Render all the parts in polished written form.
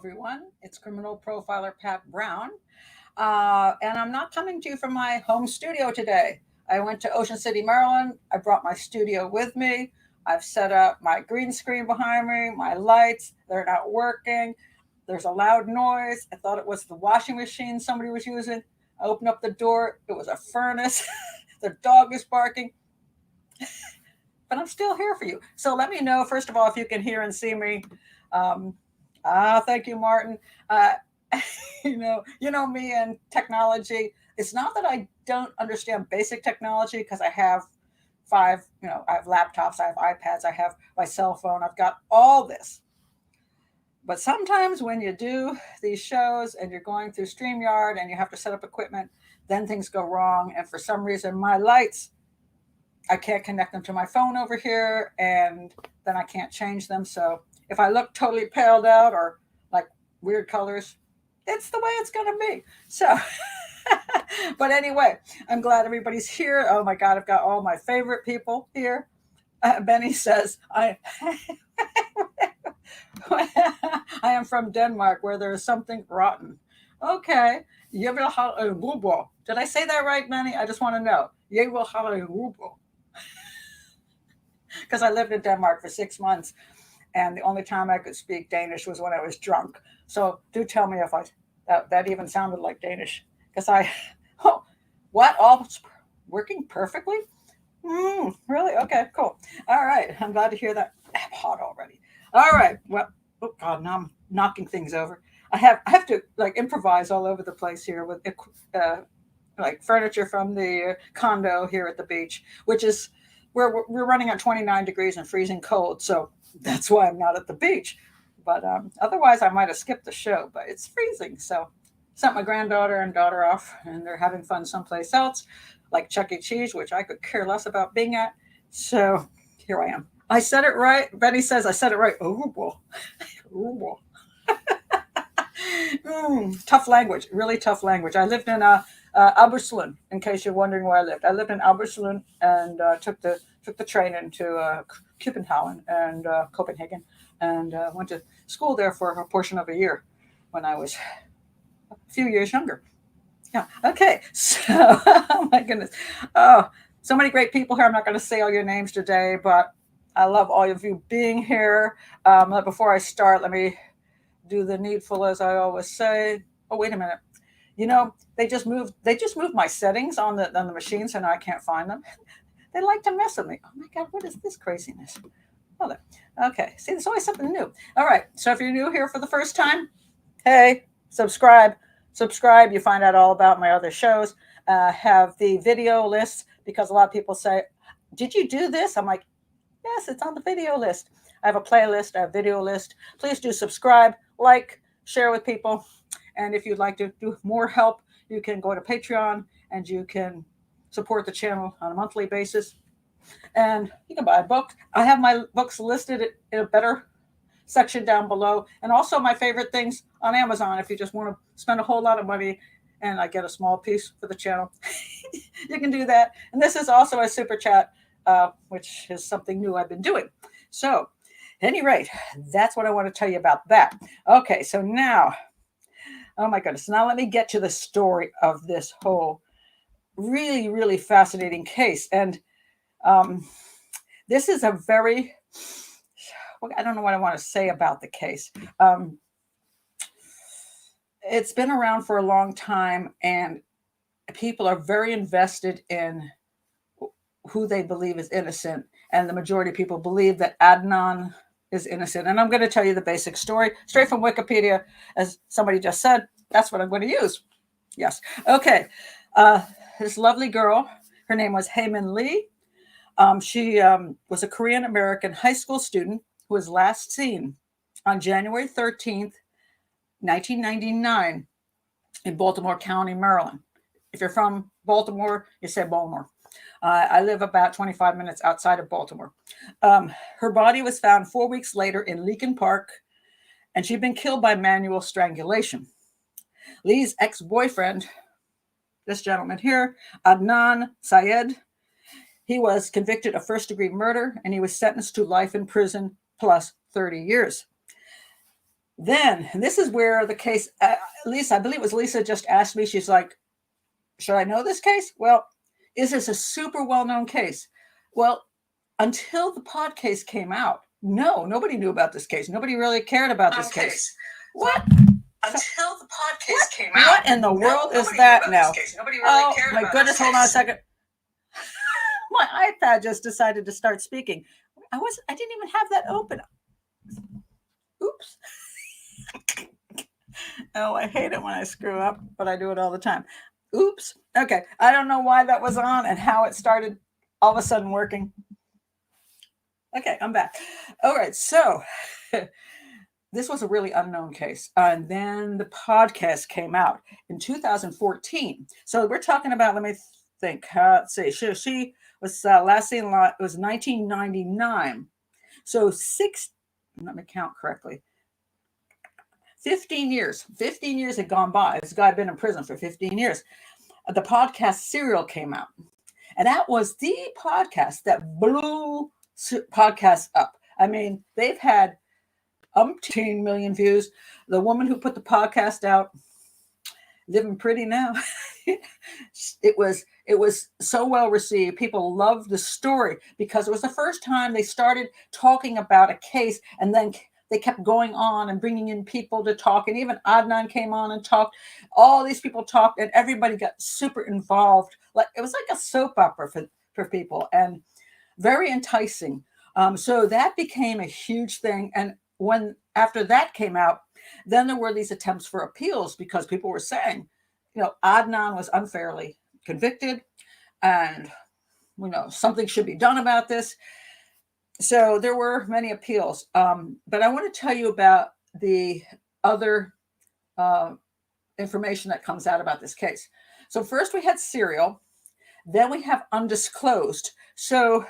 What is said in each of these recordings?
everyone. It's criminal profiler Pat Brown. And I'm not coming to you from my home studio today. I went to Ocean City, Maryland. I brought my studio with me. I've set up my green screen behind me, my lights. They're not working. There's a loud noise. I thought it was the washing machine somebody was using. I opened up the door. It was a furnace. The dog is barking, but I'm still here for you. So let me know, first of all, if you can hear and see me. Um, Thank you, Martin. Uh, you know me and technology. It's not that I don't understand basic technology because I have five. I have laptops, I have iPads, I have my cell phone. I've got all this. But sometimes when you do these shows and you're going through StreamYard and you have to set up equipment, then things go wrong. And for some reason, my lights, I can't connect them to my phone over here, and then I can't change them. So if I look totally paled out or like weird colors, it's the way it's going to be. So, but anyway, I'm glad everybody's here. Oh my God, I've got all my favorite people here. Benny says, I am from Denmark where there is something rotten. Okay. Did I say that right, Benny? I just want to know. Because I lived in Denmark for 6 months, and the only time I could speak Danish was when I was drunk. So do tell me if that even sounded like Danish, because oh, what, all working perfectly? Really? Okay, cool. All right, I'm glad to hear that. I'm hot already. All right, well, oh God, now I'm knocking things over. I have to like improvise all over the place here with like furniture from the condo here at the beach, which is where we're running at 29 degrees and freezing cold. So that's why I'm not at the beach. But otherwise, I might have skipped the show, but it's freezing. So sent my granddaughter and daughter off, and they're having fun someplace else, like Chuck E. Cheese, which I could care less about being at. So here I am. I said it right. Betty says I said it right. Oh, boy. Oh, boy. Tough language, really tough language. I lived in Aberslund, in case you're wondering where I lived. I lived in Aberslund and took the train into Copenhagen and went to school there for a portion of a year when I was a few years younger. Yeah. Okay. So, oh my goodness. Oh, so many great people here. I'm not going to say all your names today, but I love all of you being here. Before I start, let me do the needful, as I always say. Oh, wait a minute. They just moved my settings on the machine, so now I can't find them. They like to mess with me. Oh my God, what is this craziness? Oh, there. Okay. See, there's always something new. All right. So if you're new here for the first time, hey, subscribe. Subscribe. You find out all about my other shows. Have the video lists, because a lot of people say, "Did you do this?" I'm like, "Yes, it's on the video list." I have a playlist, I have a video list. Please do subscribe, like, share with people. And if you'd like to do more help, you can go to Patreon and you can support the channel on a monthly basis. And you can buy a book. I have my books listed in a better section down below. And also my favorite things on Amazon if you just want to spend a whole lot of money and I get a small piece for the channel. You can do that. And this is also a super chat, which is something new I've been doing. So, at any rate, that's what I want to tell you about that. Okay, so now, oh my goodness, now let me get to the story of this whole really, really fascinating case. And this is a very, well, I don't know what I want to say about the case. It's been around for a long time, and people are very invested in who they believe is innocent. And the majority of people believe that Adnan is innocent. And I'm going to tell you the basic story straight from Wikipedia. As somebody just said, that's what I'm going to use. Yes. Okay. This lovely girl, her name was Hae Min Lee. She was a Korean American high school student who was last seen on January 13th, 1999 in Baltimore County, Maryland. If you're from Baltimore, you say Baltimore. I live about 25 minutes outside of Baltimore. Her body was found 4 weeks later in Leakin Park, and she'd been killed by manual strangulation. Lee's ex-boyfriend, this gentleman here, Adnan Syed, he was convicted of first-degree, 1st-degree murder, and he was sentenced to life in prison plus 30 years. Then, and this is where the case, Lisa, I believe it was Lisa just asked me, she's like, should I know this case? Well, is this a super well-known case? Well, until the pod case came out, no, nobody knew about this case. Nobody really cared about this case. What? Until the pod case came out. What in the world is that now? Nobody really cared about this case. Oh my goodness, hold on a second. My iPad just decided to start speaking. I didn't even have that open. Oops. Oh, I hate it when I screw up, but I do it all the time. Oops. Okay. I don't know why that was on and how it started all of a sudden working. Okay, I'm back. All right. So this was a really unknown case. And then the podcast came out in 2014. So we're talking about, let me think. Let's see. She was last seen, it was 1999. So let me count correctly. 15 years had gone by. This guy had been in prison for 15 years. The podcast Serial came out. And that was the podcast that blew podcasts up. I mean, they've had umpteen million views. The woman who put the podcast out, living pretty now. It was so well received. People loved the story because it was the first time they started talking about a case, and then they kept going on and bringing in people to talk. And even Adnan came on and talked. All these people talked, and everybody got super involved. Like it was like a soap opera for people, and very enticing. So that became a huge thing. And after that came out, then there were these attempts for appeals because people were saying, Adnan was unfairly convicted, and something should be done about this. So there were many appeals, but I want to tell you about the other information that comes out about this case. So first we had Serial, then we have Undisclosed. So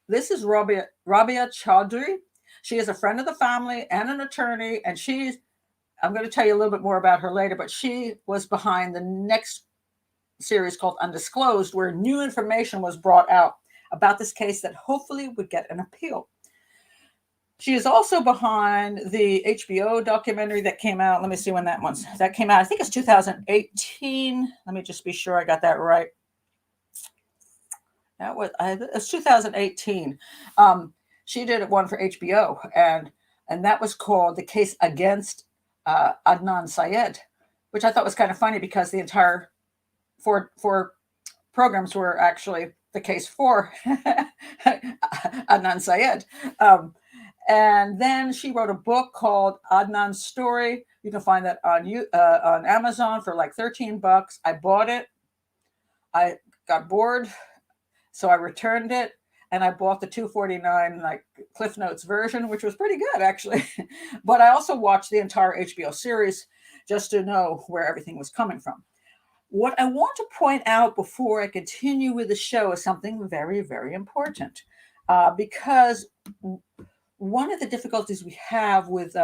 this is Rabia Chaudry. She is a friend of the family and an attorney, and I'm going to tell you a little bit more about her later, but she was behind the next series called Undisclosed, where new information was brought out about this case that hopefully would get an appeal. She is also behind the HBO documentary that came out. Let me see when that came out. I think it's 2018. Let me just be sure I got that right. It's 2018. She did one for HBO, and that was called The Case Against Adnan Syed, which I thought was kind of funny because the entire four programs were actually the case for Adnan Syed. And then she wrote a book called Adnan's Story. You can find that on Amazon for like $13. I bought it. I got bored, so I returned it, and I bought the $2.49 like Cliff Notes version, which was pretty good actually. But I also watched the entire HBO series just to know where everything was coming from. What I want to point out before I continue with the show is something very, very important, because one of the difficulties we have with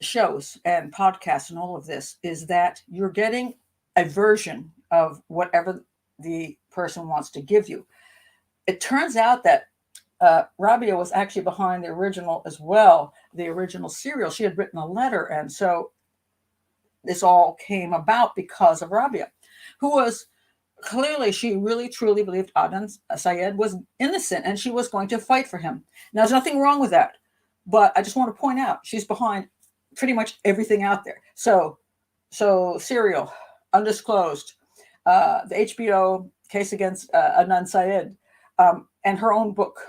shows and podcasts and all of this is that you're getting a version of whatever the person wants to give you. It turns out that Rabia was actually behind the original as well, the original Serial. She had written a letter, and so this all came about because of Rabia, who was clearly, she really truly believed Adnan Syed was innocent, and she was going to fight for him. Now, there's nothing wrong with that, but I just want to point out she's behind pretty much everything out there. So Serial, Undisclosed, the HBO Case Against Adnan Syed, and her own book.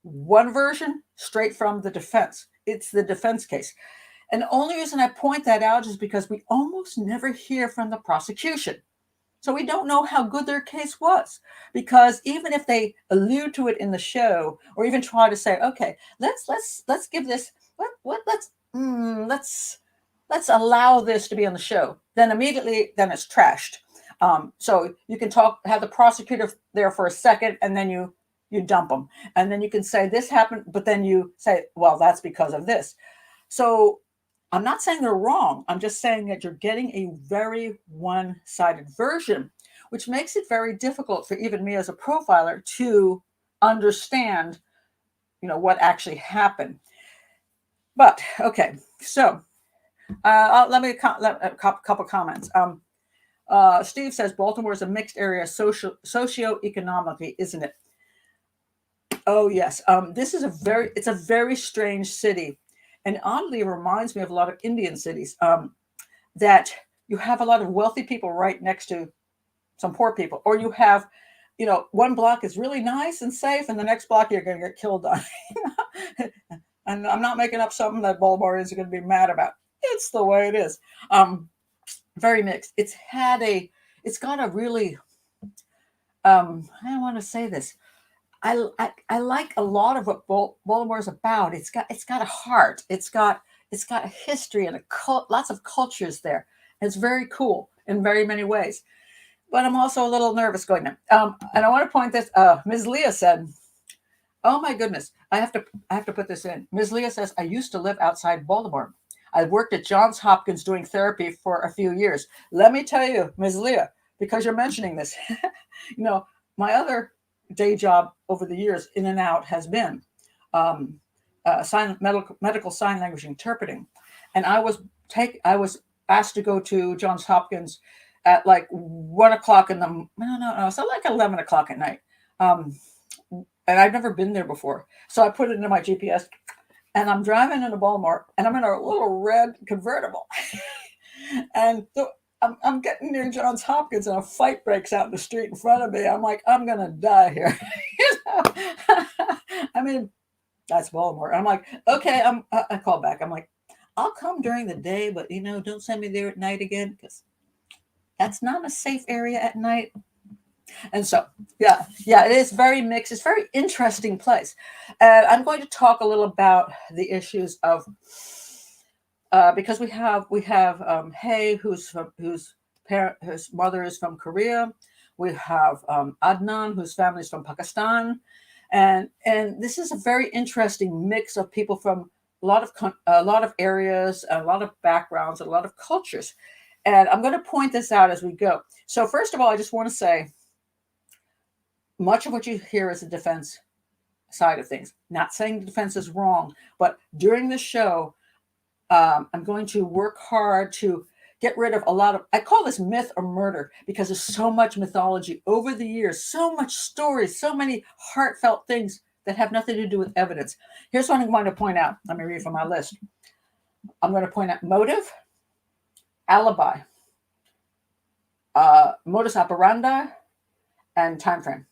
One version straight from the defense. It's the defense case. And the only reason I point that out is because we almost never hear from the prosecution. So we don't know how good their case was, because even if they allude to it in the show, or even try to say, okay, let's give this, let's allow this to be on the show, then immediately it's trashed. So you can have the prosecutor there for a second, and then you dump them, and then you can say this happened, but then you say, well, that's because of this. So I'm not saying they're wrong. I'm just saying that you're getting a very one-sided version, which makes it very difficult for even me as a profiler to understand what actually happened. But okay, so let me a couple comments. Steve says Baltimore is a mixed area socioeconomically, isn't it? Oh yes. This is it's a very strange city, and oddly, it reminds me of a lot of Indian cities. That you have a lot of wealthy people right next to some poor people, or you have, one block is really nice and safe, and the next block you're going to get killed on. And I'm not making up something that Baltimoreans are going to be mad about. It's the way it is. Very mixed. It's got a really, I don't want to say this. I like a lot of what Baltimore is about. It's got a heart. It's got a history and lots of cultures there. And it's very cool in very many ways. But I'm also a little nervous going there. And I want to point this. Ms. Leah said, "Oh my goodness, I have to put this in." Ms. Leah says, "I used to live outside Baltimore. I worked at Johns Hopkins doing therapy for a few years." Let me tell you, Ms. Leah, because you're mentioning this, my other day job over the years, in and out, has been medical sign language interpreting, and I was asked to go to Johns Hopkins at like 1 o'clock in the no, so like 11 o'clock at night, and I've never been there before, so I put it into my GPS, and I'm driving into Baltimore, and I'm in a little red convertible, and I'm getting near Johns Hopkins, and a fight breaks out in the street in front of me. I'm like, I'm gonna die here. I mean, that's Baltimore. I'm like, okay. I call back. I'm like, I'll come during the day, but don't send me there at night again, because that's not a safe area at night. And so, yeah, it is very mixed. It's a very interesting place. And I'm going to talk a little about the issues of, because we have Hae, whose mother is from Korea. We have Adnan, whose family is from Pakistan, and this is a very interesting mix of people from a lot of areas, a lot of backgrounds, a lot of cultures. And I'm going to point this out as we go. So first of all, I just want to say, much of what you hear is the defense side of things. Not saying the defense is wrong, but during the show, I'm going to work hard to get rid of a lot of, I call this myth or murder, because there's so much mythology over the years, so much stories, so many heartfelt things that have nothing to do with evidence. Here's what I'm going to point out. Let me read from my list. I'm going to point out motive, alibi, modus operandi, and time frame.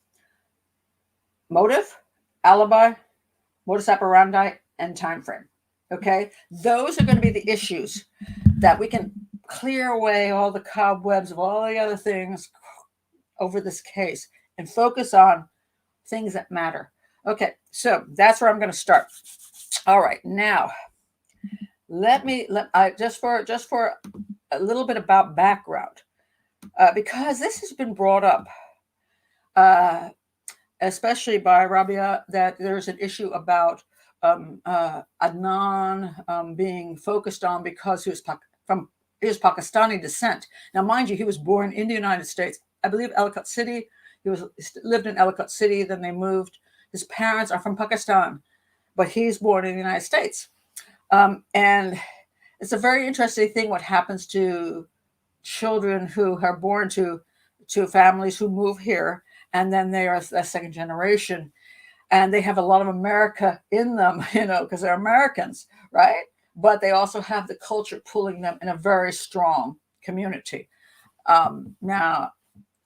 Motive, alibi, modus operandi, and time frame. Okay, those are going to be the issues that we can clear away all the cobwebs of all the other things over this case and focus on things that matter. Okay, so that's where I'm going to start. All right, now just for a little bit about background, because this has been brought up, especially by Rabia, that there's an issue about Adnan being focused on because he was from his Pakistani descent. Now, mind you, he was born in the United States. I believe Ellicott City. He lived in Ellicott City. Then they moved. His parents are from Pakistan, but he's born in the United States. And it's a very interesting thing what happens to children who are born to families who move here, and then they are a second generation, and they have a lot of America in them, because they're Americans, right? But they also have the culture pulling them in a very strong community. Now,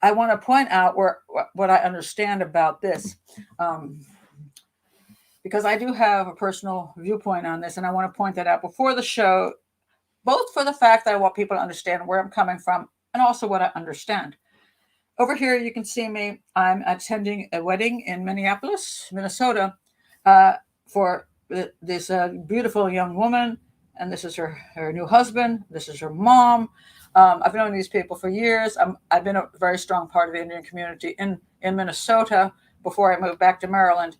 I want to point out what I understand about this, because I do have a personal viewpoint on this, and I want to point that out before the show, both for the fact that I want people to understand where I'm coming from and also what I understand. Over here, you can see me. I'm attending a wedding in Minneapolis, Minnesota, for this beautiful young woman, and this is her new husband. This is her mom. I've known these people for years. I've been a very strong part of the Indian community in Minnesota before I moved back to Maryland.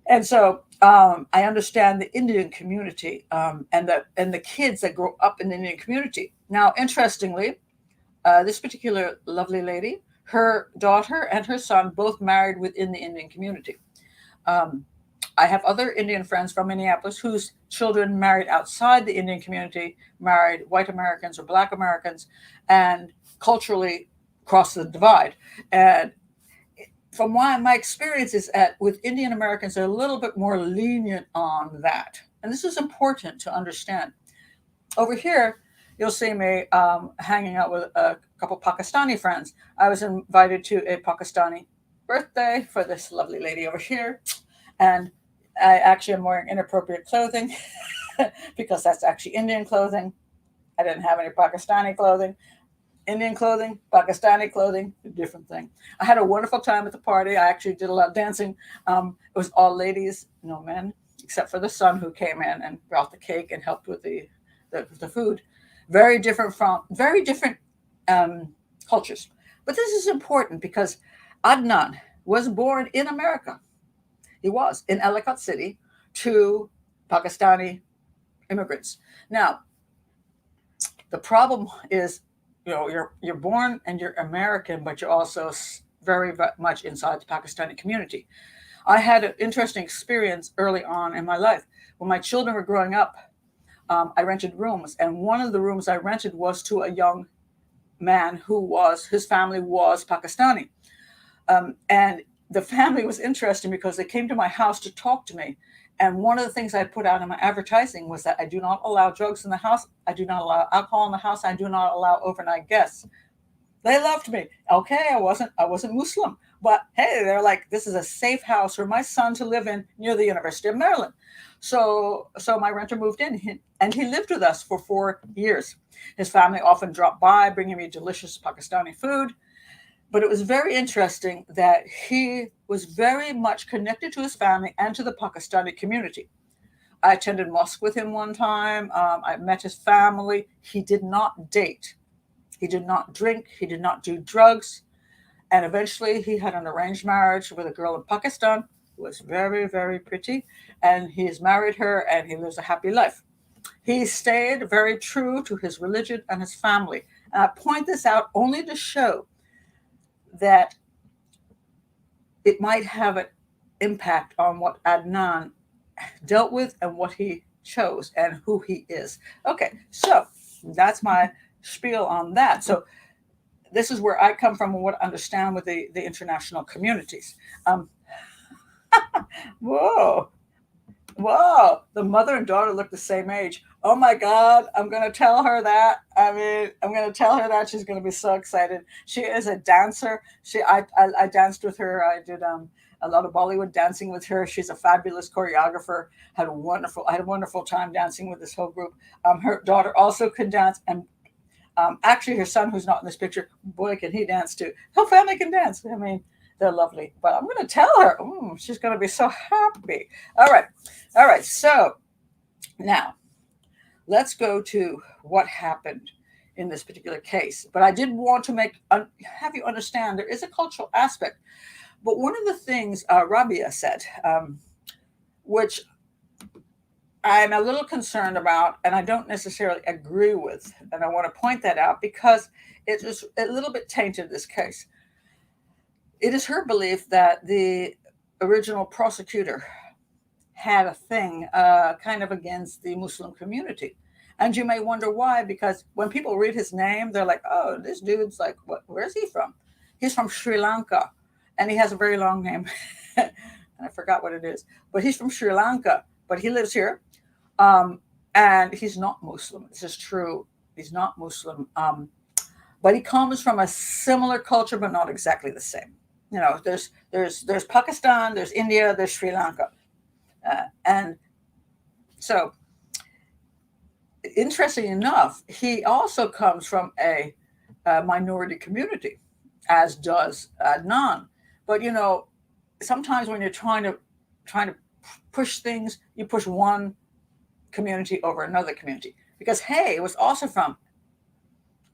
And so I understand the Indian community and the kids that grow up in the Indian community. Now, interestingly, this particular lovely lady, her daughter and her son both married within the Indian community. I have other Indian friends from Minneapolis whose children married outside the Indian community, married white Americans or Black Americans, and culturally crossed the divide. And from my experience is that with Indian Americans, they're a little bit more lenient on that. And this is important to understand. Over here, you'll see me hanging out with a couple Pakistani friends. I was invited to a Pakistani birthday for this lovely lady over here. And I actually am wearing inappropriate clothing because that's actually Indian clothing. I didn't have any Pakistani clothing. Indian clothing, Pakistani clothing, a different thing. I had a wonderful time at the party. I actually did a lot of dancing. It was all ladies, no men, except for the son who came in and brought the cake and helped with the food. Very different cultures. But this is important because Adnan was born in America. He was in Ellicott City to Pakistani immigrants. Now, the problem is, you're born and you're American, but you're also very much inside the Pakistani community. I had an interesting experience early on in my life. When my children were growing up, I rented rooms, and one of the rooms I rented was to a young man his family was Pakistani. And the family was interesting because they came to my house to talk to me. And one of the things I put out in my advertising was that I do not allow drugs in the house. I do not allow alcohol in the house. I do not allow overnight guests. They loved me. Okay, I wasn't Muslim, but hey, they're like, this is a safe house for my son to live in near the University of Maryland. So my renter moved in, and he lived with us for 4 years. His family often dropped by, bringing me delicious Pakistani food. But it was very interesting that he was very much connected to his family and to the Pakistani community. I attended mosque with him one time. I met his family. He did not date. He did not drink. He did not do drugs. And eventually he had an arranged marriage with a girl in Pakistan who was very, very pretty. And he's married her and he lives a happy life. He stayed very true to his religion and his family. And I point this out only to show that it might have an impact on what Adnan dealt with and what he chose and who he is. Okay, so that's my spiel on that. So this is where I come from and what I understand with the international communities. Whoa, the mother and daughter look the same age. Oh my God, I'm going to tell her that. I'm going to tell her that. She's going to be so excited. She is a dancer. I danced with her. I did a lot of Bollywood dancing with her. She's a fabulous choreographer. I had a wonderful time dancing with this whole group. Her daughter also can dance. And actually her son, who's not in this picture, boy, can he dance too. Her family can dance. I mean, they're lovely. But I'm going to tell her. She's going to be so happy. All right. So now, let's go to what happened in this particular case. But I did want to have you understand there is a cultural aspect. But one of the things Rabia said, which I'm a little concerned about, and I don't necessarily agree with, and I want to point that out because it is a little bit tainted this case. It is her belief that the original prosecutor had a thing kind of against the Muslim community. And you may wonder why, because when people read his name, they're like, oh, this dude's like, where's he from? He's from Sri Lanka. And he has a very long name. And I forgot what it is. But he's from Sri Lanka. But he lives here. And he's not Muslim. This is true. He's not Muslim. But he comes from a similar culture, but not exactly the same. There's Pakistan, there's India, there's Sri Lanka. And so, interesting enough, he also comes from a minority community, as does Adnan. But sometimes when you're trying to push things, you push one community over another community. Because Hae was also from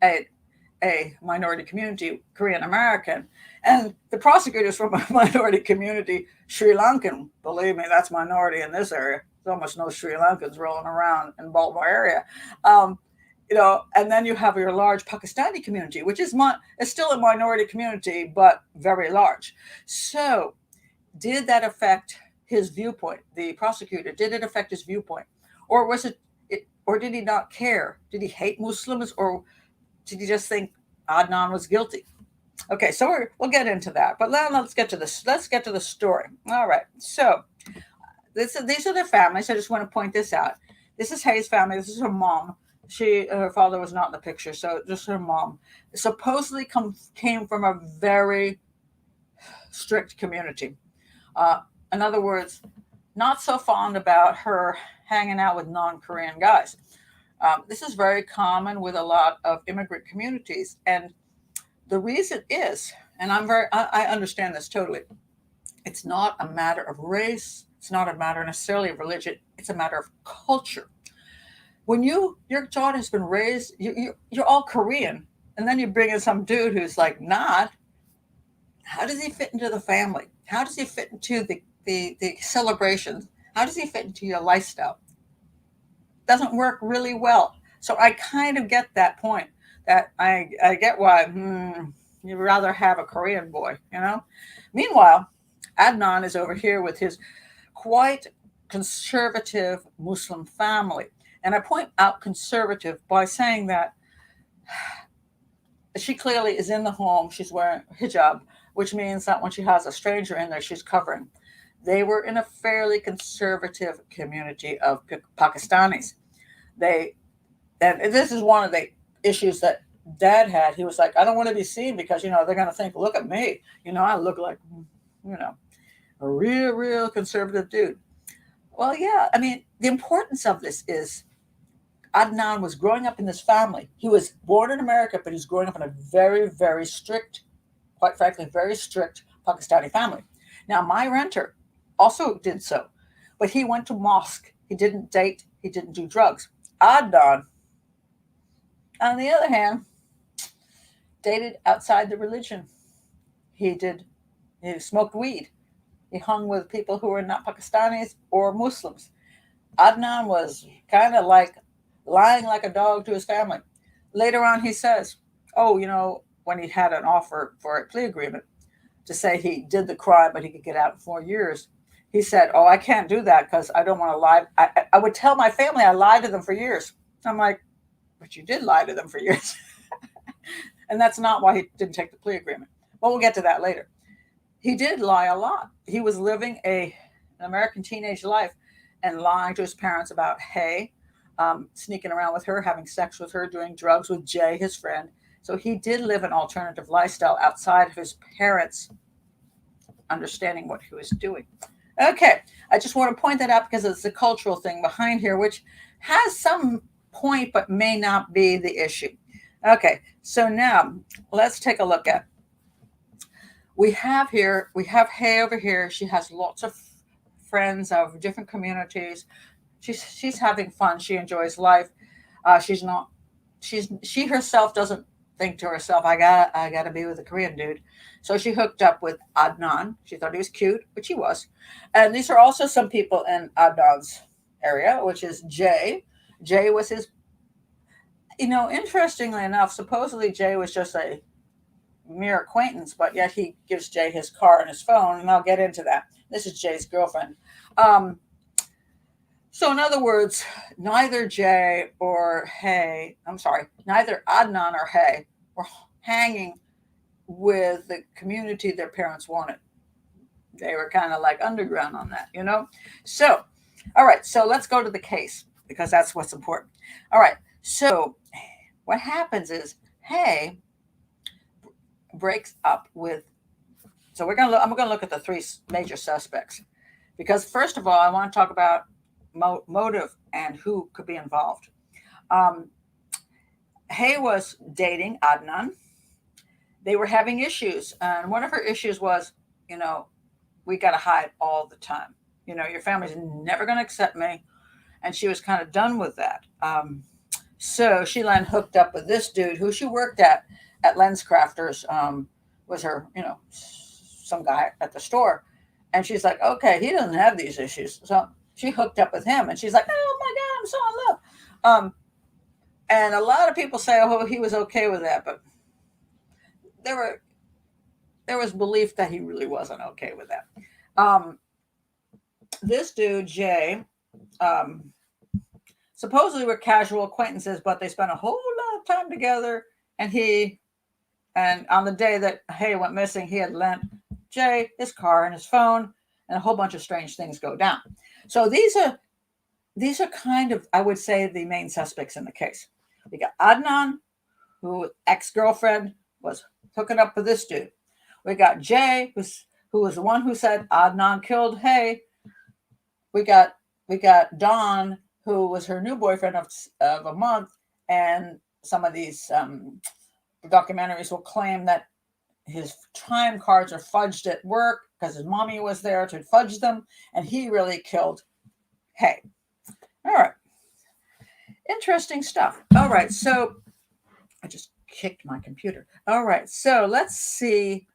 a minority community, Korean American, and the prosecutor's from a minority community, Sri Lankan. Believe me, that's minority in this area. There's almost no Sri Lankans rolling around in Baltimore area. And then you have your large Pakistani community, which is still a minority community, but very large. So did that affect his viewpoint? The prosecutor, did it affect his viewpoint? Or was or did he not care? Did he hate Muslims, or did he just think Adnan was guilty? Okay, so we'll get into that. But now let's get to this. Let's get to the story. All right. So these are their families. I just want to point this out. This is Hae's family. This is her mom. Her father was not in the picture, so just her mom. Supposedly came from a very strict community. In other words, not so fond about her hanging out with non-Korean guys. This is very common with a lot of immigrant communities, and the reason is, and I understand this totally. It's not a matter of race. It's not a matter necessarily of religion. It's a matter of culture. When your daughter has been raised, you're all Korean, and then you bring in some dude who's like not. How does he fit into the family? How does he fit into the celebrations? How does he fit into your lifestyle? Doesn't work really well. So I kind of get that point. That I get why you'd rather have a Korean boy, you know? Meanwhile, Adnan is over here with his quite conservative Muslim family. And I point out conservative by saying that she clearly is in the home. She's wearing hijab, which means that when she has a stranger in there, she's covering. They were in a fairly conservative community of Pakistanis. And this is one of the issues that Dad had. He was like, I don't want to be seen because, they're going to think, look at me. I look like, a real conservative dude. Well, yeah, I mean, the importance of this is Adnan was growing up in this family. He was born in America, but he's growing up in a very, very strict, quite frankly, very strict Pakistani family. Now, my renter also did so, but he went to mosque. He didn't date. He didn't do drugs. Adnan, on the other hand, dated outside the religion. He smoked weed. He hung with people who were not Pakistanis or Muslims. Adnan was kind of like lying like a dog to his family. Later on, he says, when he had an offer for a plea agreement to say he did the crime, but he could get out in 4 years, he said, I can't do that because I don't want to lie. I would tell my family I lied to them for years. I'm like, but you did lie to them for years. And that's not why he didn't take the plea agreement. But we'll get to that later. He did lie a lot. He was living an American teenage life and lying to his parents about Hae, sneaking around with her, having sex with her, doing drugs with Jay, his friend. So he did live an alternative lifestyle outside of his parents understanding what he was doing. Okay, I just want to point that out because it's the cultural thing behind here, which has some point but may not be the issue. Okay, so now let's take a look at. We have Hae over here. She has lots of friends of different communities. She's having fun. She enjoys life. She herself doesn't think to herself, I gotta be with a Korean dude. So she hooked up with Adnan. She thought he was cute, which he was. And these are also some people in Adnan's area, which is Jay. Jay was his, interestingly enough, supposedly Jay was just a mere acquaintance, but yet he gives Jay his car and his phone, and I'll get into that. This is Jay's girlfriend. So in other words, neither Adnan or Hae were hanging with the community their parents wanted. They were kind of like underground on that, So, all right, so let's go to the case because that's what's important. All right, so what happens is Hae breaks up with. So I'm going to look at the three major suspects because first of all, I want to talk about motive and who could be involved. Hae was dating Adnan. They were having issues, and one of her issues was, we got to hide all the time. Your family's never going to accept me, and she was kind of done with that. So she then hooked up with this dude who she worked at Lens Crafters, was her, some guy at the store. And she's like, okay, he doesn't have these issues. So she hooked up with him and she's like, oh my God, I'm so in love. And a lot of people say, oh, he was okay with that. But there was belief that he really wasn't okay with that. this dude, Jay, um, supposedly were casual acquaintances, but they spent a whole lot of time together. And on the day that Hae went missing, he had lent Jay his car and his phone, and a whole bunch of strange things go down. So these are kind of, I would say, the main suspects in the case. We got Adnan, who ex-girlfriend was hooking up with this dude. We got Jay, who was the one who said Adnan killed Hae. We got Don, who was her new boyfriend of a month, and some of these documentaries will claim that his time cards are fudged at work because his mommy was there to fudge them, and he really killed Hae. All right. Interesting stuff. All right. So I just kicked my computer. All right. So let's see.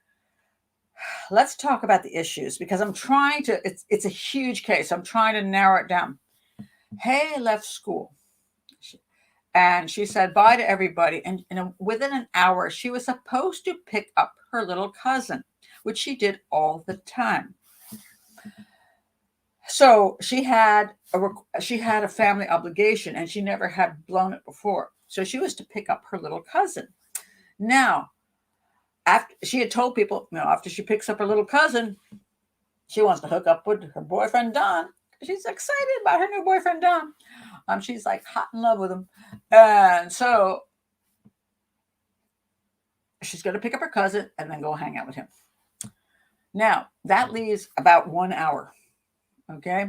Let's talk about the issues because I'm trying to, it's a huge case. I'm trying to narrow it down. Hae left school and she said bye to everybody. And within an hour, she was supposed to pick up her little cousin, which she did all the time. So she had a family obligation and she never had blown it before. So she was to pick up her little cousin. Now, after she had told people, after she picks up her little cousin, she wants to hook up with her boyfriend, Don. She's excited about her new boyfriend, Don. She's like hot in love with him. And so she's going to pick up her cousin and then go hang out with him. Now, that leaves about 1 hour. Okay.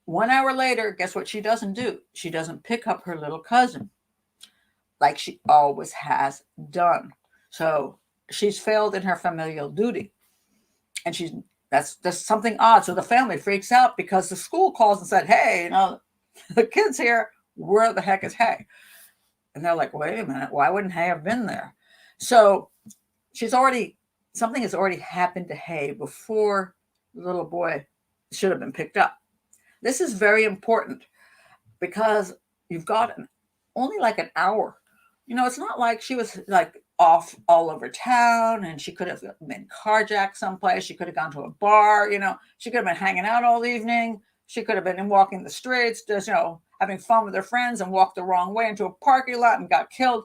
1 hour later, guess what she doesn't do? She doesn't pick up her little cousin like she always has done. So she's failed in her familial duty. And that's something odd. So the family freaks out because the school calls and said, hey, the kid's here. Where the heck is Hae? And they're like, wait a minute. Why wouldn't Hae have been there? So something has already happened to Hae before the little boy should have been picked up. This is very important because you've got only like an hour. It's not like she was like off all over town and she could have been carjacked someplace. She could have gone to a bar, she could have been hanging out all evening. She could have been walking the streets, just, having fun with her friends and walked the wrong way into a parking lot and got killed.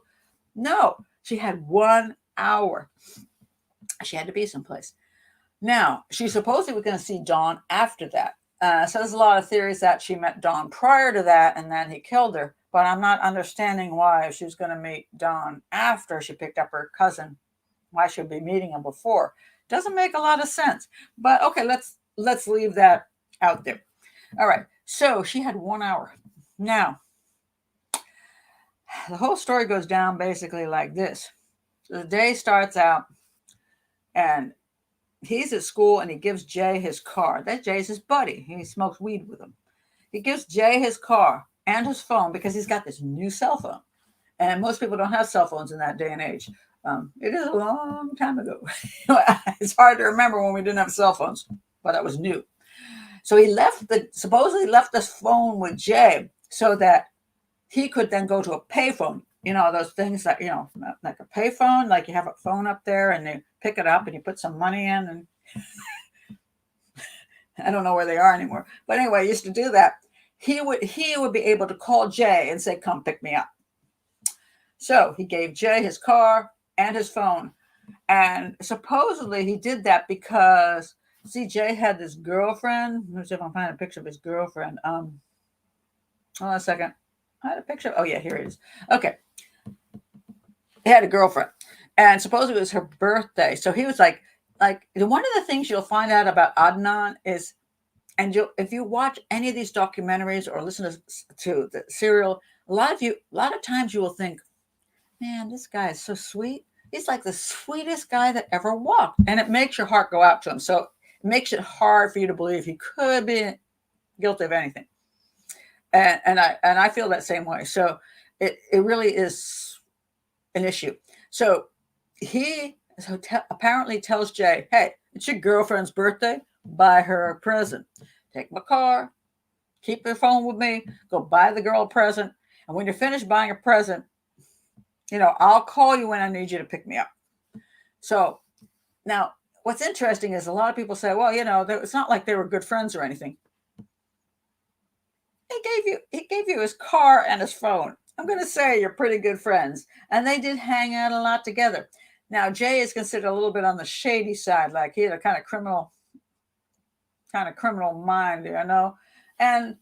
No, she had 1 hour. She had to be someplace. Now, she supposedly was going to see Don after that. So there's a lot of theories that she met Don prior to that and then he killed her. But I'm not understanding why if she was going to meet Don after she picked up her cousin, why she would be meeting him before. Doesn't make a lot of sense. But okay, let's leave that out there. All right. So she had 1 hour. Now, the whole story goes down basically like this. So the day starts out and he's at school and he gives Jay his car. That Jay's his buddy. He smokes weed with him. He gives Jay his car and his phone because he's got this new cell phone. And most people don't have cell phones in that day and age. It is a long time ago. It's hard to remember when we didn't have cell phones, but that was new. So he supposedly left this phone with Jay so that he could then go to a payphone. Those things that, like a payphone, like you have a phone up there and you pick it up and you put some money in and I don't know where they are anymore. But anyway, I used to do that. He would be able to call Jay and say, come pick me up. So he gave Jay his car and his phone. And supposedly he did that because, Jay had this girlfriend. Let me see if I can find a picture of his girlfriend. Hold on a second. I had a picture. Oh, yeah, here it is. Okay. He had a girlfriend. And supposedly it was her birthday. So he was like one of the things you'll find out about Adnan is, and if you watch any of these documentaries or listen to the serial, a lot of times you will think, man, this guy is so sweet. He's like the sweetest guy that ever walked. And it makes your heart go out to him. So it makes it hard for you to believe he could be guilty of anything. And I feel that same way. So it really is an issue. So he apparently tells Jay, hey, it's your girlfriend's birthday. Buy her a present. Take my car. Keep your phone with me. Go buy the girl a present. And when you're finished buying a present, I'll call you when I need you to pick me up. So now what's interesting is a lot of people say, well, it's not like they were good friends or anything. He gave you his car and his phone. I'm going to say you're pretty good friends, and they did hang out a lot together. Now Jay is considered a little bit on the shady side, like he had a kind of criminal mind, and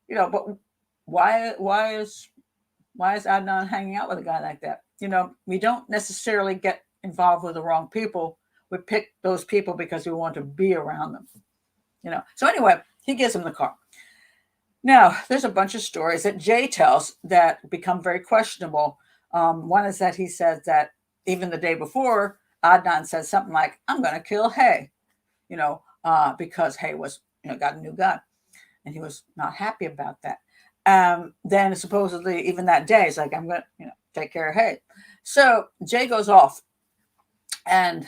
but why is Adnan hanging out with a guy like that? We don't necessarily get involved with the wrong people. We pick those people because we want to be around them. So anyway, he gives him the car. Now, there's a bunch of stories that Jay tells that become very questionable. One is that he says that even the day before, Adnan said something like, "I'm going to kill Hae," because Hae was, got a new gun, and he was not happy about that. Then supposedly, even that day, he's like, "I'm going to, take care of Hae." So Jay goes off, and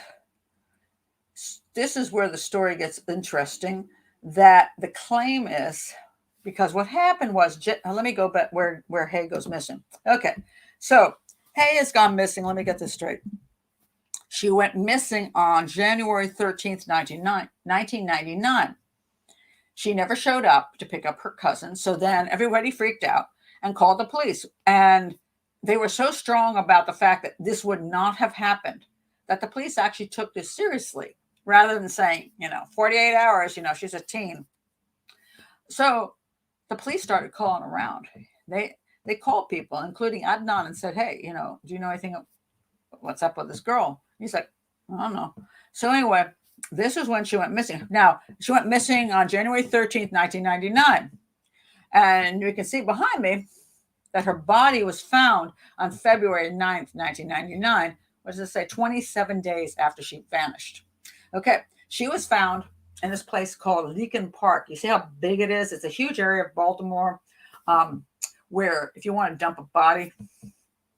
this is where the story gets interesting. That the claim is, because what happened was, let me go back where Hae goes missing. Okay, so Hae has gone missing. Let me get this straight. She went missing on January 13th, 1999. She never showed up to pick up her cousin. So then everybody freaked out and called the police. And they were so strong about the fact that this would not have happened that the police actually took this seriously, rather than saying, 48 hours, she's a teen. So the police started calling around. They called people, including Adnan, and said, "Hey, do you know anything? What's up with this girl?" He's like, "I don't know." So anyway, this is when she went missing. Now, she went missing on January 13th, 1999. And you can see behind me that her body was found on February 9th, 1999. What does it say? 27 days after she vanished. Okay, she was found in this place called Leakin Park. You see how big it is? It's a huge area of Baltimore, where if you want to dump a body,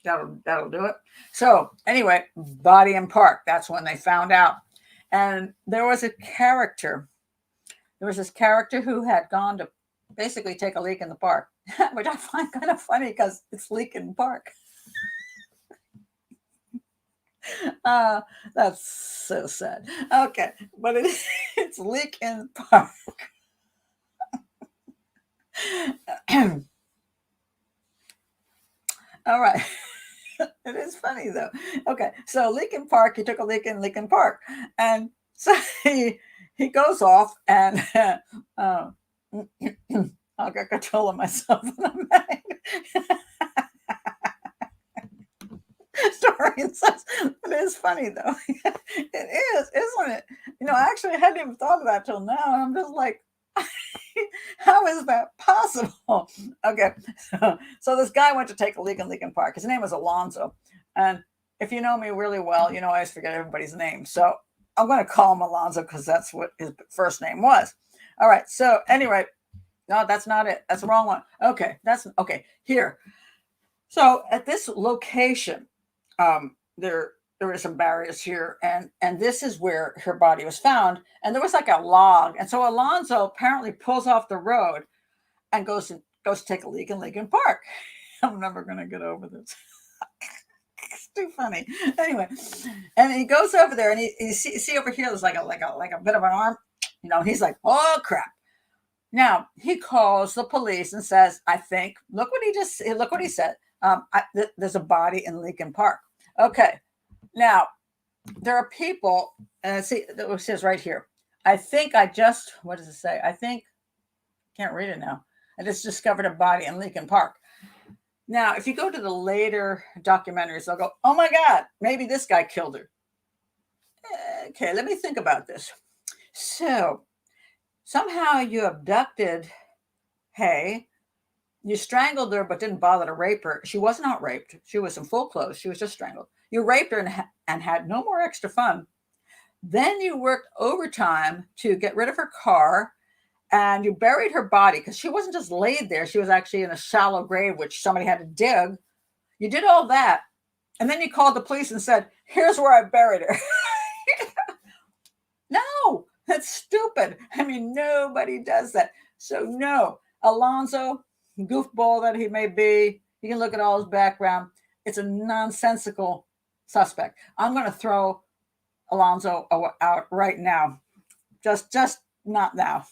that'll do it. So anyway, body in park. That's when they found out. And there was this character who had gone to basically take a leak in the park, which I find kind of funny because it's Leakin Park. That's so sad. Okay, but it's Leakin Park. All right. It is funny though. Okay, so Leakin Park, he took a leak in Leakin Park, and so he goes off and I'll get control of myself when I'm mad. Story says it is funny though. It is, isn't it? I actually hadn't even thought of that till now, and I'm just like, how is that possible? Okay, so this guy went to take a leak in Leakin Park. His name was Alonzo, and if you know me really well, I always forget everybody's name. So I'm going to call him Alonzo because that's what his first name was. All right. So anyway, no, that's not it. That's the wrong one. Okay, that's okay. Here. So at this location, there were some barriers here, and this is where her body was found, and there was like a log, and so Alonzo apparently pulls off the road and goes to take a leak in Leakin Park. I'm never going to get over this. It's too funny. Anyway, and he goes over there, and you see over here there's like a bit of an arm, he's like, "Oh crap." Now he calls the police and says, "I think, look what he said. There's a body in Leakin Park." Okay. Now, there are people, and see, it says right here, what does it say? Can't read it now. I just discovered a body in Leakin Park. Now, if you go to the later documentaries, they'll go, "Oh my God, maybe this guy killed her." Okay, let me think about this. So, somehow you abducted Hae. You strangled her, but didn't bother to rape her. She was not raped. She was in full clothes. She was just strangled. You raped her and had no more extra fun. Then you worked overtime to get rid of her car, and you buried her body because she wasn't just laid there. She was actually in a shallow grave, which somebody had to dig. You did all that. And then you called the police and said, "Here's where I buried her." No, that's stupid. I mean, nobody does that. So no, Alonzo, goofball that he may be, you can look at all his background. It's a nonsensical suspect. I'm going to throw Alonzo out right now. Just not now.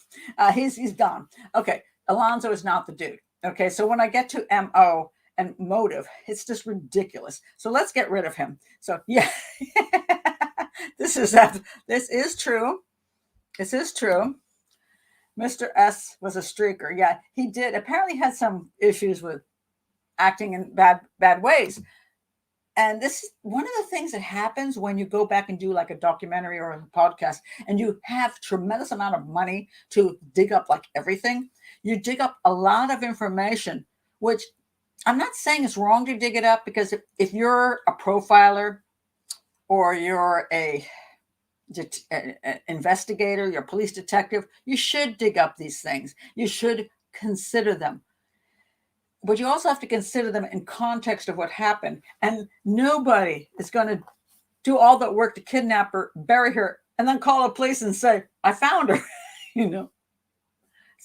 He's gone. Okay. Alonzo is not the dude. Okay, so when I get to MO and motive, it's just ridiculous. So let's get rid of him. So yeah, this is true. This is true. Mr. S was a streaker. Yeah, he did. Apparently had some issues with acting in bad ways. And this is one of the things that happens when you go back and do like a documentary or a podcast and you have tremendous amount of money to dig up like everything. You dig up a lot of information, which I'm not saying it's wrong to dig it up, because if you're a profiler or you're an investigator, you're a police detective, you should dig up these things. You should consider them. But you also have to consider them in context of what happened. And nobody is going to do all that work to kidnap her, bury her, and then call the police and say, I found her. It's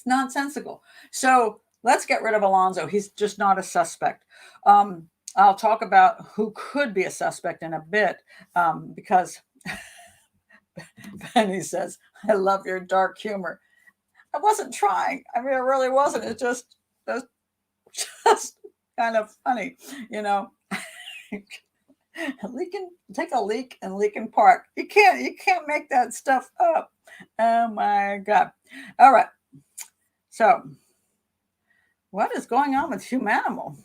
nonsensical. So let's get rid of Alonzo. He's just not a suspect. I'll talk about who could be a suspect in a bit, because Penny says, I love your dark humor. I wasn't trying. I mean, it really wasn't. It just kind of funny, take a leak in Leakin Park. You can't make that stuff up. Oh my God. All right. So what is going on with Humanimal?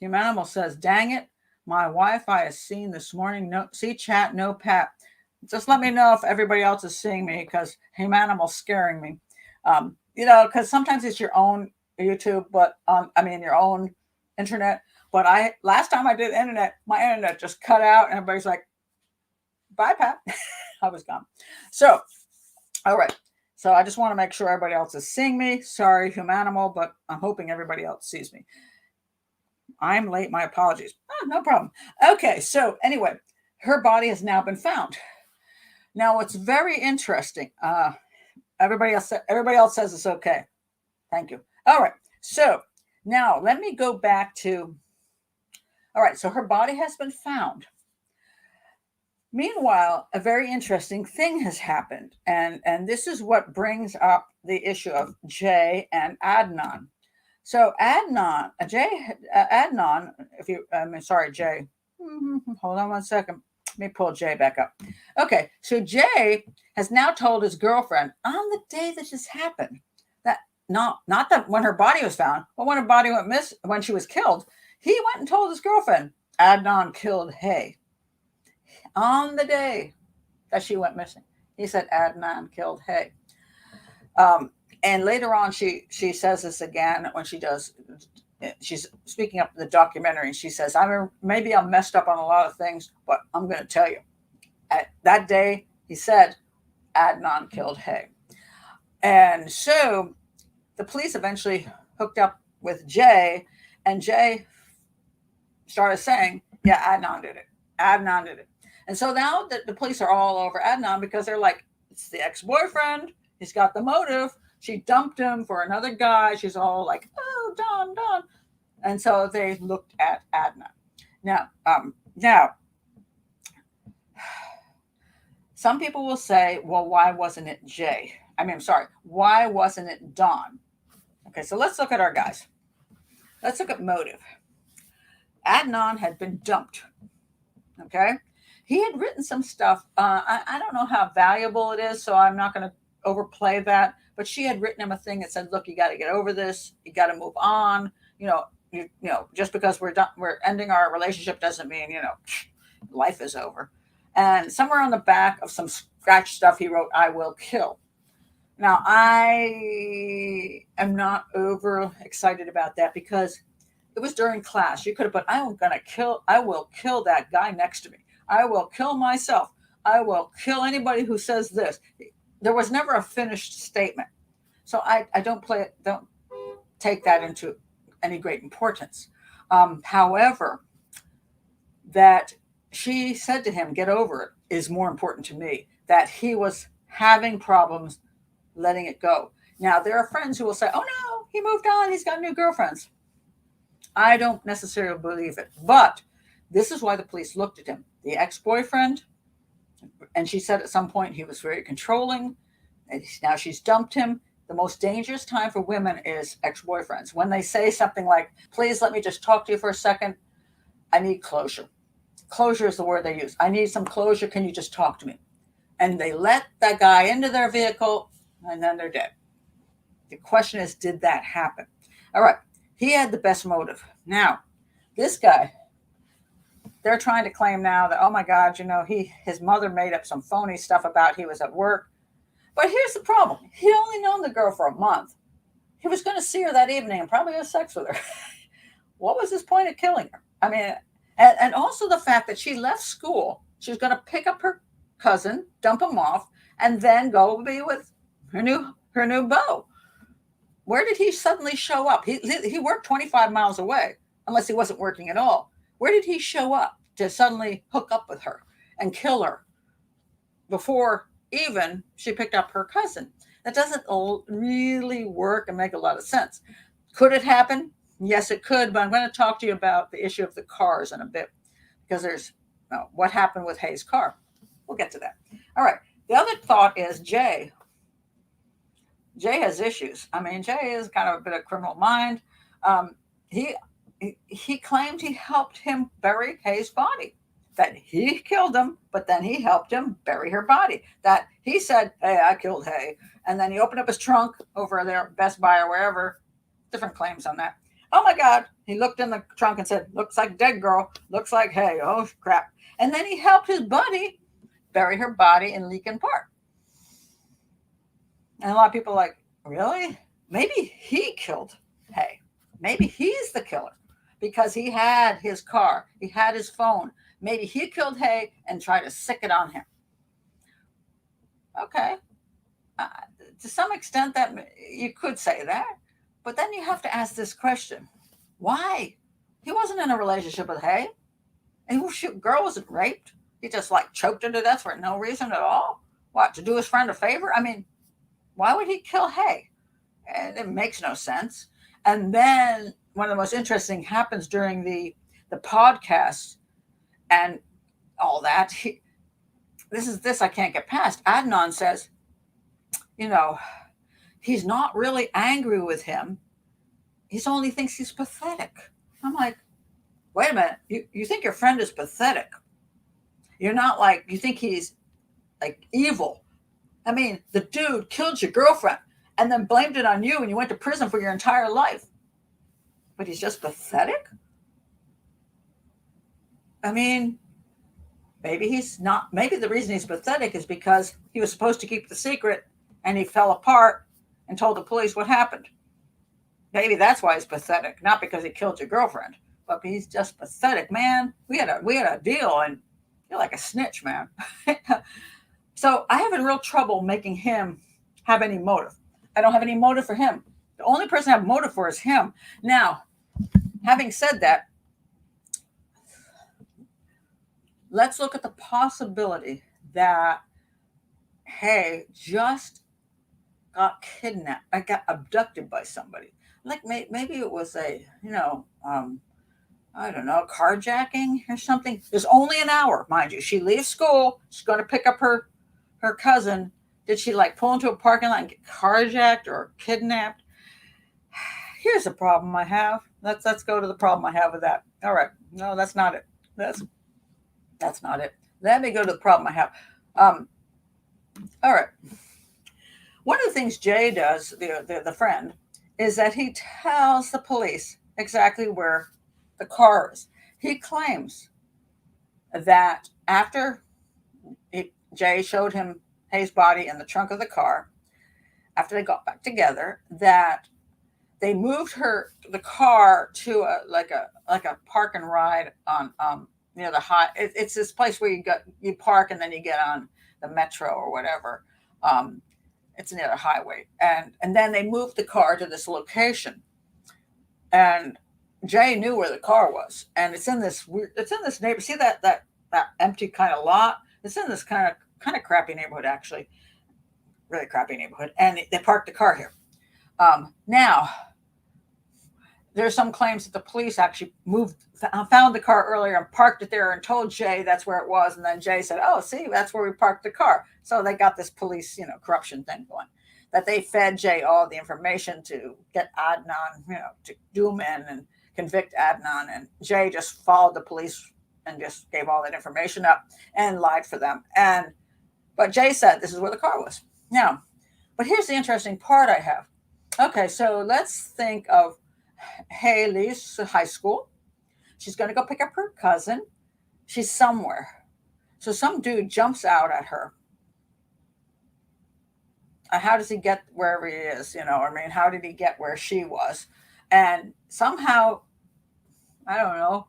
Humanimal says, dang it, my Wi-Fi is seen this morning. No, see chat, no Pat. Just let me know if everybody else is seeing me, because Humanimal's scaring me. Because sometimes it's your own YouTube, but your own internet. But last time I did internet, my internet just cut out and everybody's like, bye, Pat. I was gone. So, all right. So I just want to make sure everybody else is seeing me. Sorry, Humanimal, but I'm hoping everybody else sees me. I'm late. My apologies. Oh, no problem. Okay. So anyway, her body has now been found. Now, what's very interesting, everybody else says it's okay. Thank you. All right. So now let me go back to, all right. So her body has been found. Meanwhile, a very interesting thing has happened. And this is what brings up the issue of Jay and Adnan. So Adnan, Jay. Hold on one second. Let me pull Jay back up. Okay. So Jay has now told his girlfriend on the day that this happened, that not that when her body was found, but when her body went missing, when she was killed, he went and told his girlfriend, Adnan killed Hae. On the day that she went missing, he said Adnan killed Hae. And later on, she says this again when she's speaking up in the documentary, and she says, maybe I'm messed up on a lot of things, but I'm going to tell you. At that day, he said Adnan killed Hae. And so the police eventually hooked up with Jay, and Jay started saying, yeah, Adnan did it. Adnan did it. And so now the police are all over Adnan, because they're like, it's the ex-boyfriend. He's got the motive. She dumped him for another guy. She's all like, oh, Don. And so they looked at Adnan. Now, some people will say, well, why wasn't it Jay? Why wasn't it Don? Okay, so let's look at our guys. Let's look at motive. Adnan had been dumped. Okay? He had written some stuff. I don't know how valuable it is, so I'm not going to overplay that. But she had written him a thing that said, look, you got to get over this. You got to move on. Just because we're ending our relationship doesn't mean, life is over. And somewhere on the back of some scratch stuff, he wrote, I will kill. Now, I am not over excited about that, because it was during class. You could have put, I will kill that guy next to me. I will kill myself. I will kill anybody who says this. There was never a finished statement. So I don't take that into any great importance. However, that she said to him, get over it, is more important to me. That he was having problems letting it go. Now, there are friends who will say, oh no, he moved on. He's got new girlfriends. I don't necessarily believe it. But this is why the police looked at him. The ex-boyfriend, and she said at some point he was very controlling. And now she's dumped him. the most dangerous time for women is ex-boyfriends. When they say something like, please let me just talk to you for a second. I need closure. Closure is the word they use. I need some closure. Can you just talk to me? And they let that guy into their vehicle and then they're dead. The question is, did that happen? All right. He had the best motive. Now, this guy, they're trying to claim now that, oh my God, his mother made up some phony stuff about he was at work. But here's the problem. He only known the girl for a month. He was going to see her that evening and probably have sex with her. What was his point of killing her? I mean, and also the fact that she left school. She was going to pick up her cousin, dump him off, and then go be with her new beau. Where did he suddenly show up? He worked 25 miles away, unless he wasn't working at all. Where did he show up to suddenly hook up with her and kill her before even she picked up her cousin? That doesn't really work and make a lot of sense. Could it happen? Yes, it could, but I'm going to talk to you about the issue of the cars in a bit, because there's what happened with Hae's car. We'll get to that. All right. The other thought is Jay. Jay has issues. I mean, Jay is kind of a bit of criminal mind. He claimed he helped him bury Hae's body, that he killed him, but then he helped him bury her body. That he said, hey, I killed Hae. And then he opened up his trunk over there, Best Buy or wherever. Different claims on that. Oh my God. He looked in the trunk and said, looks like dead girl. Looks like Hae. Oh crap. And then he helped his buddy bury her body in Leakin Park. And a lot of people are like, really? Maybe he killed Hae. Maybe he's the killer because he had his car. He had his phone. Maybe he killed Hae and tried to sick it on him. Okay. To some extent, that you could say that. But then you have to ask this question. Why? He wasn't in a relationship with Hae. And girl wasn't raped. He just choked her to death for no reason at all. What, to do his friend a favor? I mean, why would he kill Hae? And it makes no sense. And then one of the most interesting happens during the podcast and all that. This I can't get past. Adnan says, he's not really angry with him. He only thinks he's pathetic. I'm like, wait a minute. You think your friend is pathetic. You're not you think he's evil. I mean, the dude killed your girlfriend and then blamed it on you and you went to prison for your entire life. But he's just pathetic? I mean, maybe the reason he's pathetic is because he was supposed to keep the secret and he fell apart and told the police what happened. Maybe that's why he's pathetic, not because he killed your girlfriend, but he's just pathetic, man. We had a deal and you're like a snitch, man. So I have real trouble making him have any motive. I don't have any motive for him. The only person I have motive for is him. Now, having said that, let's look at the possibility that Hae just got kidnapped. I got abducted by somebody. Maybe it was I don't know, carjacking or something. There's only an hour, mind you. She leaves school. She's going to pick up her cousin. Did she pull into a parking lot and get carjacked or kidnapped? Here's a problem I have. Let's go to the problem I have with that. All right. No, that's not it. That's not it. Let me go to the problem I have. All right. One of the things Jay does, the friend, is that he tells the police exactly where the car is. He claims that after Jay showed him Hae's body in the trunk of the car, after they got back together, that they moved the car to a park and ride on near the high. It's this place where you park and then you get on the metro or whatever. It's near the highway, and then they moved the car to this location, and Jay knew where the car was, and it's in this neighborhood. See that empty kind of lot? It's in this kind of crappy neighborhood, actually, really crappy neighborhood, and they parked the car here. Now, there's some claims that the police actually found the car earlier and parked it there and told Jay that's where it was, and then Jay said, "Oh, see, that's where we parked the car." So they got this police, corruption thing going. that they fed Jay all the information to get Adnan, to doom in and convict Adnan. And Jay just followed the police and just gave all that information up and lied for them. But Jay said this is where the car was. Now, but here's the interesting part I have. Okay, so let's think of Hae Lee's high school. She's going to go pick up her cousin. She's somewhere. So some dude jumps out at her. How does he get wherever he is? How did he get where she was? And somehow, I don't know,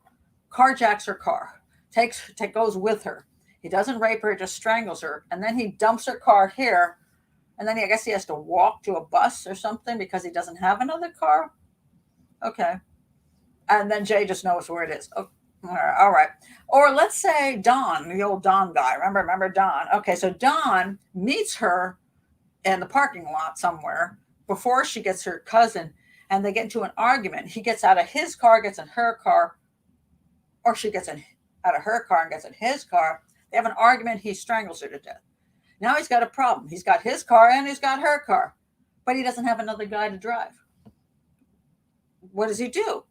carjacks her car, goes with her. He doesn't rape her, just strangles her. And then he dumps her car here. And then I guess he has to walk to a bus or something because he doesn't have another car. Okay. And then Jay just knows where it is. Oh, all right. Or let's say Don, the old Don guy. Remember Don? Okay, so Don meets her in the parking lot somewhere before she gets her cousin, and they get into an argument. He gets out of his car, gets in her car, or she gets out of her car and gets in his car. They have an argument. He strangles her to death. Now he's got a problem. He's got his car and he's got her car, but he doesn't have another guy to drive. What does he do?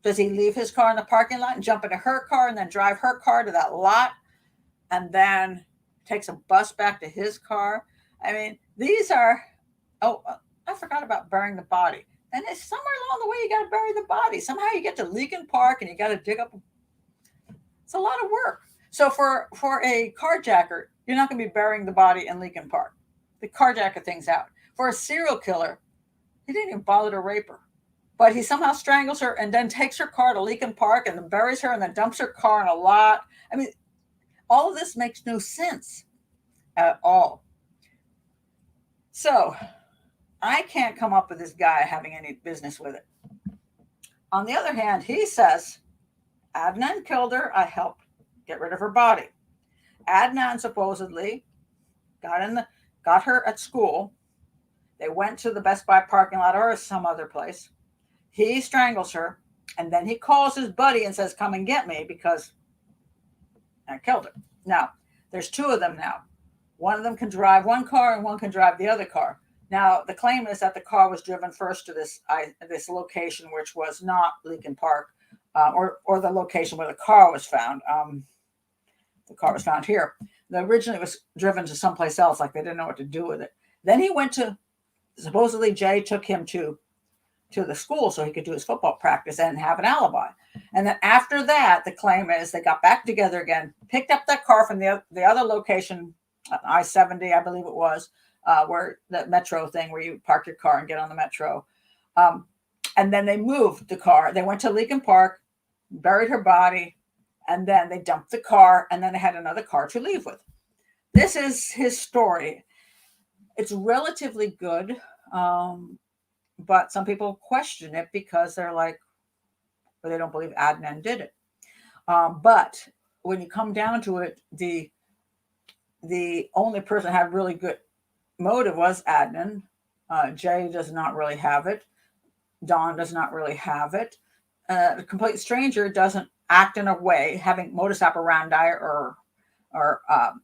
Does he leave his car in the parking lot and jump into her car and then drive her car to that lot and then takes a bus back to his car? I mean, these are, I forgot about burying the body. And it's somewhere along the way, you got to bury the body. Somehow you get to Lincoln Park and you got to dig up. It's a lot of work. So for a carjacker, you're not going to be burying the body in Lincoln Park. The carjacker thing's out. For a serial killer, he didn't even bother to rape her. But he somehow strangles her and then takes her car to Lincoln Park and then buries her and then dumps her car in a lot. I mean, all of this makes no sense at all. So I can't come up with this guy having any business with it. On the other hand, he says, Adnan killed her. I helped get rid of her body. Adnan supposedly got her at school. They went to the Best Buy parking lot or some other place. He strangles her, and then he calls his buddy and says, come and get me because I killed her. Now, there's two of them now. One of them can drive one car and one can drive the other car. Now, the claim is that the car was driven first to this location, which was not Lincoln Park, or the location where the car was found. The car was found here. Originally, it was driven to someplace else, like they didn't know what to do with it. Then he went to, supposedly Jay took him to the school so he could do his football practice and have an alibi. And then after that, the claim is they got back together again, picked up that car from the other location, I-70, I believe it was, where the metro thing where you park your car and get on the metro. And then they moved the car. They went to Lincoln Park, buried her body, and then they dumped the car, and then they had another car to leave with. This is his story. It's relatively good, but some people question it because they're like, well, they don't believe Adnan did it. But when you come down to it, the only person who had really good motive was Adnan. Jay does not really have it. Don does not really have it. A complete stranger doesn't act in a way having modus operandi or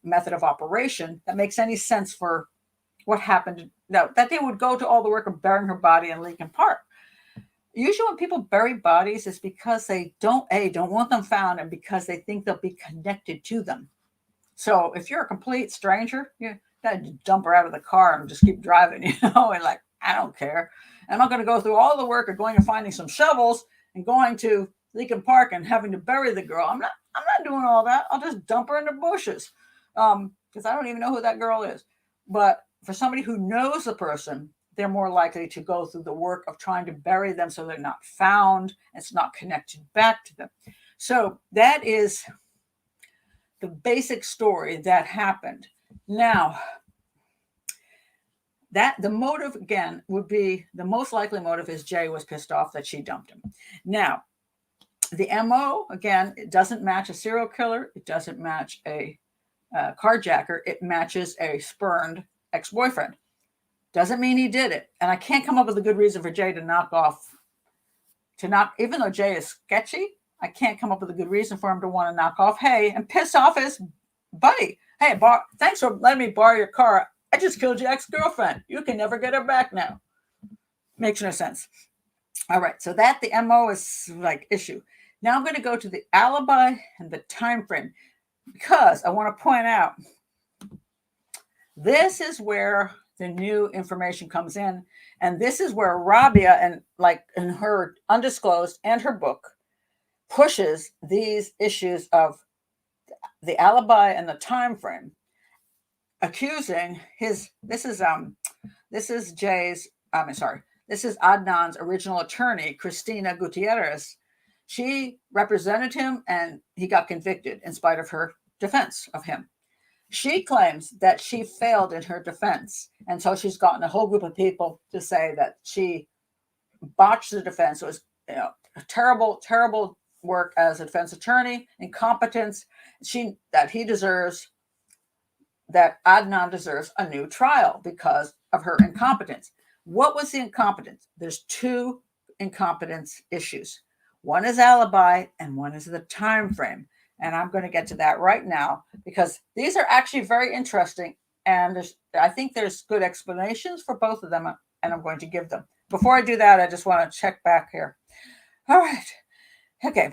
method of operation that makes any sense for what happened. No, that they would go to all the work of burying her body in Lincoln Park. Usually when people bury bodies, it's because they don't want them found and because they think they'll be connected to them. So if you're a complete stranger, you gotta dump her out of the car and just keep driving, and like, I don't care. I'm not going to go through all the work of going and finding some shovels and going to Lincoln Park and having to bury the girl. I'm not doing all that. I'll just dump her in the bushes because I don't even know who that girl is. But for somebody who knows the person, they're more likely to go through the work of trying to bury them so they're not found. It's not connected back to them. So that is the basic story that happened. Now, that the motive again would be the most likely motive is Jay was pissed off that she dumped him. Now, the MO again, it doesn't match a serial killer. It doesn't match a carjacker. It matches a spurned ex-boyfriend. Doesn't mean he did it. And I can't come up with a good reason for Jay even though Jay is sketchy, I can't come up with a good reason for him to want to knock off Hae and piss off his buddy. Hey, thanks for letting me borrow your car. I just killed your ex-girlfriend. You can never get her back now. Makes no sense. All right, so that the MO is like issue. Now I'm going to go to the alibi and the time frame because I want to point out this is where the new information comes in, and this is where Rabia and like in her Undisclosed and her book pushes these issues of the alibi and the time frame, accusing his this is Adnan's original attorney, Cristina Gutierrez. She represented him and he got convicted in spite of her defense of him. She claims that she failed in her defense. And so she's gotten a whole group of people to say that she botched the defense. It was a terrible, terrible work as a defense attorney, incompetence. That Adnan deserves a new trial because of her incompetence. What was the incompetence? There's two incompetence issues. One is alibi and one is the time frame. And I'm going to get to that right now because these are actually very interesting. And I think there's good explanations for both of them, and I'm going to give them. Before I do that, I just want to check back here. All right. Okay.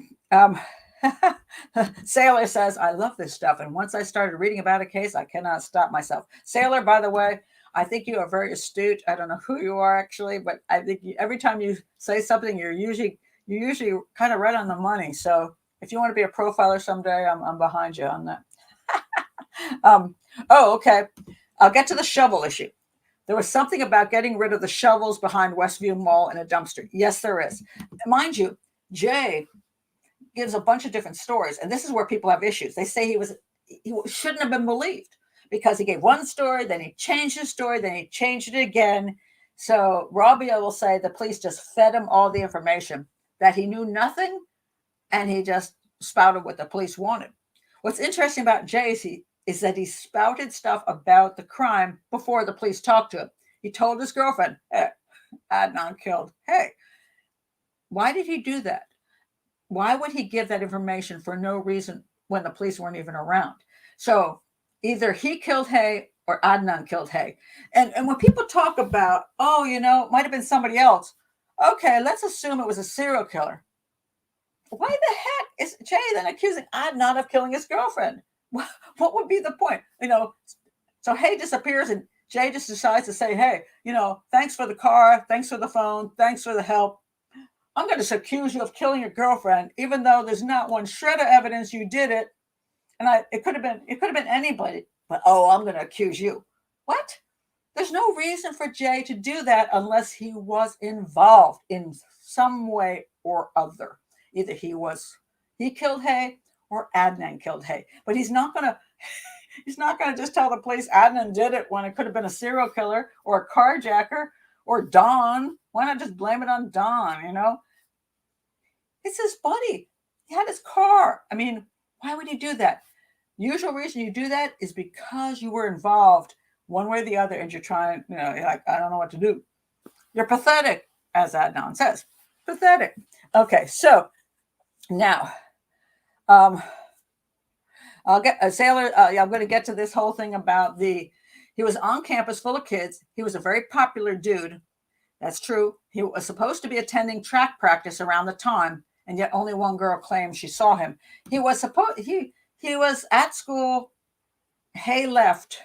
Sailor says, I love this stuff. And once I started reading about a case, I cannot stop myself. Sailor, by the way, I think you are very astute. I don't know who you are actually, but I think every time you say something, you're usually kind of right on the money. So if you want to be a profiler someday, I'm behind you on that. Okay. I'll get to the shovel issue. There was something about getting rid of the shovels behind Westview Mall in a dumpster. Yes, there is. Mind you, Jay gives a bunch of different stories, and this is where people have issues. They say he shouldn't have been believed because he gave one story, then he changed his story, then he changed it again. So Rabia will say the police just fed him all the information, that he knew nothing, and he just spouted what the police wanted. What's interesting about Jay is that he spouted stuff about the crime before the police talked to him. He told his girlfriend, hey, Adnan killed. Hey, why did he do that? Why would he give that information for no reason when the police weren't even around? So either he killed Hae or Adnan killed Hae. And when people talk about, it might have been somebody else. Okay, let's assume it was a serial killer. Why the heck is Jay then accusing Adnan of killing his girlfriend? What would be the point? So Hae disappears and Jay just decides to say, hey, thanks for the car, thanks for the phone, thanks for the help. I'm going to accuse you of killing your girlfriend, even though there's not one shred of evidence you did it. And it could have been anybody, but I'm going to accuse you. What? There's no reason for Jay to do that unless he was involved in some way or other. Either he killed Hae or Adnan killed Hae. But he's not going to just tell the police Adnan did it when it could have been a serial killer or a carjacker or Don. Why not just blame it on Don, It's his buddy. He had his car. I mean, why would you do that? Usual reason you do that is because you were involved one way or the other and you're trying, you're like, I don't know what to do. You're pathetic, as Adnan says. Pathetic. Okay, so now, I'll get a Sailor. I'm going to get to this whole thing about he was on campus full of kids. He was a very popular dude. That's true. He was supposed to be attending track practice around the time, and yet only one girl claims she saw him. He was at school. Hae left,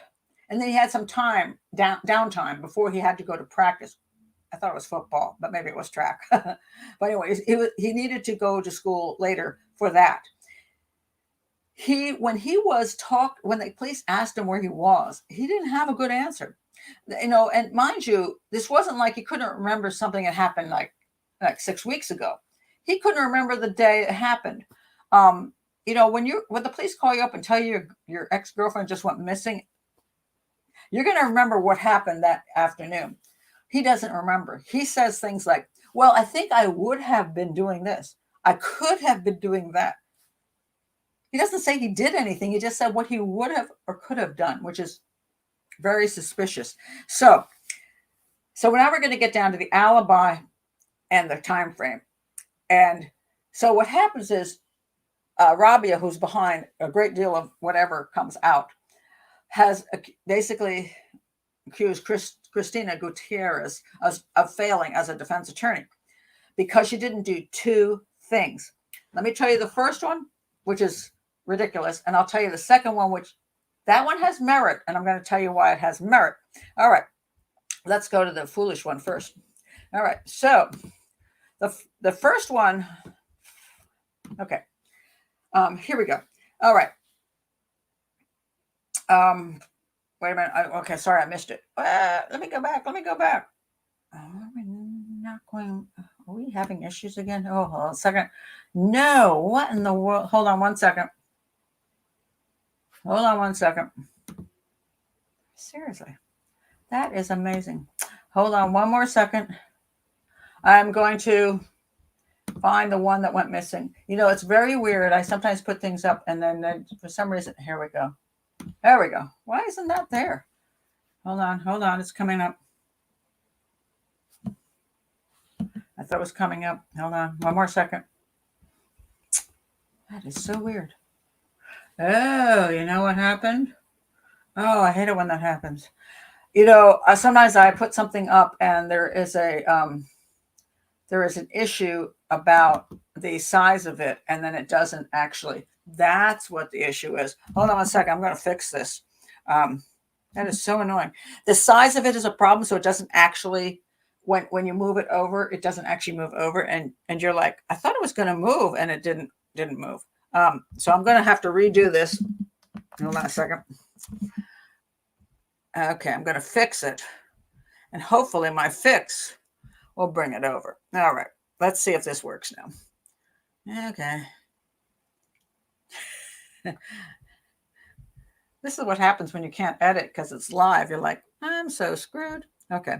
and then he had some downtime before he had to go to practice. I thought it was football, but maybe it was track. But anyways, he needed to go to school later for that. When the police asked him where he was, he didn't have a good answer. And mind you, this wasn't like he couldn't remember something that happened like 6 weeks ago. He couldn't remember the day it happened. When the police call you up and tell you your ex-girlfriend just went missing, you're going to remember what happened that afternoon. He doesn't remember. He says things like, well, I think I would have been doing this. I could have been doing that. He doesn't say he did anything. He just said what he would have or could have done, which is very suspicious. So now we're going to get down to the alibi and the time frame. And so what happens is Rabia, who's behind a great deal of whatever comes out, has basically accused Christina Gutierrez of failing as a defense attorney because she didn't do two things. Let me tell you the first one, which is ridiculous, and I'll tell you the second one, which that one has merit, and I'm going to tell you why it has merit. All right, let's go to the foolish one first. All right, so the first one, okay, here we go. All right. Wait a minute. Okay, sorry, I missed it. Let me go back. We're not going. Are we having issues again? Oh, hold on a second. No, what in the world? Hold on one second. Seriously, that is amazing. Hold on one more second. I'm going to find the one that went missing. You know, it's very weird. I sometimes put things up and then for some reason, here we go. There we go. Why isn't that there? Hold on. It's coming up. I thought it was coming up. Hold on. One more second. That is so weird. Oh, you know what happened? Oh, I hate it when that happens. You know, sometimes I put something up and there is an issue about the size of it, and then it doesn't actually. That's what the issue is. Hold on a second. I'm going to fix this. That is so annoying. The size of it is a problem, so it doesn't actually, when you move it over, it doesn't actually move over, and you're like, I thought it was going to move, and it didn't move. So I'm going to have to redo this. Hold on a second. Okay, I'm going to fix it, and hopefully my fix will bring it over. All right, let's see if this works now. Okay. This is what happens when you can't edit because it's live. You're like, I'm so screwed. Okay.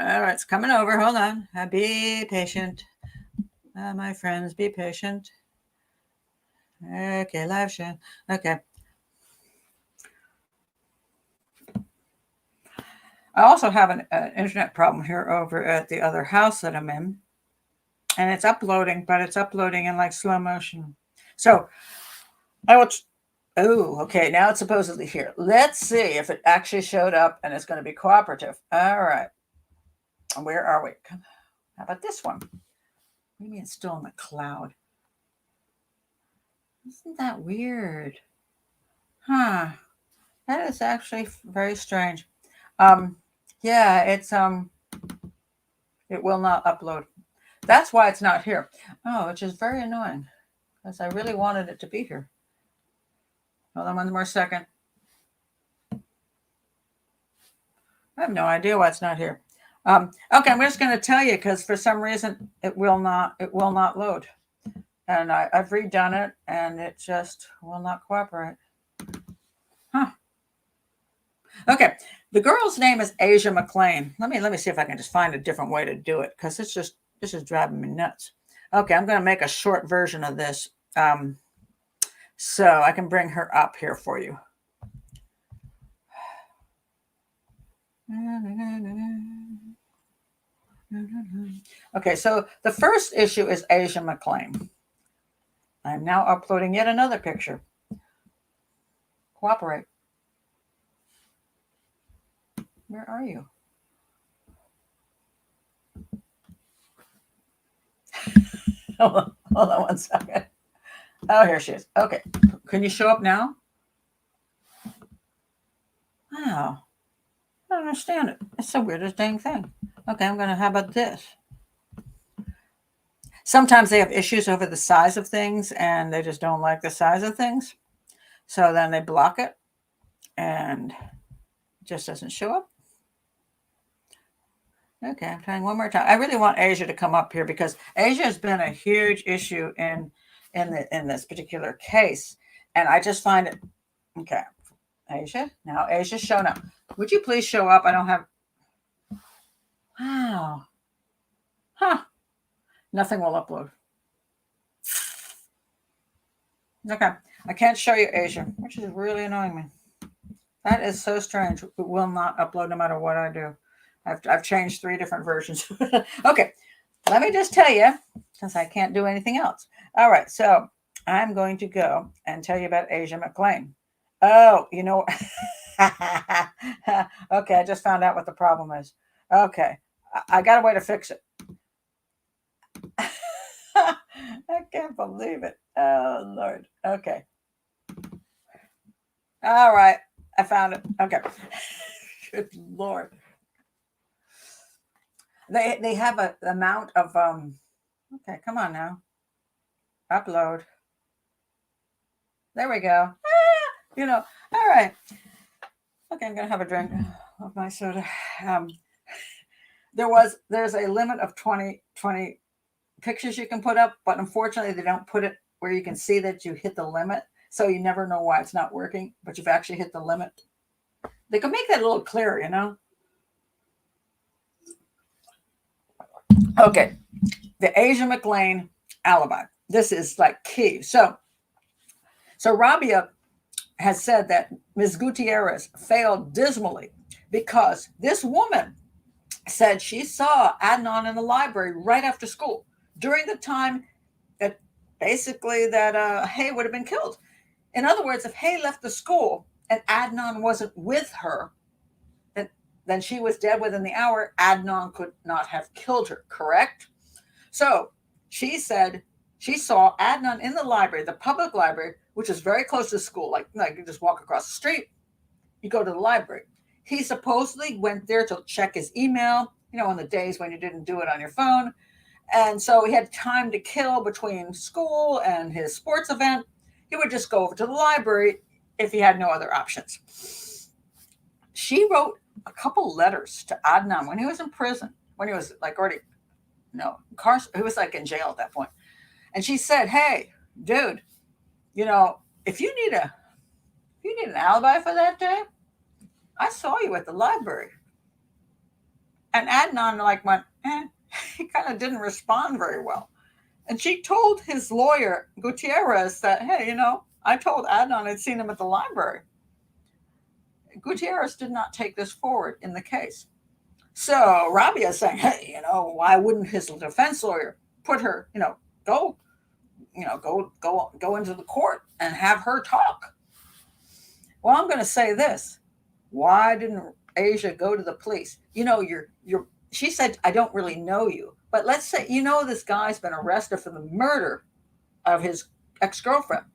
All right, it's coming over. Hold on. Be patient. My friends, be patient. Okay, live show. Okay. I also have an internet problem here over at the other house that I'm in. And it's uploading, but it's uploading in like slow motion. So I will... Oh, okay. Now it's supposedly here. Let's see if it actually showed up and it's going to be cooperative. All right. Where are we? How about this one? What do you mean it's still in the cloud? Isn't that weird? Huh. That is actually very strange. Yeah, it's it will not upload. That's why it's not here. Oh, which is very annoying because I really wanted it to be here. Hold on one more second. I have no idea why it's not here. Okay, I'm just going to tell you because for some reason it will not load, and I've redone it and it just will not cooperate. Huh. Okay, the girl's name is Asia McLean. Let me see if I can just find a different way to do it because this is driving me nuts. Okay, I'm going to make a short version of this. So I can bring her up here for you. Okay, so the first issue is Asia McLean. I'm now uploading yet another picture. Cooperate. Where are you? Hold on one second. Oh, here she is. Okay. Can you show up now? Wow. I don't understand it. It's the weirdest dang thing. Okay, how about this? Sometimes they have issues over the size of things and they just don't like the size of things. So then they block it and it just doesn't show up. Okay, I'm trying one more time. I really want Asia to come up here because Asia has been a huge issue in this particular case. And I just find it, okay, Asia, now Asia's shown up. Would you please show up? I don't have, wow. Huh. Nothing will upload. Okay, I can't show you Asia, which is really annoying me. That is so strange. It will not upload no matter what I do. I've changed 3 different versions. Okay, let me just tell you, since I can't do anything else. All right, so I'm going to go and tell you about Asia McLean. Oh, you know, Okay, I just found out what the problem is. Okay, I got a way to fix it. I can't believe it. Oh, Lord. Okay. All right. I found it. Okay. Good Lord. They have a amount of okay, come on now. Upload. There we go. All right. Okay, I'm gonna have a drink of my soda. Um, there's a limit of 20 pictures you can put up, but unfortunately they don't put it where you can see that you hit the limit. So you never know why it's not working, but you've actually hit the limit. They can make that a little clearer. Okay, the Asia McLean alibi. This is like key. So Rabia has said that Ms. Gutierrez failed dismally because this woman said she saw Adnan in the library right after school during the time that basically that Hae would have been killed. In other words, if Hae left the school and Adnan wasn't with her, then she was dead within the hour. Adnan could not have killed her, correct? So she said she saw Adnan in the library, the public library, which is very close to the school. Like you just walk across the street, you go to the library. He supposedly went there to check his email, on the days when you didn't do it on your phone. And so he had time to kill between school and his sports event. He would just go over to the library if he had no other options. She wrote a couple letters to Adnan when he was in prison, when he was he was like in jail at that point. And she said, "Hey, dude, if you need an alibi for that day, I saw you at the library." And Adnan went, he kind of didn't respond very well. And she told his lawyer, Gutierrez, that, hey, I told Adnan I'd seen him at the library. Gutierrez did not take this forward in the case. So Rabia is saying, hey, why wouldn't his defense lawyer put her, go into the court and have her talk? Well, I'm going to say this. Why didn't Asia go to the police? She said, I don't really know you, but let's say, this guy's been arrested for the murder of his ex-girlfriend.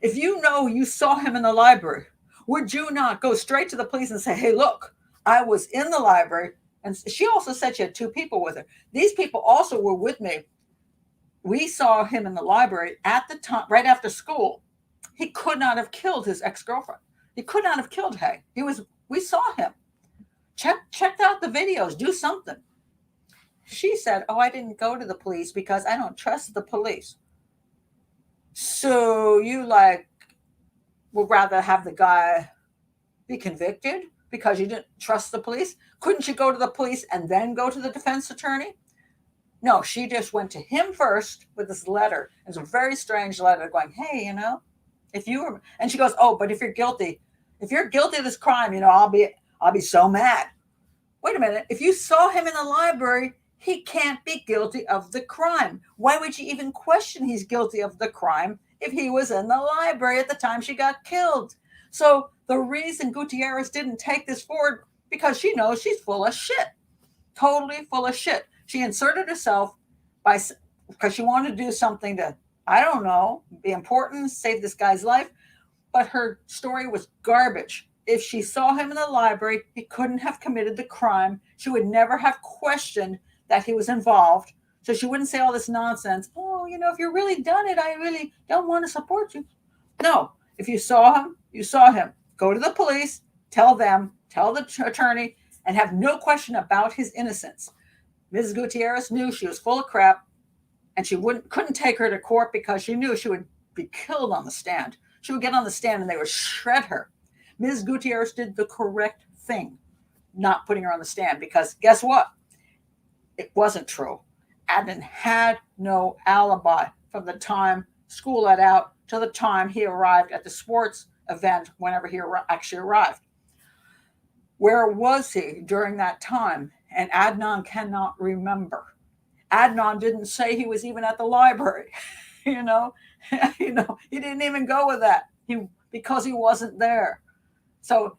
If you saw him in the library, would you not go straight to the police and say, hey, look, I was in the library. And she also said she had two people with her. These people also were with me. We saw him in the library at the time, right after school. He could not have killed his ex-girlfriend. He could not have killed Hae. We saw him. Check out the videos. Do something. She said, oh, I didn't go to the police because I don't trust the police. So you would rather have the guy be convicted because you didn't trust the police? Couldn't you go to the police and then go to the defense attorney? No, she just went to him first with this letter. It's a very strange letter going, hey, if you were, and she goes, oh, but if you're guilty of this crime, I'll be so mad. Wait a minute. If you saw him in the library, he can't be guilty of the crime. Why would you even question he's guilty of the crime if he was in the library at the time she got killed? So the reason Gutierrez didn't take this forward, because she knows she's full of shit. Totally full of shit. She inserted herself because she wanted to do something to, I don't know, be important, save this guy's life. But her story was garbage. If she saw him in the library, he couldn't have committed the crime. She would never have questioned that he was involved. So she wouldn't say all this nonsense. Oh, if you're really done it, I really don't want to support you. No, if you saw him, you saw him. Go to the police, tell them, tell the attorney, and have no question about his innocence. Mrs. Gutierrez knew she was full of crap, and she couldn't take her to court because she knew she would be killed on the stand. She would get on the stand and they would shred her. Ms. Gutierrez did the correct thing, not putting her on the stand, because guess what? It wasn't true. Adnan had no alibi from the time school let out to the time he arrived at the sports event, whenever he actually arrived. Where was he during that time? And Adnan cannot remember. Adnan didn't say he was even at the library. He didn't even go with that because he wasn't there. So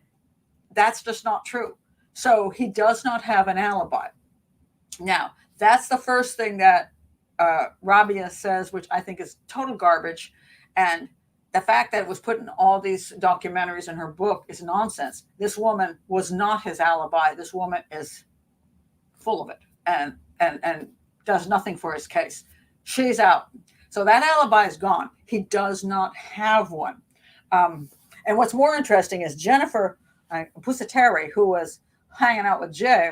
that's just not true. So he does not have an alibi. Now, that's the first thing that Rabia says, which I think is total garbage. And the fact that it was put in all these documentaries in her book is nonsense. This woman was not his alibi. This woman is full of it and does nothing for his case. She's out. So that alibi is gone. He does not have one. And what's more interesting is Jennifer Pusateri, who was hanging out with Jay,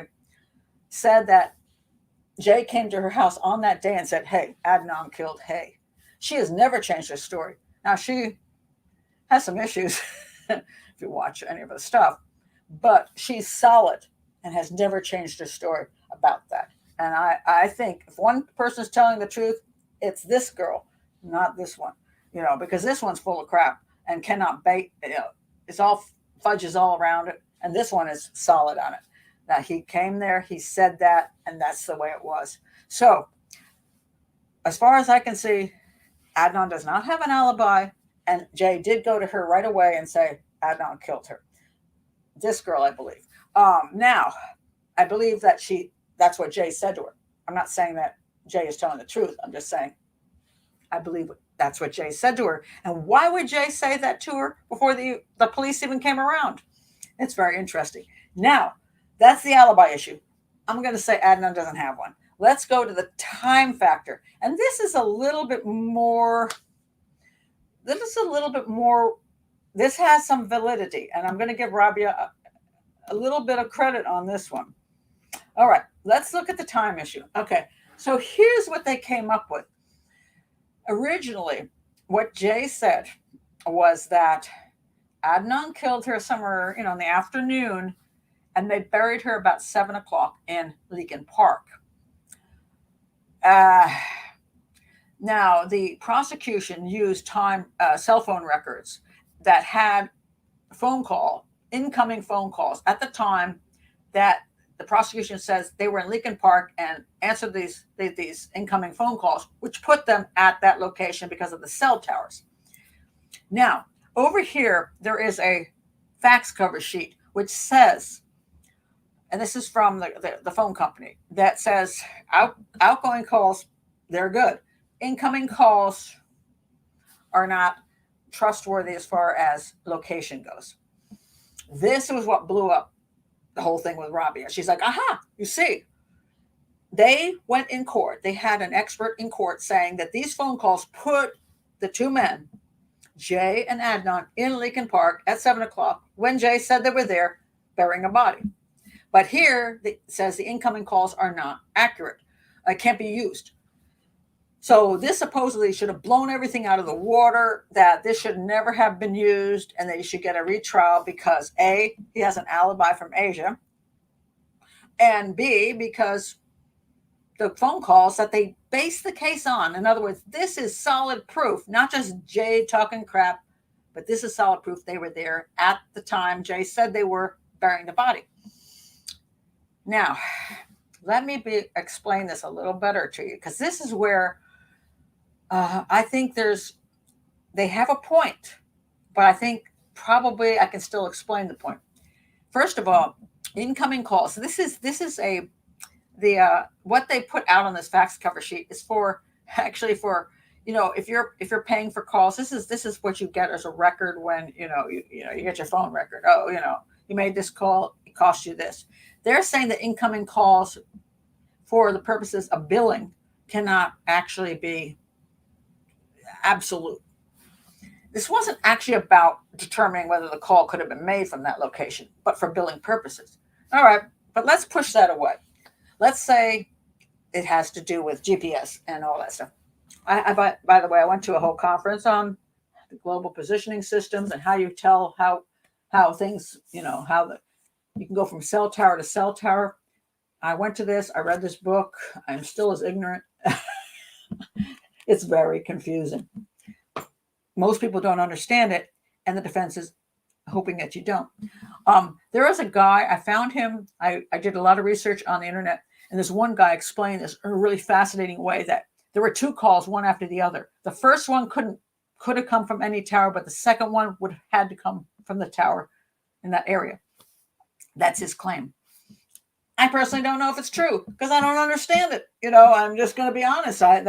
said that Jay came to her house on that day and said, hey, Adnan killed Hae. She has never changed her story. Now, she has some issues if you watch any of her stuff, but she's solid and has never changed her story about that. And I think if one person is telling the truth, it's this girl, not this one, because this one's full of crap and cannot bait. It's all fudges all around it. And this one is solid on it. That he came there, he said that, and that's the way it was. So, as far as I can see, Adnan does not have an alibi, and Jay did go to her right away and say Adnan killed her. This girl, I believe. Now, I believe that that's what Jay said to her. I'm not saying that Jay is telling the truth. I'm just saying I believe that's what Jay said to her. And why would Jay say that to her before the police even came around? It's very interesting. Now, that's the alibi issue. I'm going to say Adnan doesn't have one. Let's go to the time factor. And this is a little bit more, this has some validity. And I'm going to give Rabia a little bit of credit on this one. All right, let's look at the time issue. Okay, so here's what they came up with. Originally, what Jay said was that Adnan killed her somewhere, in the afternoon, and they buried her about 7 o'clock in Leakin Park. Now, the prosecution used cell phone records that had incoming phone calls at the time that the prosecution says they were in Leakin Park and answered these incoming phone calls, which put them at that location because of the cell towers. Now, over here, there is a fax cover sheet which says, and this is from the phone company, that says outgoing calls, they're good. Incoming calls are not trustworthy as far as location goes. This was what blew up the whole thing with Rabia. She's like, aha, you see. They went in court. They had an expert in court saying that these phone calls put the two men, Jay and Adnan, in Leakin Park at 7 o'clock when Jay said they were there burying a body. But here it says the incoming calls are not accurate. It can't be used. So this supposedly should have blown everything out of the water, that this should never have been used, and that he should get a retrial because A, he has an alibi from Asia, and B, because the phone calls that they base the case on. In other words, this is solid proof, not just Jay talking crap, but this is solid proof they were there at the time Jay said they were burying the body. Now, let me explain this a little better to you, because this is where I think they have a point, but I think probably I can still explain the point. First of all, incoming calls. So this is what they put out on this fax cover sheet is for if you're paying for calls. This is what you get as a record when you get your phone record. Oh, you made this call, it cost you this. They're saying that incoming calls for the purposes of billing cannot actually be absolute. This wasn't actually about determining whether the call could have been made from that location, but for billing purposes. All right, but let's push that away. Let's say it has to do with GPS and all that stuff. By the way, I went to a whole conference on the global positioning systems and how you tell how things, you can go from cell tower to cell tower. I went to this. I read this book. I'm still as ignorant. It's very confusing. Most people don't understand it, and the defense is hoping that you don't. There is a guy, I found him. I did a lot of research on the internet, and this one guy explained this in a really fascinating way, that there were two calls, one after the other. The first one could have come from any tower, but the second one would have had to come from the tower in that area. That's his claim. I personally don't know if it's true because I don't understand it. I'm just going to be honest. I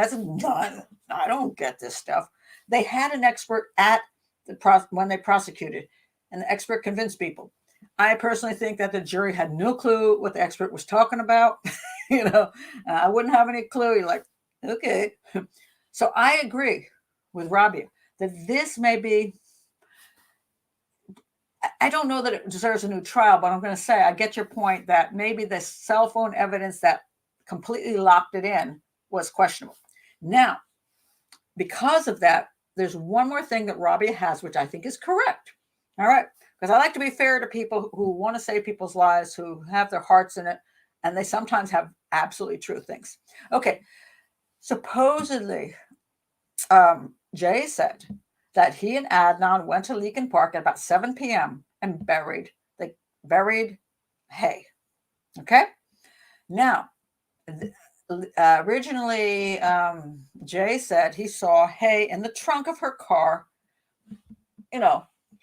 don't get this stuff. They had an expert at when they prosecuted, and the expert convinced people. I personally think that the jury had no clue what the expert was talking about. I wouldn't have any clue. You're like, okay. So I agree with Rabia that this may be, I don't know that it deserves a new trial, but I'm going to say I get your point that maybe the cell phone evidence that completely locked it in was questionable. Now, because of that, there's one more thing that Rabia has, which I think is correct. All right. Because I like to be fair to people who want to save people's lives, who have their hearts in it, and they sometimes have absolutely true things. Okay. Supposedly, Jay said that he and Adnan went to Leakin Park at about 7 p.m. and buried Hae. Okay? Now, originally, Jay said he saw Hae in the trunk of her car,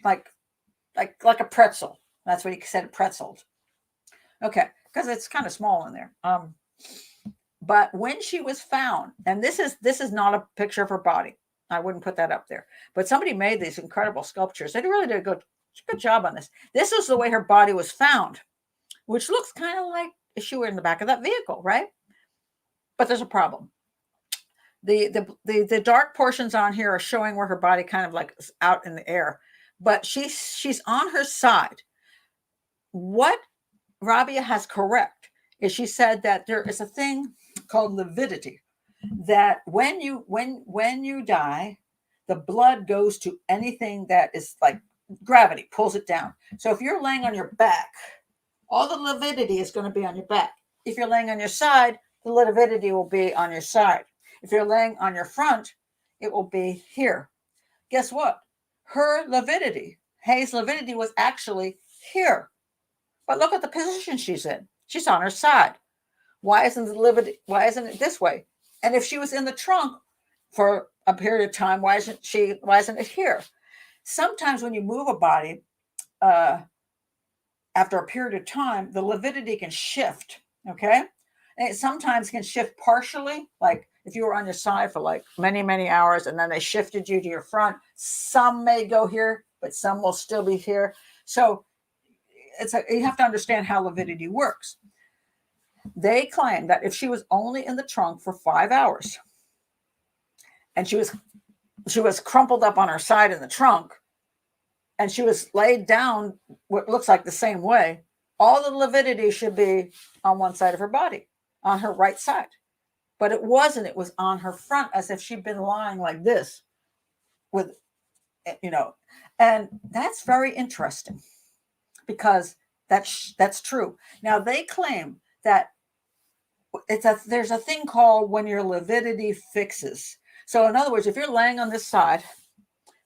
like a pretzel. That's what he said, pretzeled. Okay, because it's kind of small in there. But when she was found, and this is not a picture of her body. I wouldn't put that up there. But somebody made these incredible sculptures. They really did a good job on this. This is the way her body was found, which looks kind of like if she were in the back of that vehicle, right? But there's a problem. The dark portions on here are showing where her body kind of like is out in the air, but she's on her side. What Rabia has correct is she said that there is a thing called lividity, that when you die, the blood goes to anything that is like gravity pulls it down. So if you're laying on your back, all the lividity is going to be on your back. If you're laying on your side, the lividity will be on your side. If you're laying on your front, it will be here. Guess what? Her lividity, Hae's lividity, was actually here. But look at the position she's in. She's on her side. Why isn't it this way? And if she was in the trunk for a period of time, why isn't it here? Sometimes when you move a body, after a period of time, the lividity can shift. Okay. And it sometimes can shift partially. Like if you were on your side for like many, many hours and then they shifted you to your front, some may go here, but some will still be here. So you have to understand how lividity works. They claim that if she was only in the trunk for 5 hours and she was crumpled up on her side in the trunk and she was laid down what looks like the same way, all the lividity should be on one side of her body, on her right side. But it wasn't. It was on her front, as if she'd been lying like this with, and that's very interesting because that's true. Now they claim that there's a thing called when your lividity fixes. So in other words, if you're laying on this side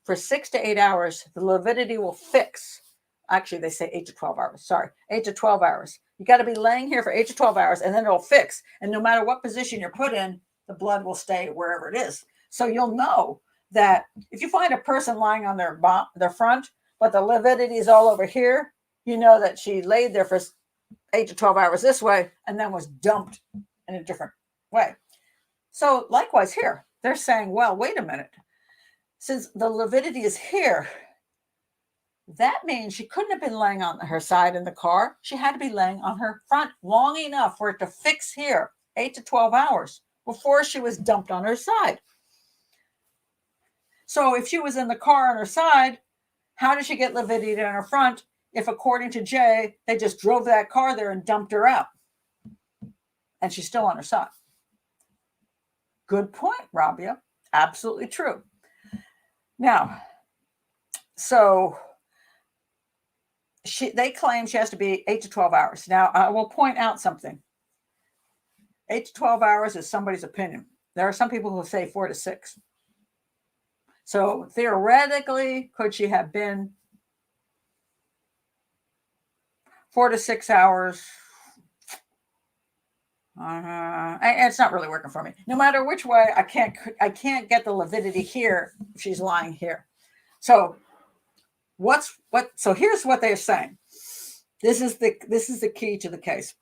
for 6 to 8 hours, the lividity will fix. Actually, they say 8 to 12 hours. Sorry, 8 to 12 hours. You got to be laying here for 8 to 12 hours and then it'll fix. And no matter what position you're put in, the blood will stay wherever it is. So you'll know that if you find a person lying on their front, but the lividity is all over here, you know that she laid there for 8 to 12 hours this way and then was dumped in a different way. So likewise here, they're saying, well, wait a minute. Since the lividity is here, that means she couldn't have been laying on her side in the car. She had to be laying on her front long enough for it to fix here, 8 to 12 hours before she was dumped on her side. So if she was in the car on her side, how did she get lividity in her front if, according to Jay, they just drove that car there and dumped her out and she's still on her side? Good point, Rabia. Absolutely true. Now, so they claim she has to be 8 to 12 hours. Now, I will point out something. 8 to 12 hours is somebody's opinion. There are some people who say 4 to 6. So theoretically, could she have been 4 to 6 hours? It's not really working for me. No matter which way, I can't get the lividity here if she's lying here. So so here's what they're saying. This is the key to the case.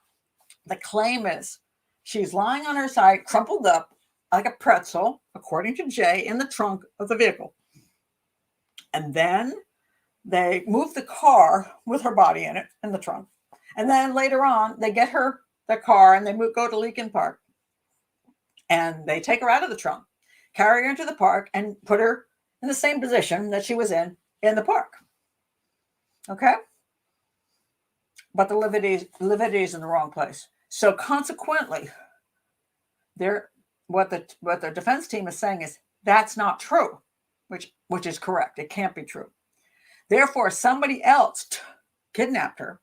The claim is she's lying on her side, crumpled up like a pretzel, according to Jay, in the trunk of the vehicle. And then they move the car with her body in it, in the trunk. And then later on, they get her the car and they go to Leakin Park. And they take her out of the trunk, carry her into the park, and put her in the same position that she was in the park. Okay? But the lividity is in the wrong place. So consequently, what the defense team is saying is that's not true, which is correct. It can't be true. Therefore, somebody else kidnapped her,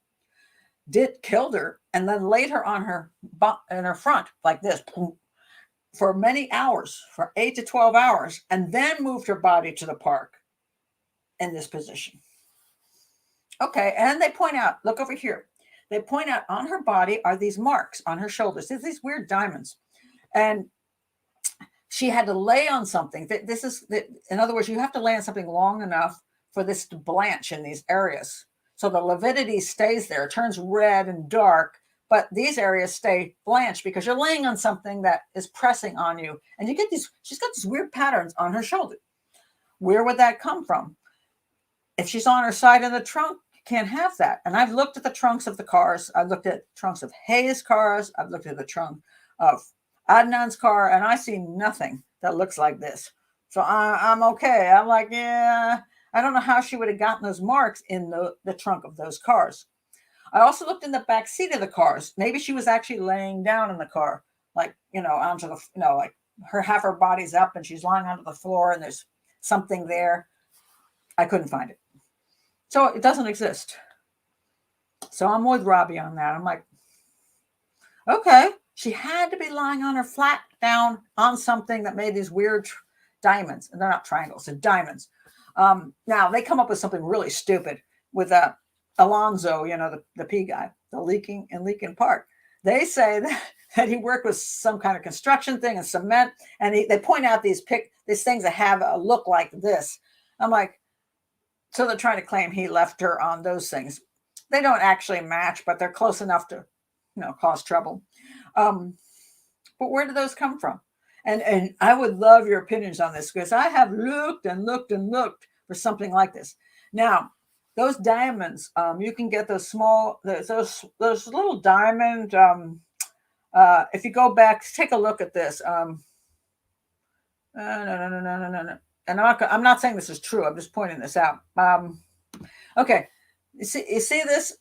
killed her, and then laid her on her in her front like this for many hours, for 8 to 12 hours, and then moved her body to the park in this position. Okay, and they point out, look over here. They point out on her body are these marks on her shoulders. There's these weird diamonds. And she had to lay on something. In other words, you have to lay on something long enough for this to blanch in these areas. So the lividity stays there, it turns red and dark, but these areas stay blanched because you're laying on something that is pressing on you. And she's got these weird patterns on her shoulder. Where would that come from? If she's on her side in the trunk, you can't have that. And I've looked at the trunks of the cars. I've looked at trunks of Hae's cars. I've looked at the trunk of Adnan's car, and I see nothing that looks like this. So I'm okay. I'm like, yeah, I don't know how she would have gotten those marks in the trunk of those cars. I also looked in the back seat of the cars. Maybe she was actually laying down in the car, like, onto the, like half her body's up and she's lying onto the floor and there's something there. I couldn't find it. So it doesn't exist. So I'm with Rabia on that. I'm like, okay, she had to be lying on her flat down on something that made these weird diamonds. And they're not triangles, they're diamonds. Now they come up with something really stupid with Alonzo, the P guy, the Leakin Park. They say that he worked with some kind of construction thing and cement, and they point out these things that have a look like this. I'm like, so they're trying to claim he left her on those things. They don't actually match, but they're close enough to, cause trouble. But where do those come from? And I would love your opinions on this because I have looked and looked and looked for something like this. Now, those diamonds, you can get those small, those little diamond. If you go back, take a look at this. No. And I'm not saying this is true. I'm just pointing this out. Okay, you see this?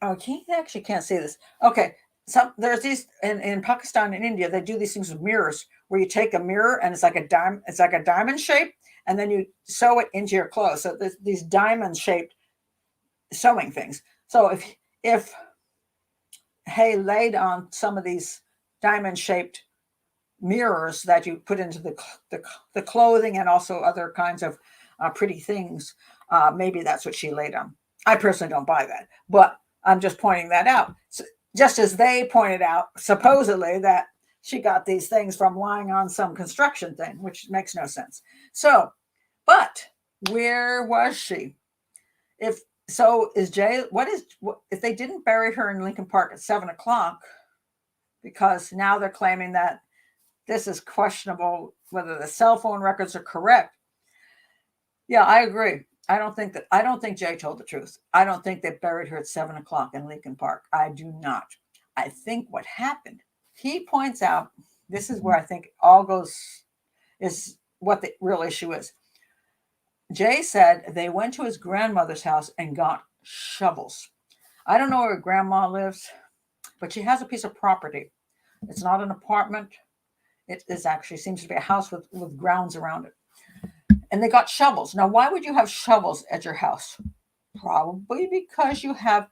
Oh, you actually can't see this. Okay, so there's these in Pakistan and India. They do these things with mirrors, where you take a mirror and it's like a diamond shape, and then you sew it into your clothes. So there's these diamond shaped sewing things. So if Hae laid on some of these diamond shaped mirrors that you put into the clothing and also other kinds of pretty things, maybe that's what she laid on. I personally don't buy that, but I'm just pointing that out. So, just as they pointed out, supposedly, that she got these things from lying on some construction thing, which makes no sense. So, but where was she? If they didn't bury her in Leakin Park at 7:00, because now they're claiming that this is questionable whether the cell phone records are correct. Yeah, I agree. I don't think Jay told the truth. I don't think they buried her at 7:00 in Leakin Park. I do not. I think what happened, he points out, this is where I think is what the real issue is. Jay said they went to his grandmother's house and got shovels. I don't know where grandma lives, but she has a piece of property. It's not an apartment. It is actually seems to be a house with grounds around it. And they got shovels. Now, why would you have shovels at your house? Probably because you have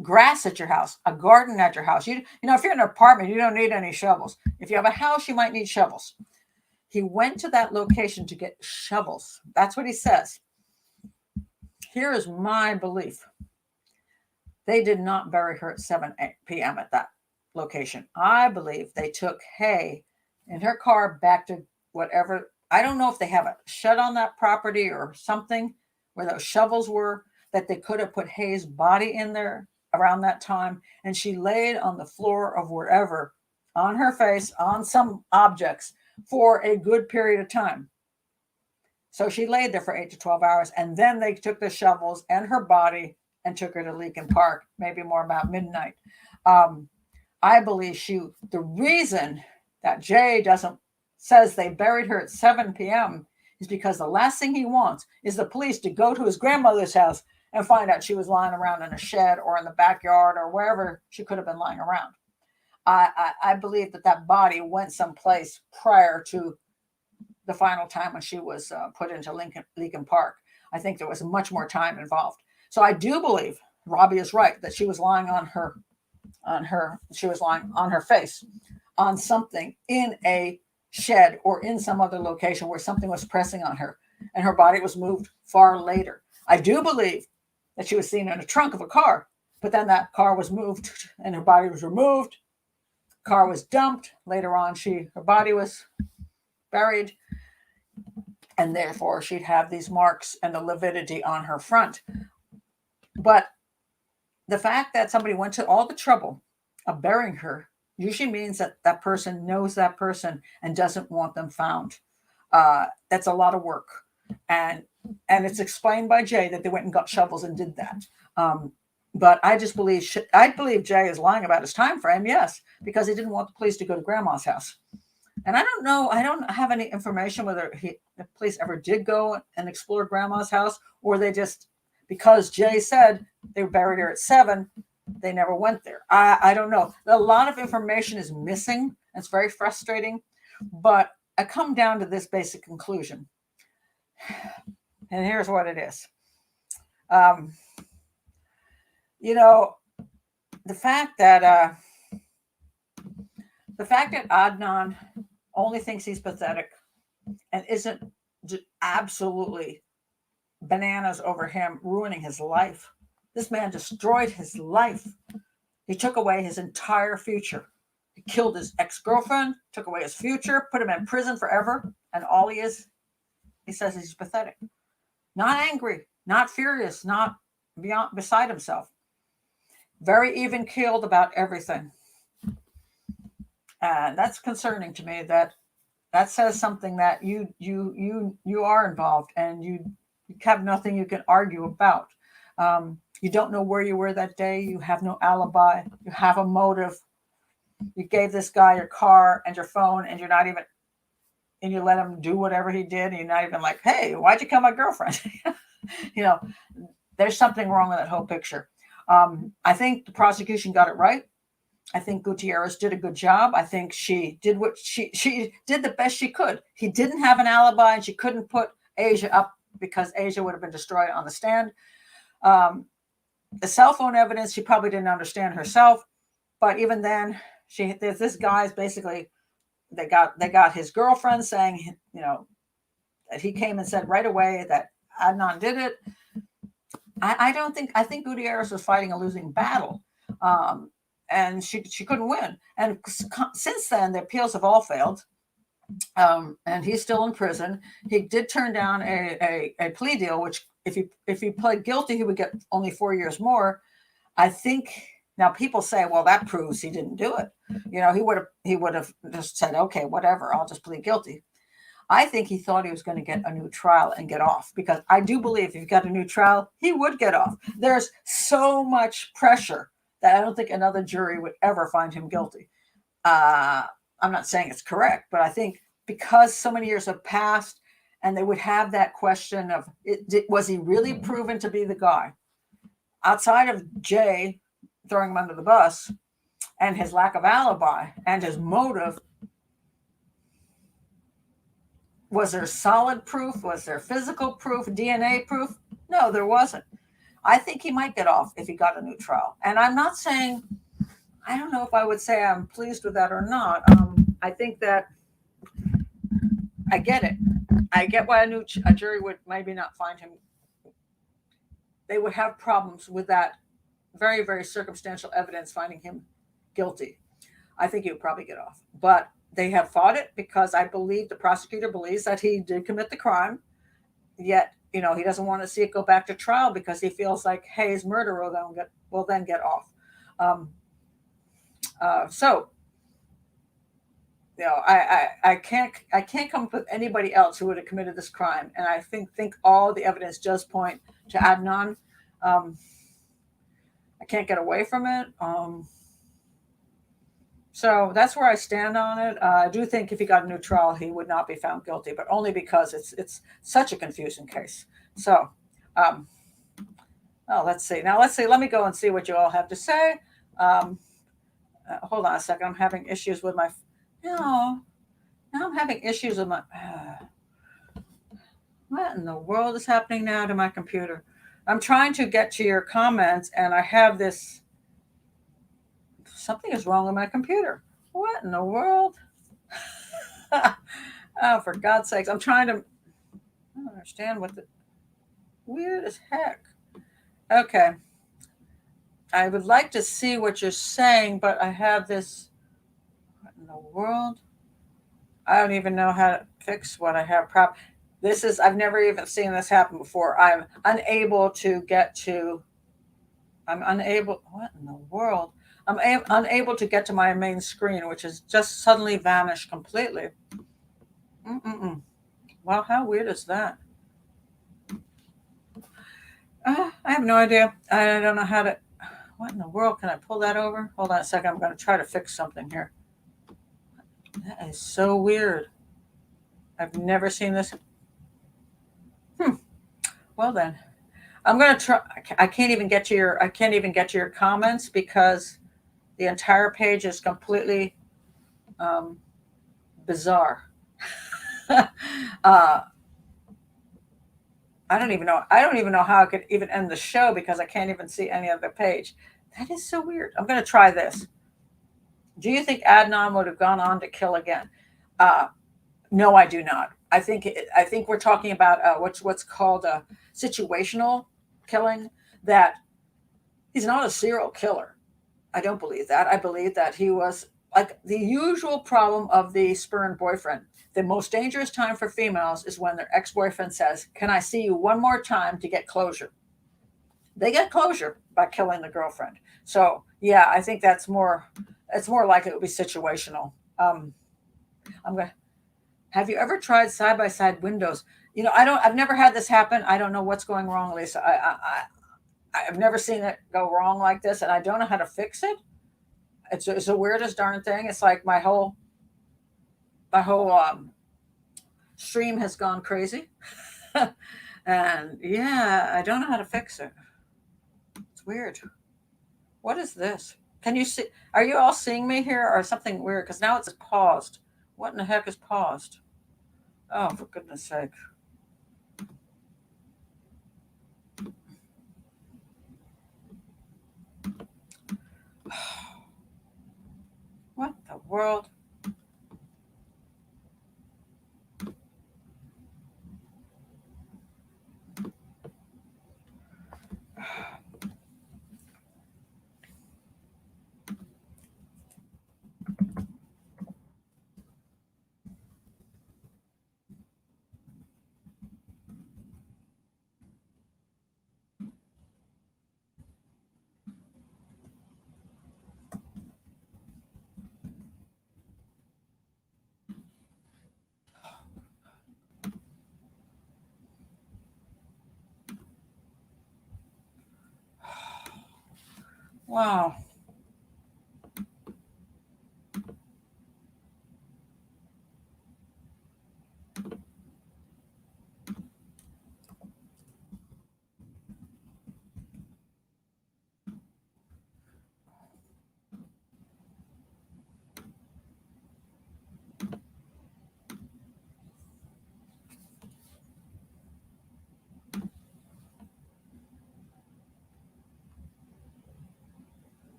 grass at your house, a garden at your house. If you're in an apartment, you don't need any shovels. If you have a house, you might need shovels. He went to that location to get shovels. That's what he says. Here is my belief. They did not bury her at 7 p.m. at that location. I believe they took Hae in her car back to whatever. I don't know if they have a shed on that property or something where those shovels were, that they could have put Hae's body in there around that time, and she laid on the floor of wherever, on her face, on some objects, for a good period of time. So she laid there for 8 to 12 hours, and then they took the shovels and her body and took her to Leakin Park, maybe more about midnight. I believe the reason that Jay says they buried her at 7 p.m. is because the last thing he wants is the police to go to his grandmother's house and find out she was lying around in a shed or in the backyard or wherever she could have been lying around. I believe that body went someplace prior to the final time when she was put into Leakin Park. I think there was much more time involved. So I do believe Rabia is right that she was lying on her face on something in a shed or in some other location where something was pressing on her, and her body was moved far later. I do believe that she was seen in the trunk of a car, but then that car was moved and her body was removed. Car was dumped. Later on, her body was buried, and therefore she'd have these marks and the lividity on her front. But the fact that somebody went to all the trouble of burying her usually means that that person knows that person and doesn't want them found. That's a lot of work. And it's explained by Jay that they went and got shovels and did that. But I just believe Jay is lying about his time frame, yes, because he didn't want the police to go to Grandma's house. And I don't know, I don't have any information whether the police ever did go and explore Grandma's house, or they just, because Jay said they buried her at 7, they never went there. I don't know. A lot of information is missing. It's very frustrating. But I come down to this basic conclusion. And here's what it is. The fact that Adnan only thinks he's pathetic and isn't absolutely bananas over him ruining his life. This man destroyed his life. He took away his entire future. He killed his ex-girlfriend, took away his future, put him in prison forever, and all he says he's pathetic. Not angry, not furious, not beside himself. Very even keeled about everything. And that's concerning to me. That says something that you are involved and you have nothing you can argue about. You don't know where you were that day. You have no alibi. You have a motive. You gave this guy your car and your phone, and you let him do whatever he did. And you're not even like, hey, why'd you kill my girlfriend? There's something wrong with that whole picture. I think the prosecution got it right. I think Gutierrez did a good job. I think she did what she did the best she could. He didn't have an alibi, and she couldn't put Asia up because Asia would have been destroyed on the stand. The cell phone evidence, she probably didn't understand herself. But even then, there's this guy's basically, they got his girlfriend saying, that he came and said right away that Adnan did it. I think Gutierrez was fighting a losing battle. And she couldn't win. And since then, the appeals have all failed. And he's still in prison. He did turn down a plea deal, which if he pled guilty, he would get only 4 years more. I think now people say, well, that proves he didn't do it. He would have just said, okay, whatever, I'll just plead guilty. I think he thought he was going to get a new trial and get off, because I do believe if he got a new trial, he would get off. There's so much pressure that I don't think another jury would ever find him guilty. I'm not saying it's correct, but I think because so many years have passed and they would have that question of, was he really proven to be the guy? Outside of Jay throwing him under the bus and his lack of alibi and his motive, was there solid proof? Was there physical proof, DNA proof? No, there wasn't. I think he might get off if he got a new trial. And I'm not saying, I don't know if I would say I'm pleased with that or not. I think that I get it. I get why a jury would maybe not find him. They would have problems with that very, very circumstantial evidence finding him guilty. I think he would probably get off. But they have fought it because I believe the prosecutor believes that he did commit the crime. Yet he doesn't want to see it go back to trial because he feels like Hae's murder will then get off. Um, so I can't come up with anybody else who would have committed this crime, and I think all the evidence does point to Adnan. Um, I can't get away from it. So that's where I stand on it. I do think if he got a new trial, he would not be found guilty, but only because it's such a confusing case. So, um, oh, let's see. Now let's see. Let me go and see what you all have to say. Um, Hold on a second. I'm having issues with my. No, now I'm having issues with my. What in the world is happening now to my computer? I'm trying to get to your comments, and I have this. Something is wrong with my computer. What in the world? Oh, for God's sakes! I don't understand what the weird as heck. Okay, I would like to see what you're saying, but I have this. What in the world? I don't even know how to fix what I have. I've never even seen this happen before. I'm unable, what in the world? Unable to get to my main screen, which has just suddenly vanished completely. Mm-mm-mm. Well, how weird is that? I have no idea. I don't know how to. What in the world? Can I pull that over? Hold on a second. I'm going to try to fix something here. That is so weird. I've never seen this. Hmm. Well then, I'm going to try. I can't even get to your comments because the entire page is completely um, bizarre. uh, I don't even know how I could even end the show because I can't even see any other page. That is so weird. I'm going to try this. Do you think Adnan would have gone on to kill again? Uh, no, I do not. I think we're talking about what's called a situational killing. That he's not a serial killer. I don't believe that. I believe that he was like the usual problem of the spurned boyfriend. The most dangerous time for females is when their ex-boyfriend says, "Can I see you one more time to get closure?" They get closure by killing the girlfriend. So yeah, I think that's more. It's more likely it would be situational. I'm gonna. Have you ever tried side by side windows? I don't. I've never had this happen. I don't know what's going wrong, Lisa. I've never seen it go wrong like this, and I don't know how to fix it. It's the weirdest darn thing. It's like my whole stream has gone crazy, and yeah, I don't know how to fix it. It's weird. What is this? Can you see? Are you all seeing me here, or something weird? Because now it's paused. What in the heck is paused? Oh, for goodness sake! What the world? Wow.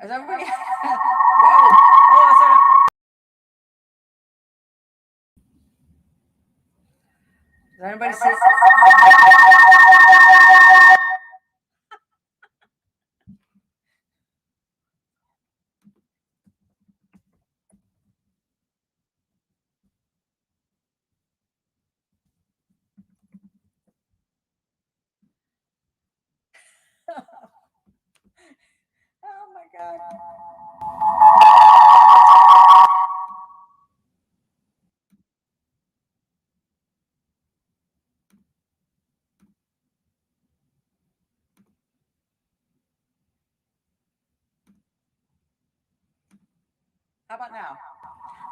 Is everybody? Whoa! Hold on a second. Does anybody see? God. How about now?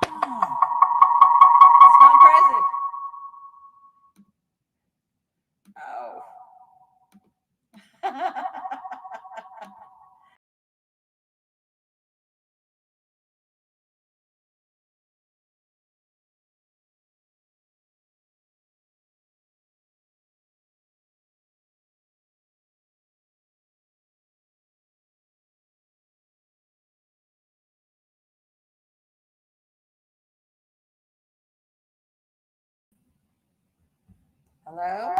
Hmm. It's gone crazy. Oh. Hello?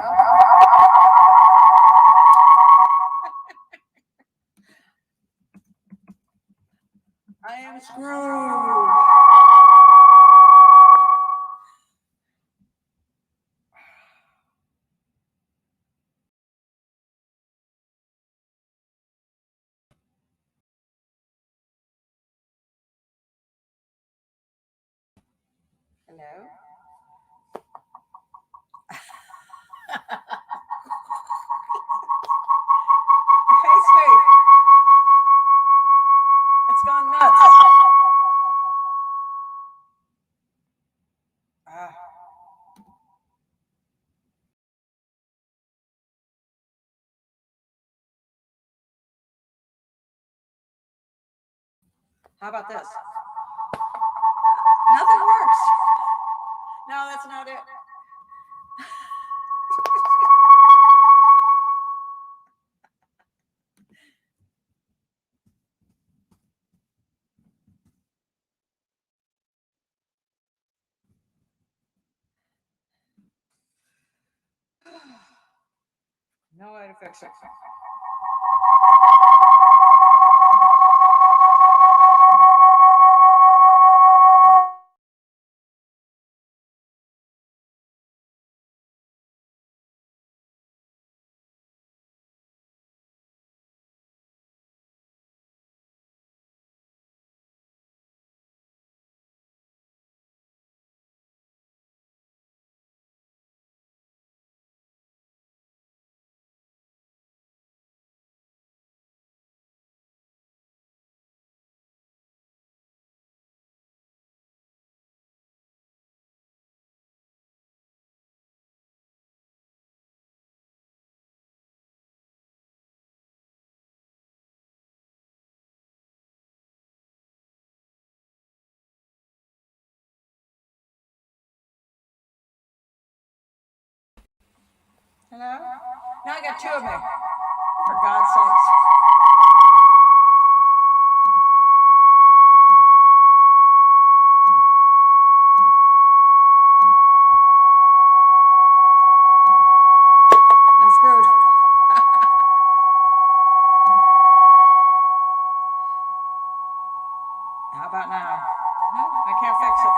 I am screwed. Hello? Hey, sweet. It's gone nuts. Ah, how about this? Nothing works. No, that's not it. No way to fix it. Hello? Now I got two of me. For God's sakes. I'm screwed. How about now? No, I can't fix it.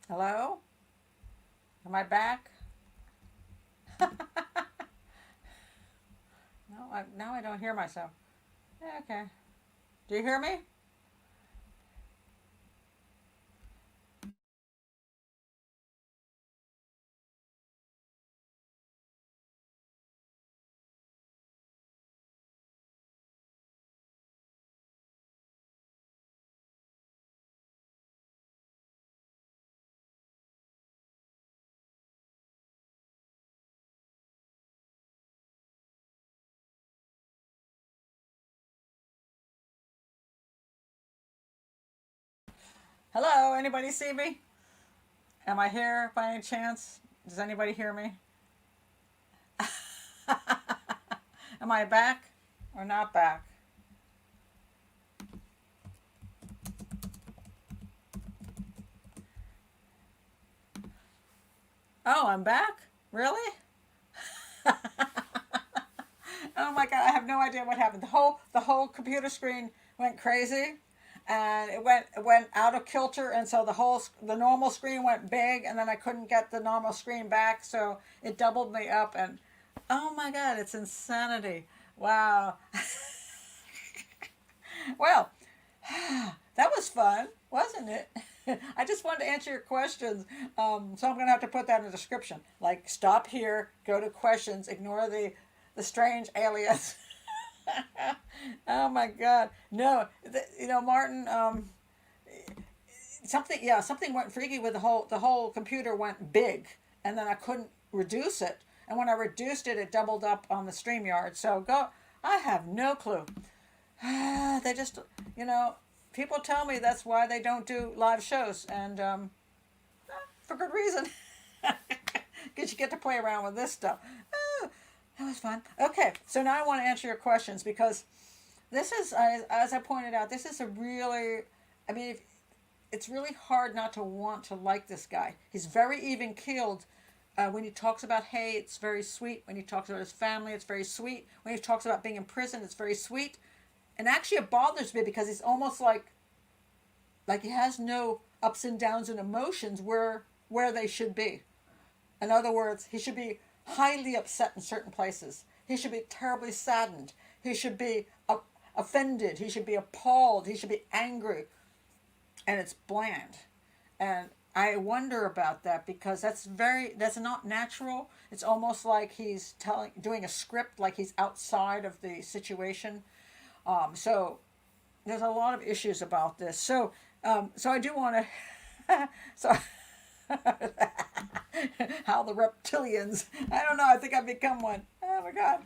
Hello? Am I back? No, now I don't hear myself. Yeah, okay. Do you hear me? Hello? Anybody see me? Am I here by any chance? Does anybody hear me? Am I back or not back? Oh, I'm back? Really? Oh my god, I have no idea what happened. The whole computer screen went crazy and it went out of kilter, and so the normal screen went big, and then I couldn't get the normal screen back, so it doubled me up, and oh my god, it's insanity. Wow. Well, that was fun, wasn't it? I just wanted to answer your questions. So I'm going to have to put that in the description. Like, stop here, go to questions, ignore the strange alias. Oh my God. No, Martin, something went freaky with the whole computer went big, and then I couldn't reduce it. And when I reduced it, it doubled up on the StreamYard. So go, I have no clue. They just, you know, people tell me that's why they don't do live shows, and for good reason. Because you get to play around with this stuff. That was fun. Okay, so now I want to answer your questions because this is, as I pointed out, this is a really, I mean, it's really hard not to want to like this guy. He's very even keeled. When he talks about Hae, it's very sweet. When he talks about his family, it's very sweet. When he talks about being in prison, it's very sweet. And actually, it bothers me because he's almost like he has no ups and downs and emotions where they should be. In other words, he should be highly upset in certain places. He should be terribly saddened. He should be offended. He should be appalled. He should be angry. And it's bland. And I wonder about that because that's not natural. It's almost like he's doing a script, like he's outside of the situation. So there's a lot of issues about this. So I do want to, so how the reptilians, I don't know, I think I've become one. Oh my God.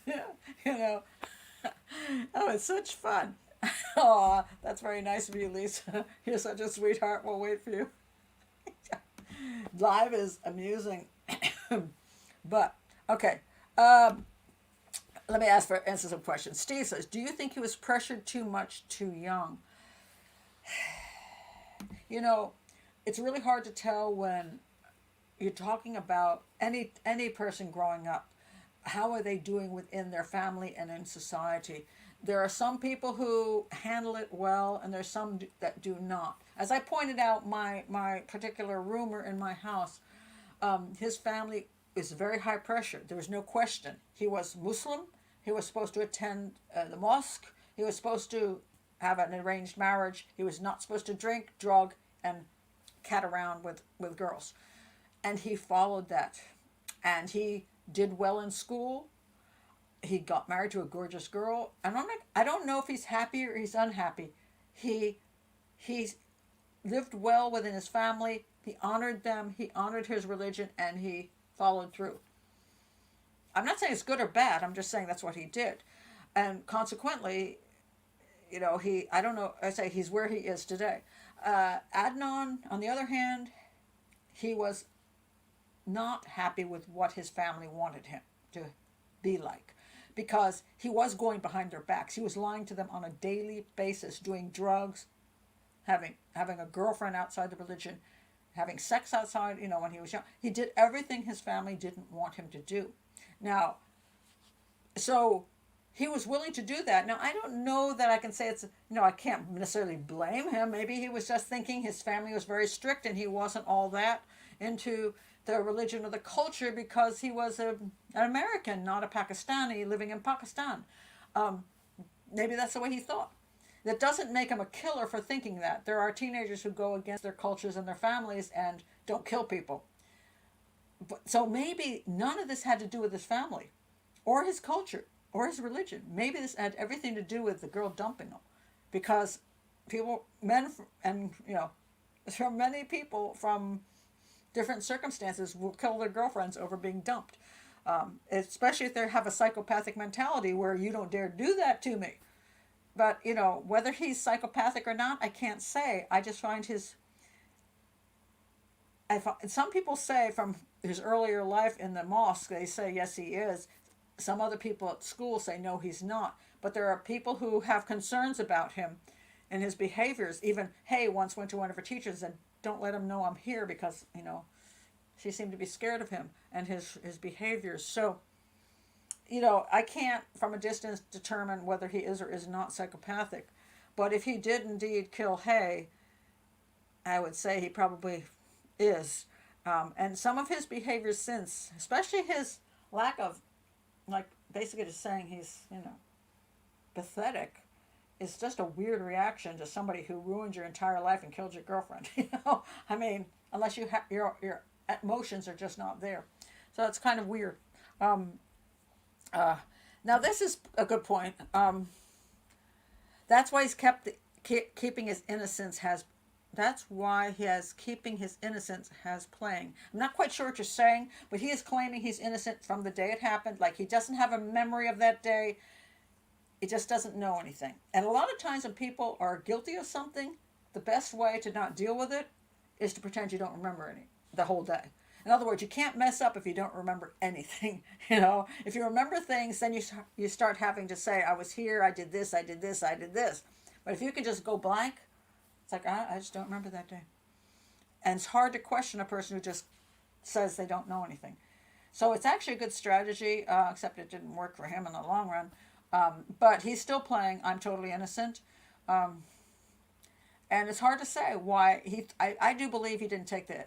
You know, oh, it's such fun. Oh, that's very nice of you, Lisa. You're such a sweetheart. We'll wait for you. Live is amusing. But, okay. Let me answer some questions. Steve says, do you think he was pressured too much too young? You know, it's really hard to tell when you're talking about any person growing up. How are they doing within their family and in society? There are some people who handle it well, and there's some that do not. As I pointed out, my particular roomer in my house, his family is very high pressure. There was no question. He was Muslim. He was supposed to attend the mosque. He was supposed to have an arranged marriage. He was not supposed to drink, drug, and cat around with girls. And he followed that. And he did well in school. He got married to a gorgeous girl. And I don't know if he's happy or he's unhappy. He lived well within his family. He honored them. He honored his religion, and he followed through. I'm not saying it's good or bad. I'm just saying that's what he did. And consequently, you know, I don't know, I say he's where he is today. Adnan, on the other hand, he was not happy with what his family wanted him to be like, because he was going behind their backs. He was lying to them on a daily basis, doing drugs, having a girlfriend outside the religion, having sex outside, you know, when he was young. He did everything his family didn't want him to do. Now, so he was willing to do that. Now, I don't know that I can say I can't necessarily blame him. Maybe he was just thinking his family was very strict and he wasn't all that into the religion or the culture because he was an American, not a Pakistani living in Pakistan. Maybe that's the way he thought. That doesn't make him a killer for thinking that. There are teenagers who go against their cultures and their families and don't kill people. So maybe none of this had to do with his family or his culture or his religion. Maybe this had everything to do with the girl dumping him, because men, and there are many people from different circumstances will kill their girlfriends over being dumped, especially if they have a psychopathic mentality where you don't dare do that to me. But whether he's psychopathic or not, I can't say. I just find some people say from his earlier life in the mosque, they say yes he is. Some other people at school say no he's not. But there are people who have concerns about him and his behaviors. Even Hae once went to one of her teachers and said, don't let him know I'm here, because she seemed to be scared of him and his behaviors. So I can't from a distance determine whether he is or is not psychopathic. But if he did indeed kill Hae, I would say he probably is. And some of his behaviors since, especially his lack of, basically just saying he's, pathetic, is just a weird reaction to somebody who ruined your entire life and killed your girlfriend. I mean, unless you have your emotions are just not there. So it's kind of weird. Now this is a good point. That's why he's keeping his innocence has. That's why keeping his innocence has playing. I'm not quite sure what you're saying, but he is claiming he's innocent from the day it happened. Like he doesn't have a memory of that day. He just doesn't know anything. And a lot of times when people are guilty of something, the best way to not deal with it is to pretend you don't remember the whole day. In other words, you can't mess up if you don't remember anything. You know, if you remember things, then you start having to say, I was here, I did this, I did this, I did this. But if you can just go blank, it's like, I just don't remember that day. And it's hard to question a person who just says they don't know anything. So it's actually a good strategy, except it didn't work for him in the long run. But he's still playing I'm totally innocent. And it's hard to say why he. I do believe he didn't take the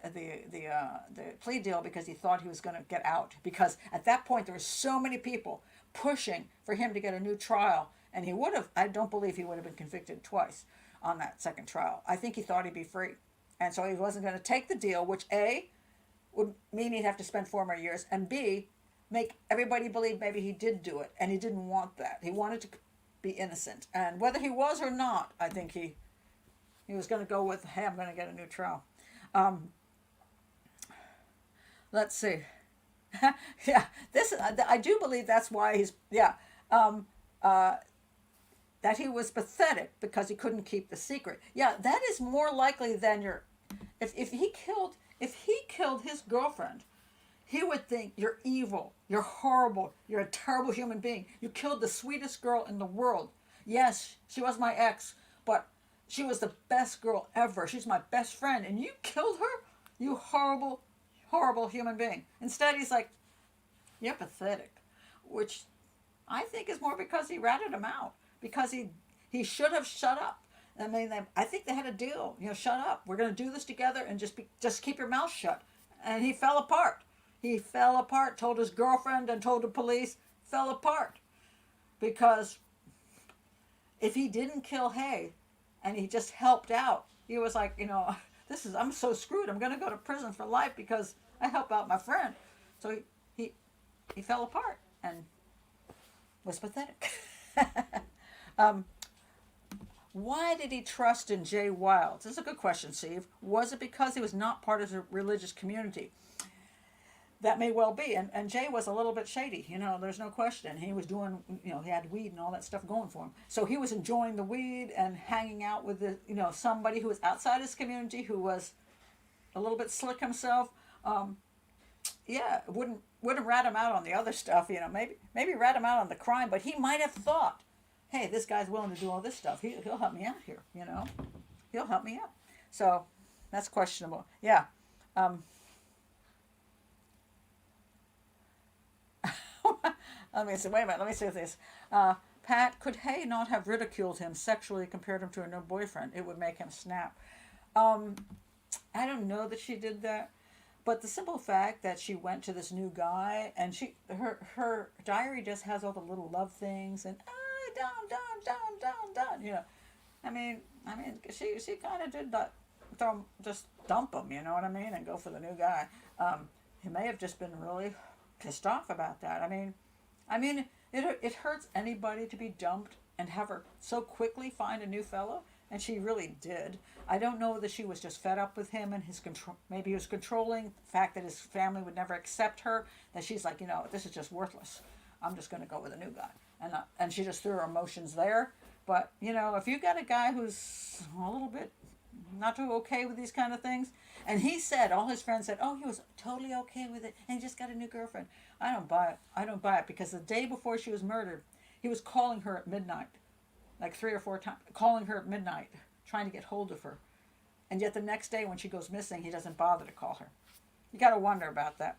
plea deal because he thought he was going to get out. Because at that point there were so many people pushing for him to get a new trial, and he would have. I don't believe he would have been convicted twice on that second trial. I think he thought he'd be free, and so he wasn't going to take the deal, which A would mean he'd have to spend 4 more years, and B make everybody believe maybe he did do it, and he didn't want that. He wanted to be innocent, and whether he was or not, I think he was going to go with, hey, I'm going to get a new trial. Let's see. Yeah, this I do believe that's why he's that he was pathetic because he couldn't keep the secret. Yeah, that is more likely than your. If he killed his girlfriend, he would think you're evil, you're horrible, you're a terrible human being. You killed the sweetest girl in the world. Yes, she was my ex, but she was the best girl ever. She's my best friend, and you killed her? You horrible, horrible human being. Instead, he's like, you're pathetic, which I think is more because he ratted him out, because he should have shut up. I mean, I think they had a deal. You know, shut up. We're going to do this together, and just keep your mouth shut. And he fell apart. He fell apart. Told his girlfriend and told the police. Fell apart, because if he didn't kill Hae, and he just helped out, he was like, I'm so screwed. I'm going to go to prison for life because I help out my friend. So he fell apart and was pathetic. Why did he trust in Jay Wilds? This is a good question, Steve. Was it because he was not part of the religious community? That may well be. And Jay was a little bit shady, there's no question. He was doing, he had weed and all that stuff going for him. So he was enjoying the weed and hanging out with somebody who was outside his community, who was a little bit slick himself. Wouldn't rat him out on the other stuff, maybe rat him out on the crime, but he might have thought, hey, this guy's willing to do all this stuff. He'll help me out here, He'll help me out. So that's questionable. Yeah. Let me see. Wait a minute. Let me see this. Pat, could Hae not have ridiculed him sexually, compared him to a new boyfriend? It would make him snap. I don't know that she did that, but the simple fact that she went to this new guy, and her diary just has all the little love things and down. I mean, she kind of did that. Just dump him. You know what I mean, and go for the new guy. He may have just been really pissed off about that. I mean, it hurts anybody to be dumped and have her so quickly find a new fellow, and she really did. I don't know that she was just fed up with him and his control. Maybe he was controlling the fact that his family would never accept her. That she's like, this is just worthless. I'm just going to go with a new guy, and she just threw her emotions there. But if you got a guy who's a little bit not too okay with these kind of things, and he said, all his friends said, oh, he was totally okay with it, and he just got a new girlfriend. I don't buy it, because the day before she was murdered, he was calling her at midnight, like 3 or 4 times, calling her at midnight, trying to get hold of her. And yet the next day when she goes missing, he doesn't bother to call her. You got to wonder about that,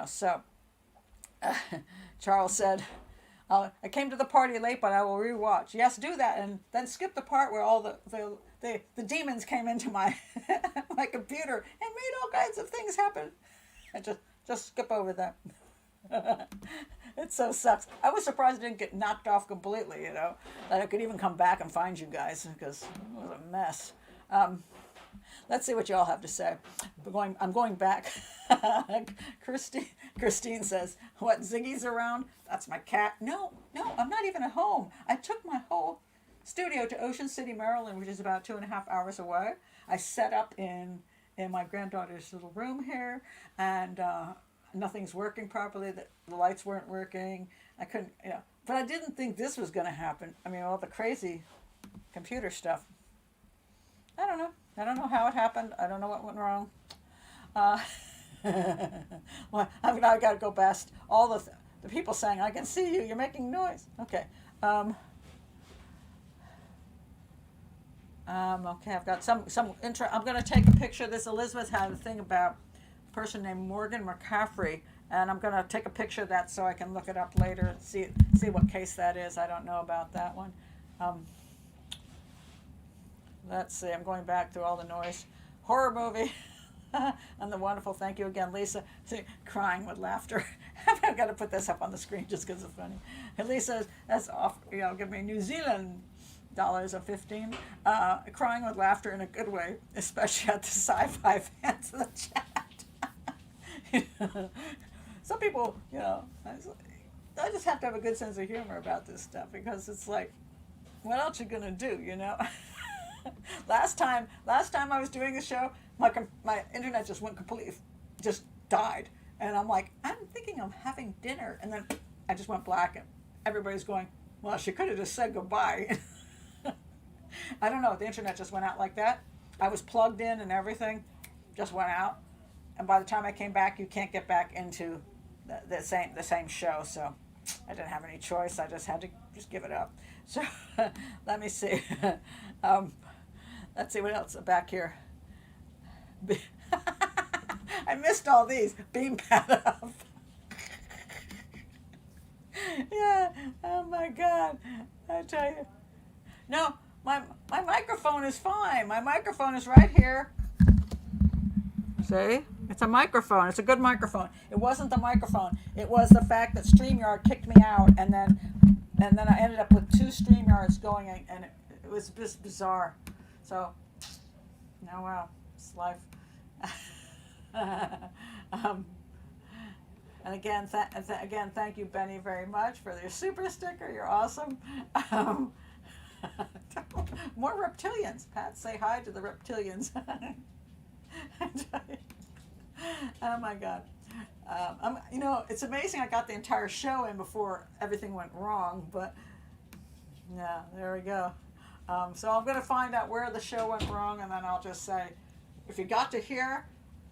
so Charles said, I came to the party late, but I will rewatch. Yes, do that, and then skip the part where all the demons came into my my computer and made all kinds of things happen. And just skip over that. It so sucks. I was surprised I didn't get knocked off completely, that I could even come back and find you guys, because it was a mess. Let's see what you all have to say. I'm going back. Christine says, what, Ziggy's around? That's my cat. No, I'm not even at home. I took my whole studio to Ocean City, Maryland, which is about 2.5 hours away. I set up in my granddaughter's little room here, and nothing's working properly. The lights weren't working. I couldn't, but I didn't think this was going to happen. I mean, all the crazy computer stuff. I don't know how it happened. I don't know what went wrong. Well, I've got to go past all the people saying, I can see you, you're making noise. Okay. Okay, I've got some intro. I'm going to take a picture of this. Elizabeth had a thing about a person named Morgan McCaffrey, and I'm going to take a picture of that so I can look it up later and see what case that is. I don't know about that one. Let's see. I'm going back through all the noise. Horror movie. And the wonderful, thank you again, Lisa. See, crying with laughter. I've got to put this up on the screen just because it's funny. And Lisa, that's off. Give me New Zealand dollars of 15. Crying with laughter in a good way, especially at the sci-fi fans in the chat. Some people, I just have to have a good sense of humor about this stuff because it's like, what else you gonna do, Last time I was doing a show, my internet just went completely, just died, and I'm like, I'm thinking of having dinner, and then I just went black, and everybody's going, well, she could have just said goodbye. I don't know, the internet just went out like that. I was plugged in and everything just went out, and by the time I came back, you can't get back into the same show, so I didn't have any choice. I just had to just give it up. So let me see. Let's see what else back here. I missed all these. Beam pad up. Yeah. Oh my God. I tell you. No, my microphone is fine. My microphone is right here. See? It's a microphone. It's a good microphone. It wasn't the microphone. It was the fact that StreamYard kicked me out, and then I ended up with 2 StreamYards going, and it was just bizarre. So, now wow, it's life. And again, thank you, Benny, very much for your super sticker. You're awesome. More reptilians. Pat, say hi to the reptilians. Oh my God. It's amazing I got the entire show in before everything went wrong, but yeah, there we go. So I'm going to find out where the show went wrong, and then I'll just say, if you got to here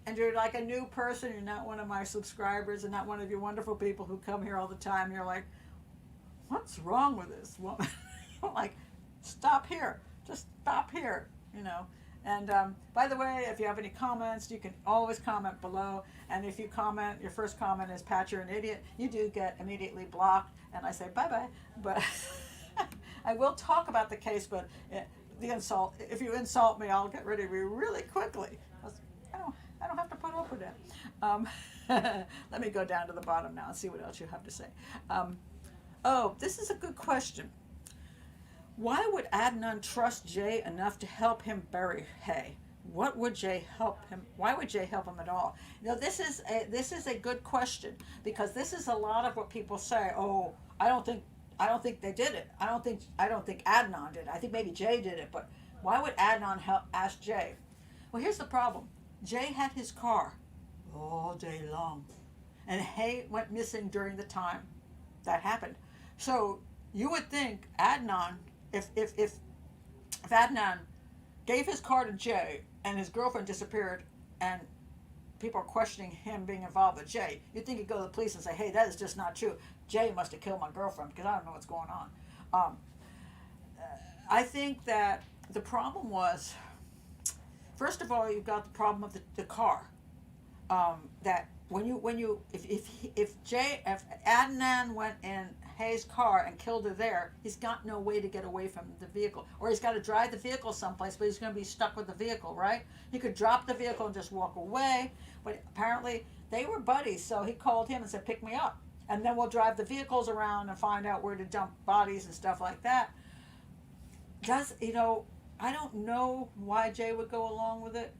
and you're like a new person, you're not one of my subscribers and not one of you wonderful people who come here all the time, you're like, what's wrong with this woman? I'm like, stop here. Just stop here, And by the way, if you have any comments, you can always comment below. And if you comment, your first comment is, Pat, you're an idiot, you do get immediately blocked. And I say, bye-bye. But I will talk about the case, but the insult, if you insult me, I'll get rid of you really quickly. I don't have to put up with that. Let me go down to the bottom now and see what else you have to say. This is a good question. Why would Adnan trust Jay enough to help him bury Hae? What would Jay help him? Why would Jay help him at all? This is a good question, because this is a lot of what people say. Oh, I don't think they did it. I don't think Adnan did it. I think maybe Jay did it. But why would Adnan ask Jay? Well, here's the problem. Jay had his car all day long, and Hae went missing during the time that happened. So you would think Adnan, if Adnan gave his car to Jay and his girlfriend disappeared and people are questioning him being involved with Jay, you'd think he'd go to the police and say, hey, that is just not true. Jay must have killed my girlfriend because I don't know what's going on. I think that the problem was, first of all, you've got the problem of the car. That if Adnan went in Hae's car and killed her there, he's got no way to get away from the vehicle, or he's got to drive the vehicle someplace, but he's going to be stuck with the vehicle, right? He could drop the vehicle and just walk away, but apparently they were buddies, so he called him and said, pick me up, and then we'll drive the vehicles around and find out where to dump bodies and stuff like that. I don't know why Jay would go along with it.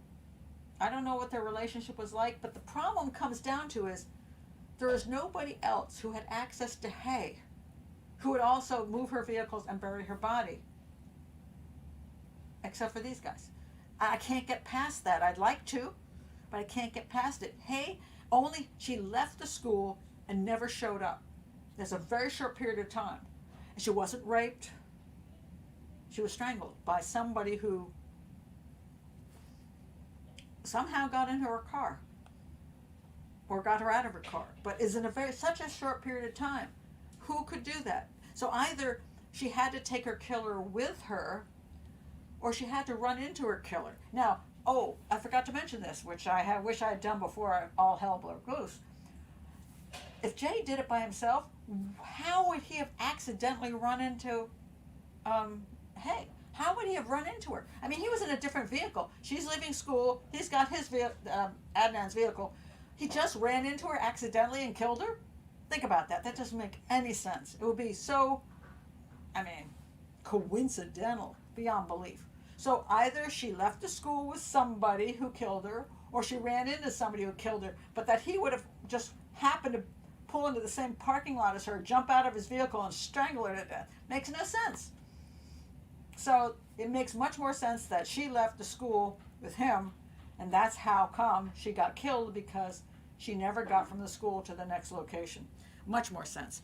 I don't know what their relationship was like, but the problem comes down to is there is nobody else who had access to Hae who would also move her vehicles and bury her body, except for these guys. I can't get past that. I'd like to, but I can't get past it. Hae, she left the school and never showed up. There's a very short period of time. And she wasn't raped. She was strangled by somebody who somehow got into her car. or got her out of her car, but is in a very such a short period of time. Who could do that? So either she had to take her killer with her, or she had to run into her killer. Now, oh, I forgot to mention this, which wish I had done before all hell broke loose. If Jay did it by himself, how would he have accidentally run into Hae? How would he have run into her? I mean, he was in a different vehicle. She's leaving school. He's got his Adnan's vehicle. He just ran into her accidentally and killed her? Think about that. That doesn't make any sense. It would be so, I mean, coincidental beyond belief. So either she left the school with somebody who killed her, or she ran into somebody who killed her, but that he would have just happened to pull into the same parking lot as her, jump out of his vehicle, and strangle her to death makes no sense. So it makes much more sense that she left the school with him, and that's how come she got killed, because she never got from the school to the next location. Much more sense.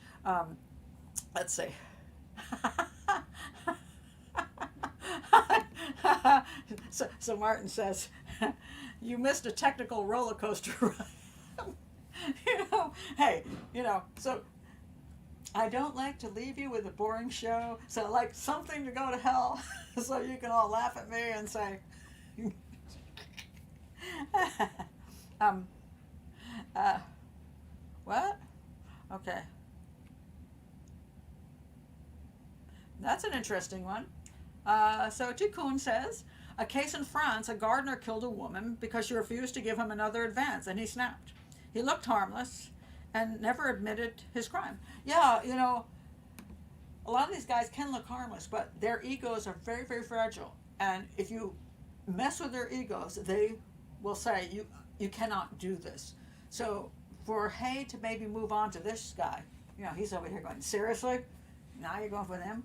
Let's see. So Martin says, you missed a technical roller coaster ride. Hey, so I don't like to leave you with a boring show, so I like something to go to hell, so you can all laugh at me and say, what? Okay. That's an interesting one. So Tikkun says, a case in France, a gardener killed a woman because she refused to give him another advance, and he snapped. He looked harmless and never admitted his crime. Yeah, a lot of these guys can look harmless, but their egos are very, very fragile. And if you mess with their egos, they will say, you cannot do this. So for Hae to maybe move on to this guy, he's over here going, seriously? Now you're going with him?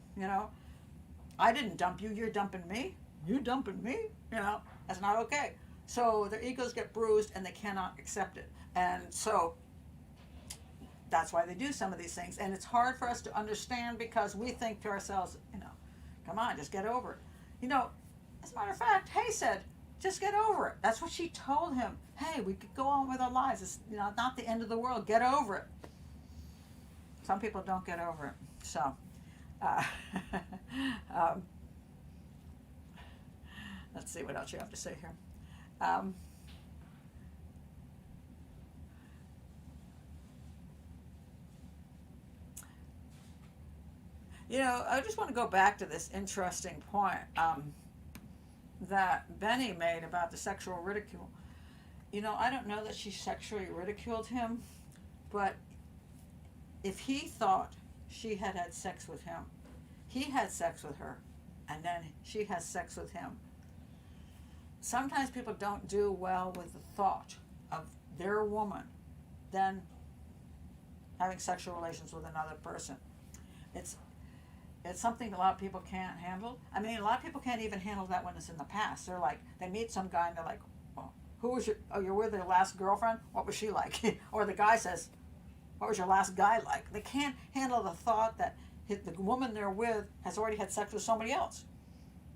I didn't dump you, you're dumping me? You dumping me? That's not okay. So their egos get bruised and they cannot accept it. And so that's why they do some of these things. And it's hard for us to understand, because we think to ourselves, come on, just get over it. As a matter of fact, Hae said, just get over it. That's what she told him. Hey, we could go on with our lives. It's not the end of the world. Get over it. Some people don't get over it. So, let's see what else you have to say here. I just want to go back to this interesting point that Benny made about the sexual ridicule. I don't know that she sexually ridiculed him, but if he thought she had had sex with him, he had sex with her, and then she has sex with him. Sometimes people don't do well with the thought of their woman then having sexual relations with another person. It's something a lot of people can't handle. I mean, a lot of people can't even handle that when it's in the past. They're like, they meet some guy and they're like, well, you're with your last girlfriend? What was she like? Or the guy says, what was your last guy like? They can't handle the thought that the woman they're with has already had sex with somebody else.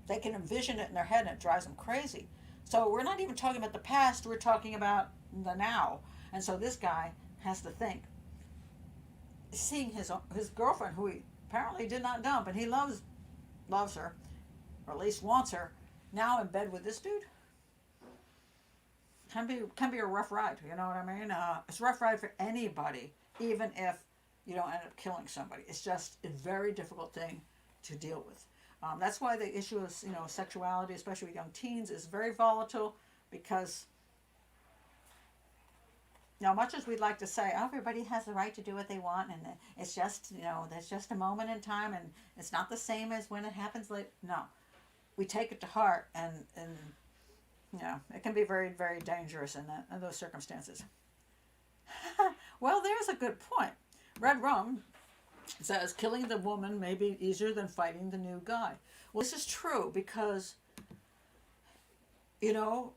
They can envision it in their head and it drives them crazy. So we're not even talking about the past, we're talking about the now. And so this guy has to think, seeing his girlfriend, who he apparently did not dump, and he loves her, or at least wants her, now in bed with this dude, can be a rough ride. You know what I mean? It's a rough ride for anybody, even if you don't end up killing somebody. It's just a very difficult thing to deal with. That's why the issue of sexuality, especially with young teens, is very volatile, because now, much as we'd like to say, oh, everybody has the right to do what they want, and it's just, that's just a moment in time, and it's not the same as when it happens later. No, we take it to heart, and it can be very, very dangerous in those circumstances. Well, there's a good point. Red Rum says, killing the woman may be easier than fighting the new guy. Well, this is true, because, you don't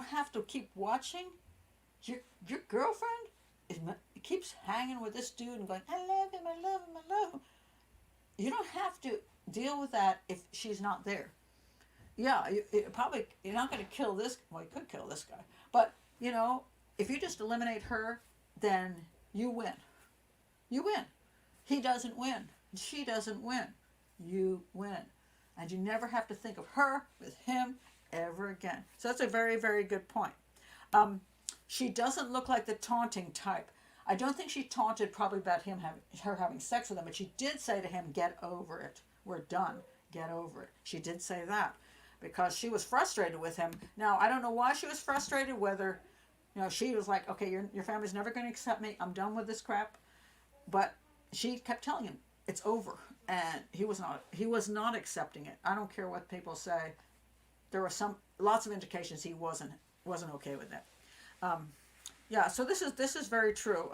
have to keep watching. Your girlfriend keeps hanging with this dude and going, I love him, I love him, I love him. You don't have to deal with that if she's not there. Yeah, you're not going to kill this. Well, you could kill this guy, but if you just eliminate her, then you win. You win. He doesn't win. She doesn't win. You win. And you never have to think of her with him ever again. So that's a very, very good point. She doesn't look like the taunting type. I don't think she taunted probably about her having sex with him, but she did say to him, get over it. We're done. Get over it. She did say that because she was frustrated with him. Now, I don't know why she was frustrated, whether, she was like, okay, your family's never going to accept me. I'm done with this crap. But she kept telling him, it's over. And he was not accepting it. I don't care what people say. There were lots of indications he wasn't okay with that. Yeah, so this is very true.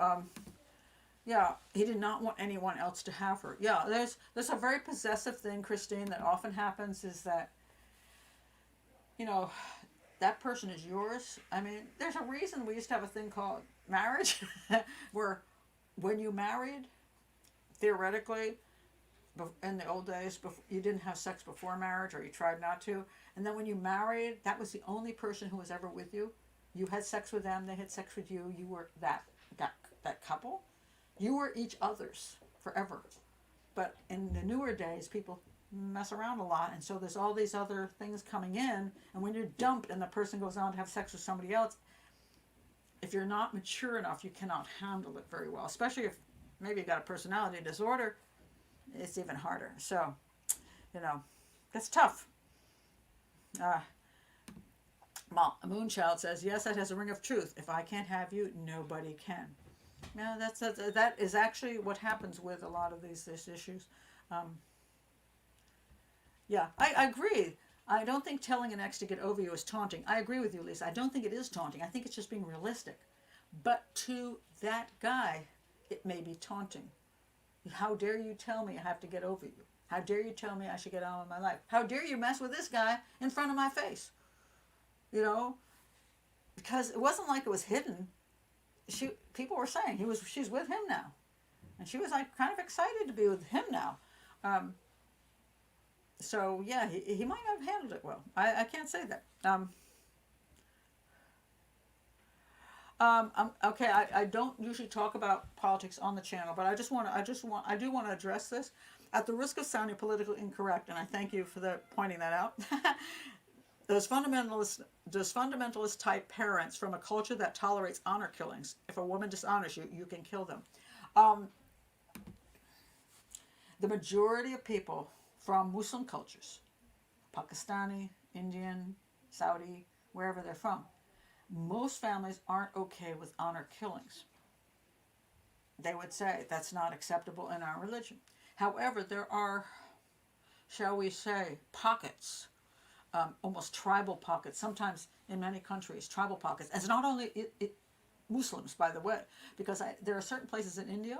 Yeah, he did not want anyone else to have her. Yeah, there's a very possessive thing, Christine, that often happens is that, that person is yours. I mean, there's a reason we used to have a thing called marriage, where when you married, theoretically, in the old days, you didn't have sex before marriage, or you tried not to, and then when you married, that was the only person who was ever with you. You had sex with them, they had sex with you, you were that couple. You were each other's forever. But in the newer days, people mess around a lot, and so there's all these other things coming in, and when you're dumped and the person goes on to have sex with somebody else, if you're not mature enough, you cannot handle it very well, especially if maybe you got a personality disorder. It's even harder. So, that's tough. Moonchild says, yes, that has a ring of truth. If I can't have you, nobody can. Yeah, that is actually what happens with a lot of these issues. Yeah, I agree. I don't think telling an ex to get over you is taunting. I agree with you, Lisa. I don't think it is taunting. I think it's just being realistic. But to that guy, it may be taunting. How dare you tell me I have to get over you? How dare you tell me I should get on with my life? How dare you mess with this guy in front of my face? Because it wasn't like it was hidden. People were saying she's with him now, and she was like kind of excited to be with him now. So yeah, he might not have handled it well. I can't say that. Okay, I don't usually talk about politics on the channel, but I do want to address this at the risk of sounding politically incorrect, and I thank you for pointing that out. Those fundamentalist type parents from a culture that tolerates honor killings. If a woman dishonors you, you can kill them. The majority of people from Muslim cultures, Pakistani, Indian, Saudi, wherever they're from, most families aren't okay with honor killings. They would say that's not acceptable in our religion. However, there are, shall we say, pockets, almost tribal pockets, sometimes in many countries, tribal pockets. And it's not only Muslims, by the way, because there are certain places in India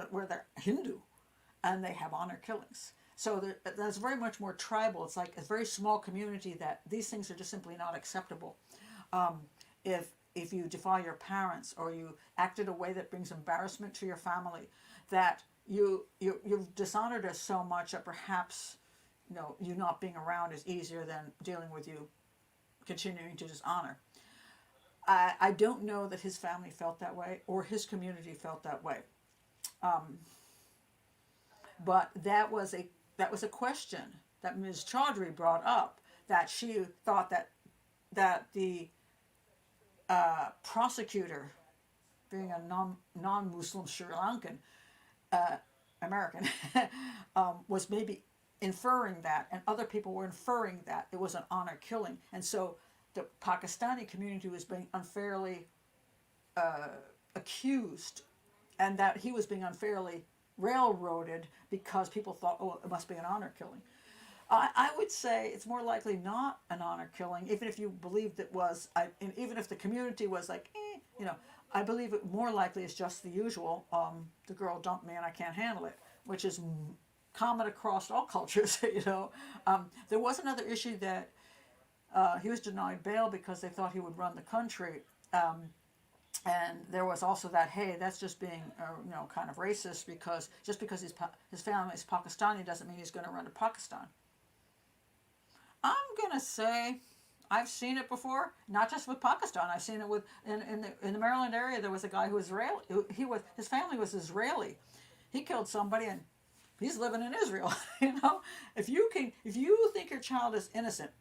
where they're Hindu and they have honor killings. So that's very much more tribal. It's like a very small community that these things are just simply not acceptable. If you defy your parents or you act in a way that brings embarrassment to your family, that you've dishonored us so much that perhaps you not being around is easier than dealing with you continuing to dishonor. I don't know that his family felt that way or his community felt that way. But that was a question that Ms. Chaudry brought up, that she thought that the prosecutor, being a non-Muslim Sri Lankan American, was maybe inferring that, and other people were inferring that it was an honor killing, and so the Pakistani community was being unfairly accused, and that he was being unfairly railroaded because people thought, oh, it must be an honor killing. I would say it's more likely not an honor killing, even if you believed it was, even if the community was like, I believe it more likely is just the usual, the girl dumped me and I can't handle it, which is common across all cultures, There was another issue that he was denied bail because they thought he would run the country. And there was also that, hey, that's just being, kind of racist, because just because his family is Pakistani doesn't mean he's going to run to Pakistan. I'm going to say, I've seen it before, not just with Pakistan. I've seen it with in the Maryland area. There was a guy who was Israeli. His family was Israeli. He killed somebody and he's living in Israel. If you think your child is innocent,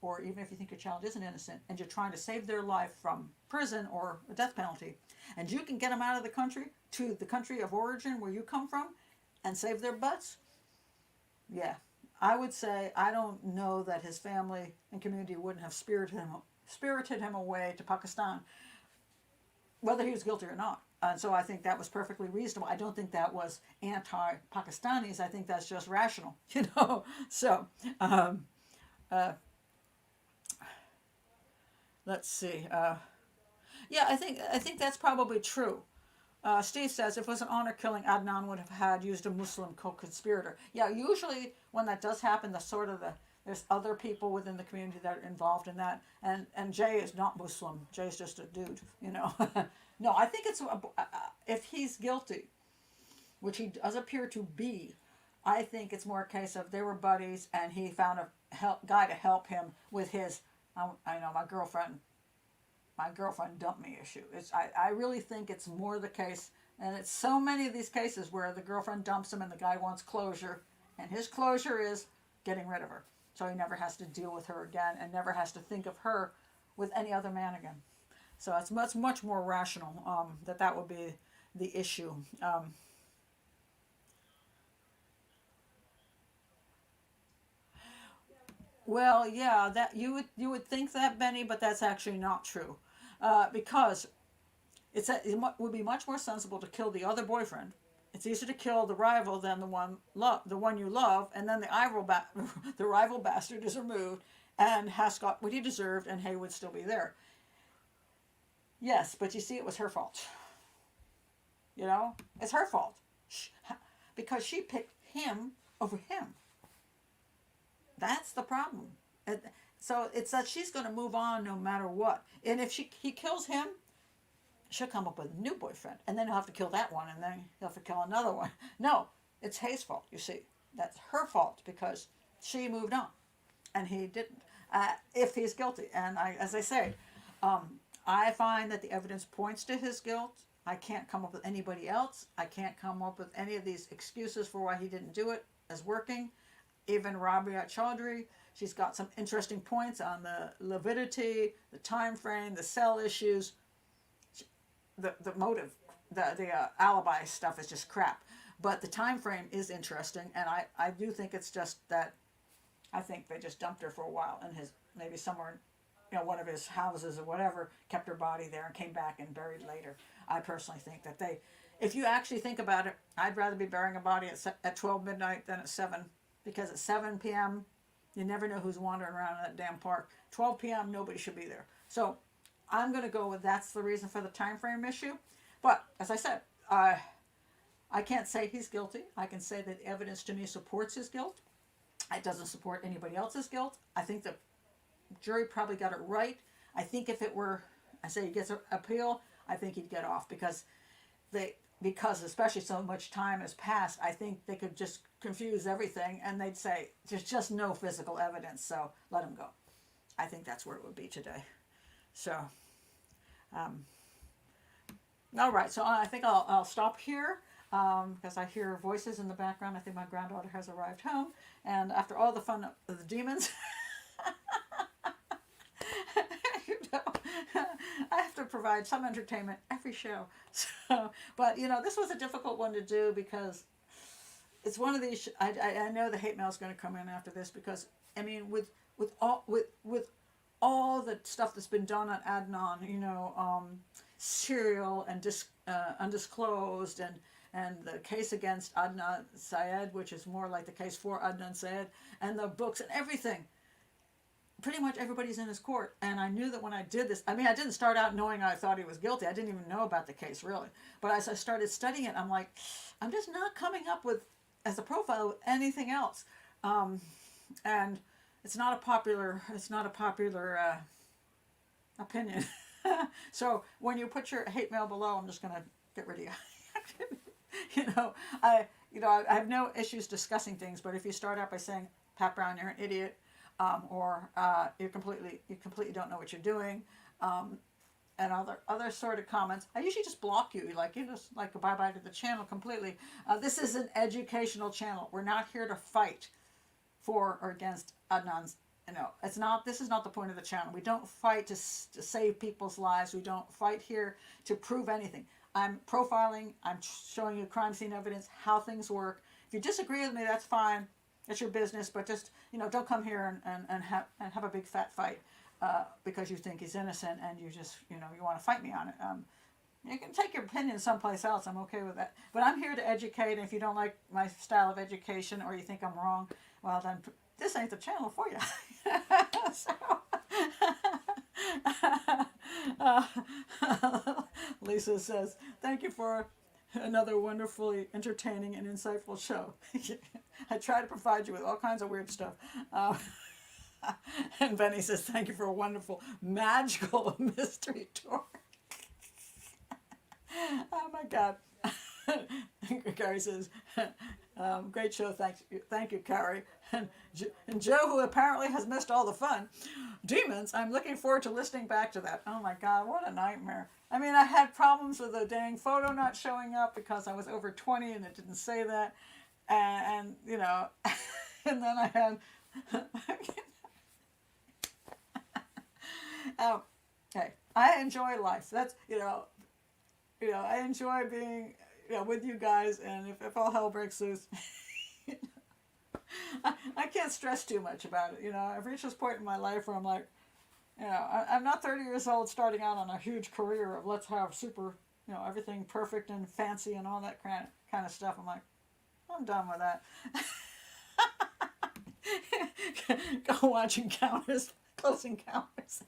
or even if you think your child isn't innocent, and you're trying to save their life from prison or a death penalty, and you can get them out of the country to the country of origin where you come from, and save their butts, yeah, I would say I don't know that his family and community wouldn't have spirited him away to Pakistan, whether he was guilty or not. And so I think that was perfectly reasonable. I don't think that was anti-Pakistanis. I think that's just rational, So, let's see. Yeah, I think that's probably true. Steve says if it was an honor killing, Adnan would have used a Muslim co-conspirator. Yeah, usually when that does happen, there's other people within the community that are involved in that, and Jay is not Muslim. Jay's just a dude, No, I think it's if he's guilty, which he does appear to be. I think it's more a case of they were buddies, and he found a guy to help him with his. I know my girlfriend dumped me issue. I really think it's more the case, and it's so many of these cases where the girlfriend dumps him and the guy wants closure, and his closure is getting rid of her, so he never has to deal with her again and never has to think of her with any other man again. So it's much more rational that would be the issue. Well, yeah, that you would think that, Benny, but that's actually not true, because it would be much more sensible to kill the other boyfriend. It's easier to kill the rival than the one you love, and then the rival bastard is removed, and has got what he deserved, and Hae would still be there. Yes, but you see, it was her fault. It's her fault, because she picked him over him. That's the problem. So it's that she's going to move on no matter what. And if he kills him, she'll come up with a new boyfriend. And then he'll have to kill that one, and then he'll have to kill another one. No, it's Hae's fault, you see. That's her fault because she moved on and he didn't. If he's guilty. And as I say, I find that the evidence points to his guilt. I can't come up with anybody else. I can't come up with any of these excuses for why he didn't do it as working. Even Rabia Chaudry, she's got some interesting points on the lividity, the time frame, the cell issues, the motive, the alibi stuff is just crap. But the time frame is interesting, and I do think it's just that I think they just dumped her for a while in maybe somewhere, one of his houses or whatever, kept her body there and came back and buried later. I personally think that if you actually think about it, I'd rather be burying a body at 12 midnight than at 7. Because at 7 p.m., you never know who's wandering around in that damn park. 12 p.m., nobody should be there. So I'm going to go with that's the reason for the time frame issue. But as I said, I can't say he's guilty. I can say that evidence to me supports his guilt. It doesn't support anybody else's guilt. I think the jury probably got it right. I think if it were, I say he gets an appeal, I think he'd get off because especially so much time has passed, I think they could just confuse everything and they'd say there's just no physical evidence, so let him go. I think that's where it would be today. So, all right, so I think I'll stop here because I hear voices in the background. I think my granddaughter has arrived home, and after all the fun of the demons, I have to provide some entertainment every show. So, but this was a difficult one to do because it's one of these. I know the hate mail is going to come in after this because with all the stuff that's been done on Adnan, serial and undisclosed and the case against Adnan Syed, which is more like the case for Adnan Syed, and the books and everything. Pretty much everybody's in his court, and I knew that when I did this, I didn't start out knowing I thought he was guilty. I didn't even know about the case really, but as I started studying it, I'm like, I'm just not coming up with as a profile with anything else, and it's not a popular opinion. So when you put your hate mail below, I'm just gonna get rid of you. I have no issues discussing things, but if you start out by saying, Pat Brown, you're an idiot, or you completely don't know what you're doing, and other sort of comments. I usually just block you, like you just like bye bye to the channel completely. This is an educational channel. We're not here to fight for or against Adnan's. It's not. This is not the point of the channel. We don't fight to save people's lives. We don't fight here to prove anything. I'm profiling. I'm showing you crime scene evidence, how things work. If you disagree with me, that's fine. It's your business. But just don't come here and have a big fat fight because you think he's innocent and you just you want to fight me on it. You can take your opinion someplace else. I'm okay with that. But I'm here to educate. And if you don't like my style of education or you think I'm wrong, well then this ain't the channel for you. Lisa says, thank you for another wonderfully entertaining and insightful show. I try to provide you with all kinds of weird stuff. And Benny says, thank you for a wonderful, magical mystery tour. Oh my God. Carrie says, great show, thank you, Carrie. And Joe, who apparently has missed all the fun. Demons, I'm looking forward to listening back to that. Oh my God, what a nightmare. I mean, I had problems with the dang photo not showing up because I was over 20 and it didn't say that. And and then I had... Hey, I enjoy life. That's, I enjoy being... with you guys, and if all hell breaks loose, I can't stress too much about it. I've reached this point in my life where I'm like, I'm not 30 years old starting out on a huge career of let's have super, everything perfect and fancy and all that kind of stuff. I'm like, I'm done with that. Go watch Encounters, Close Encounters.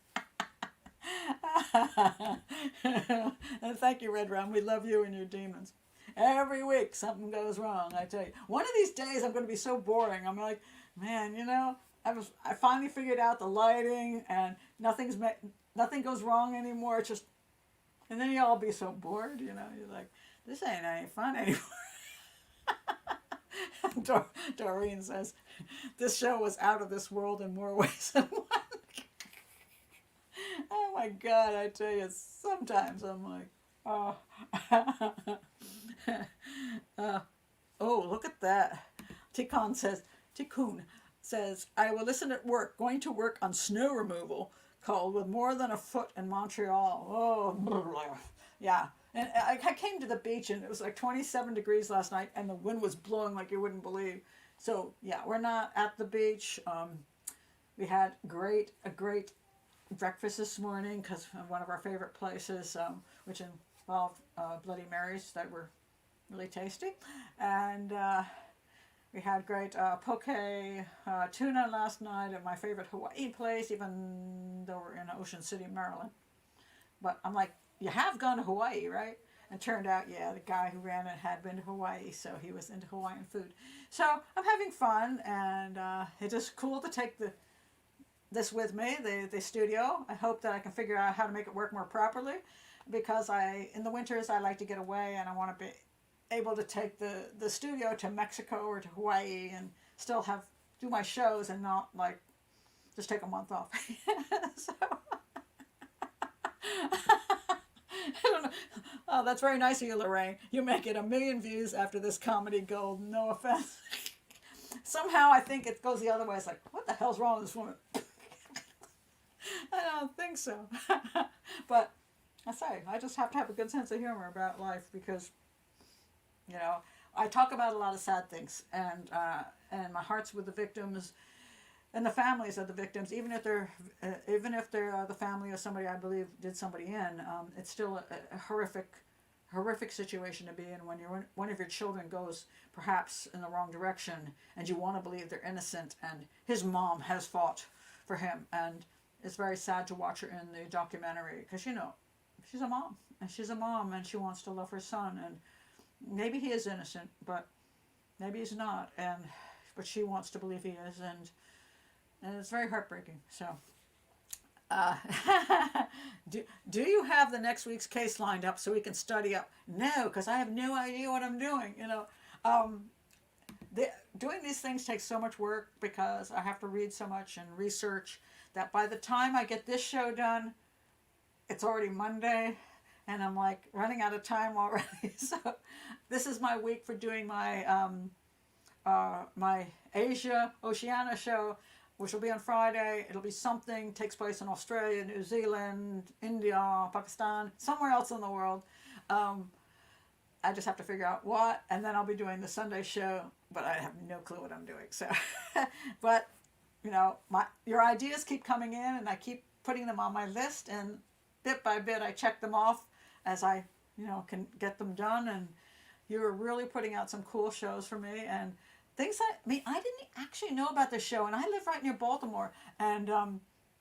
And thank you, Red Rum. We love you and your demons. Every week something goes wrong, I tell you. One of these days I'm going to be so boring. I'm like, man, I finally figured out the lighting and nothing goes wrong anymore. It's just, and then you all be so bored, you're like, this ain't any fun anymore. Doreen says, this show was out of this world in more ways than one. Oh my God, I tell you, sometimes I'm like, oh. Oh, look at that. Tikkun says, I will listen at work, going to work on snow removal, cold with more than a foot in Montreal. Oh, yeah. And I came to the beach and it was like 27 degrees last night and the wind was blowing like you wouldn't believe. So yeah, we're not at the beach. We had a great breakfast this morning because of one of our favorite places, which involved Bloody Marys that were really tasty. And we had great poke tuna last night at my favorite Hawaii place, even though we're in Ocean City, Maryland. But I'm like, you have gone to Hawaii, right? And turned out, yeah, the guy who ran it had been to Hawaii, so he was into Hawaiian food. So I'm having fun, and it's just cool to take this with me, the studio. I hope that I can figure out how to make it work more properly, because in the winters I like to get away, and I want to be able to take the studio to Mexico or to Hawaii and still do my shows and not like just take a month off. So I don't know. Oh, that's very nice of you, Lorraine. You make it 1 million views after this comedy gold. No offense. Somehow I think it goes the other way. It's like, what the hell's wrong with this woman? I don't think so. But I just have to have a good sense of humor about life because, I talk about a lot of sad things, and my heart's with the victims and the families of the victims, even if they're the family of somebody I believe did somebody in. It's still a horrific situation to be in when one of your children goes perhaps in the wrong direction, and you want to believe they're innocent, and his mom has fought for him, and it's very sad to watch her in the documentary because she's a mom, and she wants to love her son, and maybe he is innocent, but maybe he's not, but she wants to believe he is, and it's very heartbreaking. So, do you have the next week's case lined up so we can study up? No, because I have no idea what I'm doing. doing these things takes so much work because I have to read so much and research that by the time I get this show done, it's already Monday, and I'm like running out of time already. So this is my week for doing my Asia Oceania show, which will be on Friday. It'll be something takes place in Australia, New Zealand, India, Pakistan, somewhere else in the world. I just have to figure out what, and then I'll be doing the Sunday show, but I have no clue what I'm doing. So, but your ideas keep coming in, and I keep putting them on my list, and bit by bit I check them off as I can get them done. And you're really putting out some cool shows for me and things that I didn't actually know about this show, and I live right near Baltimore, and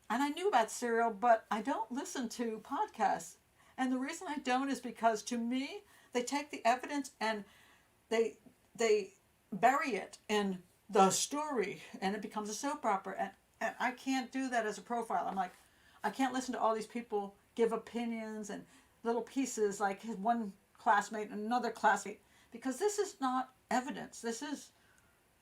I knew about Serial, but I don't listen to podcasts, and the reason I don't is because to me they take the evidence and they bury it in the story, and it becomes a soap opera, and I can't do that as a profile. I'm like, I can't listen to all these people give opinions and little pieces like one classmate and another classmate, because this is not evidence. This is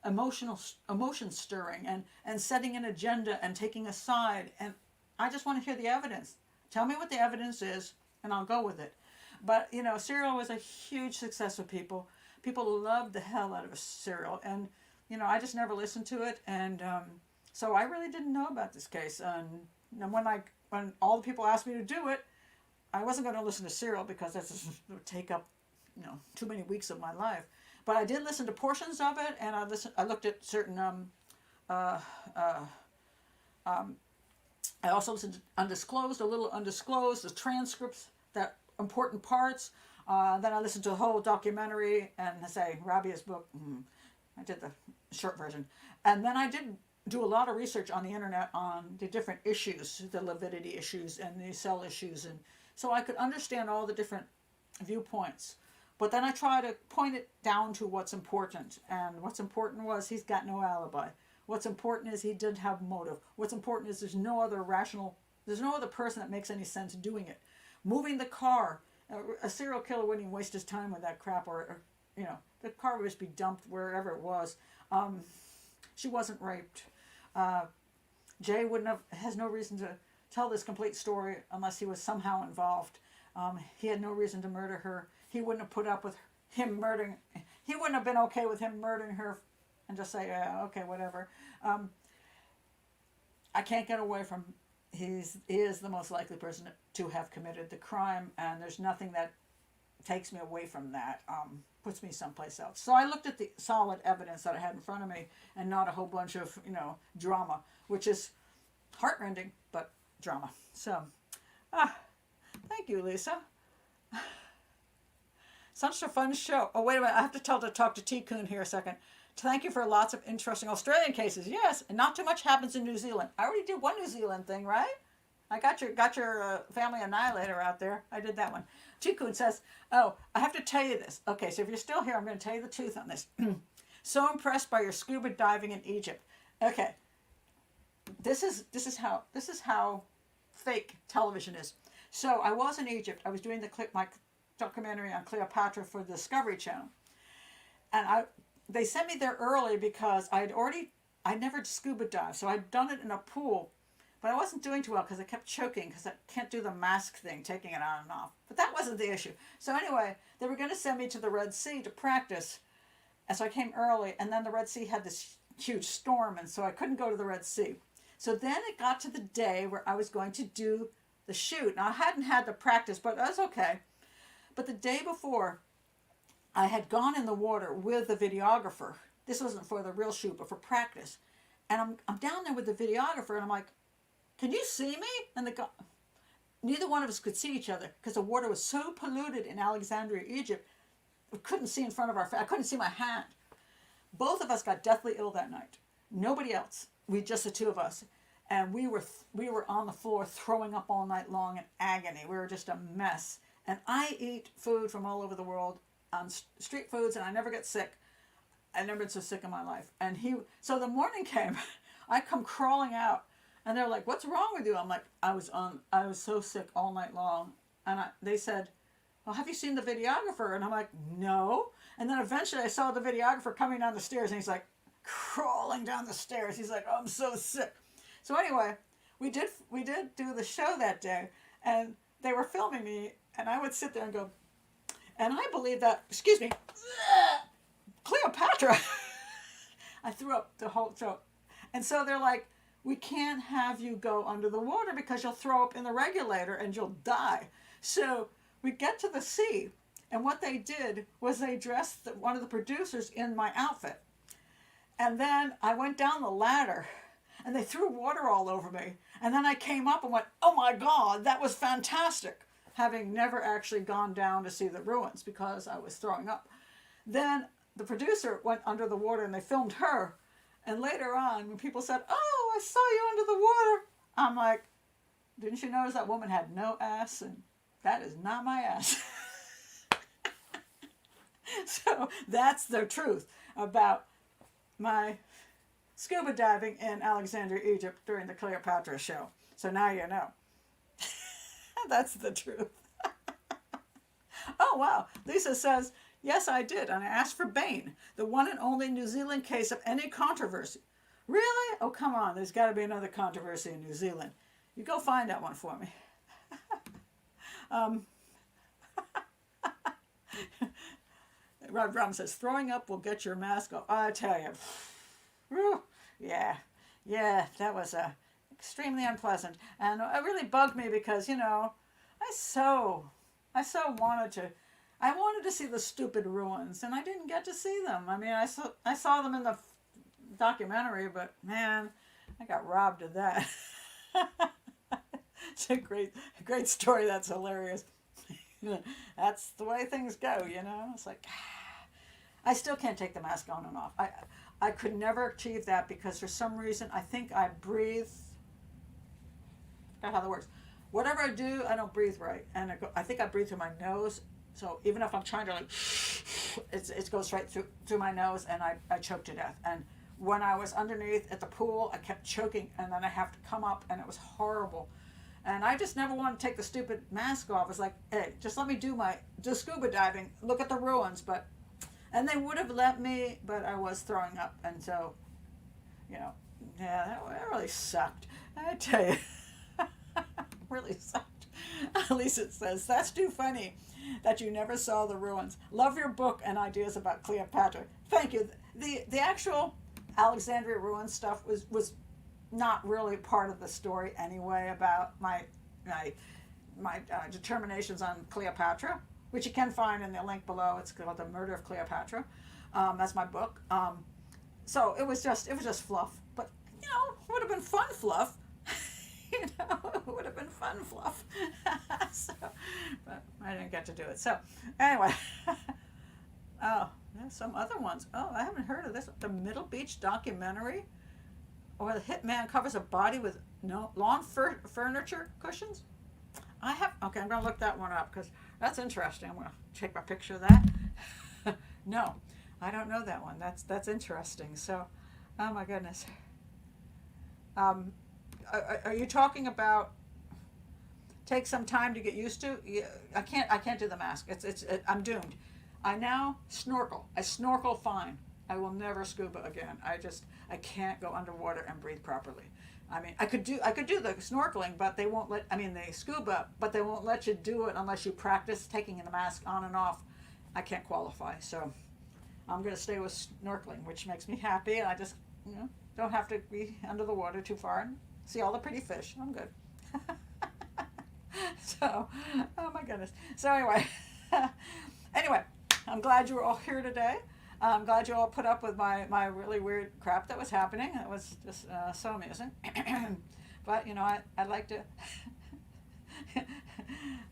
emotion stirring and setting an agenda and taking a side, and I just want to hear the evidence. Tell me what the evidence is and I'll go with it. But Serial was a huge success with people. People loved the hell out of Serial, and I just never listened to it, and so I really didn't know about this case. And when all the people asked me to do it, I wasn't going to listen to Serial because that would take up too many weeks of my life. But I did listen to portions of it, and I looked at certain I also listened to Undisclosed, a little Undisclosed, the transcripts, that important parts. Then I listened to the whole documentary and Rabia's book. I did the short version. And then I did do a lot of research on the internet on the different issues, the lividity issues and the cell issues. And so I could understand all the different viewpoints. But then I try to point it down to what's important. And what's important was he's got no alibi. What's important is he did have motive. What's important is there's no other person that makes any sense doing it. Moving the car. A serial killer wouldn't even waste his time with that crap, or the car would just be dumped wherever it was. She wasn't raped. Jay has no reason to tell this complete story unless he was somehow involved. He had no reason to murder her. He wouldn't have put up with him murdering. He wouldn't have been okay with him murdering her and just say, okay, whatever. I can't get away from he is the most likely person to have committed the crime, and there's nothing that takes me away from that, puts me someplace else. So I looked at the solid evidence that I had in front of me and not a whole bunch of, drama, which is heartrending, but drama. So, thank you, Lisa. Such a fun show. Oh, wait a minute. I have to talk to T. Coon here a second. Thank you for lots of interesting Australian cases. Yes, and not too much happens in New Zealand. I already did one New Zealand thing, right? I got your family annihilator out there. I did that one. Chikun says, oh, I have to tell you this. Okay, so if you're still here, I'm going to tell you the truth on this. So impressed by your scuba diving in Egypt. Okay, this is how fake television is. So I was in Egypt. I was doing my documentary on Cleopatra for the Discovery Channel, and they sent me there early because I'd never scuba dived, so I'd done it in a pool, but I wasn't doing too well because I kept choking because I can't do the mask thing, taking it on and off. But that wasn't the issue. So anyway, they were going to send me to the Red Sea to practice, and so I came early, and then the Red Sea had this huge storm, and so I couldn't go to the Red Sea. So then it got to the day where I was going to do the shoot. Now, I hadn't had the practice, but that was okay. But the day before, I had gone in the water with the videographer. This wasn't for the real shoot, but for practice. And I'm down there with the videographer, and I'm like, can you see me? And neither one of us could see each other because the water was so polluted in Alexandria, Egypt. We couldn't see in front of I couldn't see my hand. Both of us got deathly ill that night. Nobody else. Just the two of us. And we were on the floor throwing up all night long in agony. We were just a mess. And I eat food from all over the world on street foods, and I never get sick. I've never been so sick in my life. And so the morning came, I come crawling out, and they're like, what's wrong with you? I'm like, I was so sick all night long. And they said, well, have you seen the videographer? And I'm like, no. And then eventually I saw the videographer coming down the stairs, and he's like crawling down the stairs. He's like, oh, I'm so sick. So anyway, we did do the show that day, and they were filming me, and I would sit there and go, and I believe that, excuse me, Cleopatra. I threw up the whole throat. And so they're like, we can't have you go under the water because you'll throw up in the regulator and you'll die. So we get to the sea, and what they did was they dressed one of the producers in my outfit. And then I went down the ladder, and they threw water all over me. And then I came up and went, oh my God, that was fantastic, having never actually gone down to see the ruins because I was throwing up. Then the producer went under the water, and they filmed her. And later on, when people said, oh, I saw you under the water, I'm like, didn't you notice that woman had no ass? And that is not my ass. So that's the truth about my scuba diving in Alexandria, Egypt during the Cleopatra show. So now you know. That's the truth. Oh, wow. Lisa says, yes, I did, and I asked for Bain, the one and only New Zealand case of any controversy. Really? Oh, come on. There's got to be another controversy in New Zealand. You go find that one for me. Rob Brown says, throwing up will get your mask off. I tell you. Whew, yeah, that was extremely unpleasant. And it really bugged me because, you know, I so wanted to see the stupid ruins, and I didn't get to see them. I mean, I saw them in the documentary, but man, I got robbed of that. It's a great story. That's hilarious. That's the way things go, you know. It's like, I still can't take the mask on and off. I could never achieve that because for some reason I think I breathe. I forgot how that works. Whatever I do, I don't breathe right, and I think I breathe through my nose. So even if I'm trying to like, it goes right through my nose, and I choke to death. And when I was underneath at the pool, I kept choking, and then I have to come up, and it was horrible. And I just never wanted to take the stupid mask off. It's like, hey, just let me do scuba diving, look at the ruins. And they would have let me, but I was throwing up, and so, you know, yeah, that really sucked. I tell you, really sucked. Lisa says, that's too funny that you never saw the ruins. Love your book and ideas about Cleopatra. Thank you. The actual Alexandria ruins stuff was not really part of the story anyway about my determinations on Cleopatra, which you can find in the link below. It's called The Murder of Cleopatra. That's my book. So it was just fluff. But, you know, it would have been fun fluff. You know, it would have been fun fluff. So, but I didn't get to do it. So anyway, oh, there's some other ones. Oh, I haven't heard of this. The Middle Beach documentary, or the hitman covers a body with lawn furniture cushions. Okay, I'm going to look that one up because that's interesting. I'm going to take my picture of that. No, I don't know that one. That's interesting. So, oh my goodness. Are you talking about take some time to get used to? Yeah, I can't do the mask. I'm doomed. I now snorkel. I snorkel fine. I will never scuba again. I can't go underwater and breathe properly. I mean, I could do the snorkeling, but they won't let. I mean, they scuba, but they won't let you do it unless you practice taking the mask on and off. I can't qualify, so I'm going to stay with snorkeling, which makes me happy. And I just, you know, don't have to be under the water too far and see all the pretty fish. I'm good. So, oh my goodness. So anyway, I'm glad you were all here today. I'm glad you all put up with my really weird crap that was happening. It was just so amusing. But, you know, I'd like to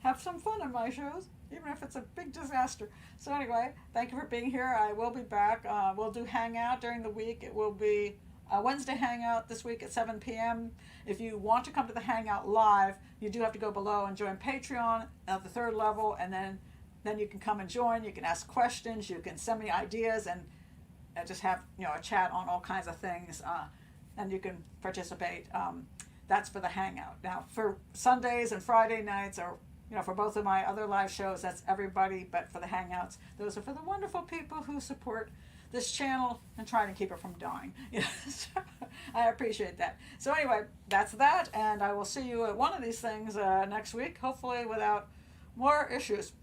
have some fun on my shows, even if it's a big disaster. So anyway, thank you for being here. I will be back. We'll do Hangout during the week. It will be a Wednesday Hangout this week at 7 p.m. If you want to come to the Hangout live, you do have to go below and join Patreon at the 3rd level, and then you can come and join. You can ask questions. You can send me ideas, and just have, you know, a chat on all kinds of things, and you can participate. That's for the Hangout. Now, for Sundays and Friday nights, or for both of my other live shows, that's everybody, but for the Hangouts, those are for the wonderful people who support this channel and trying to keep it from dying. I appreciate that. So anyway, that's that, and I will see you at one of these things next week, hopefully without more issues.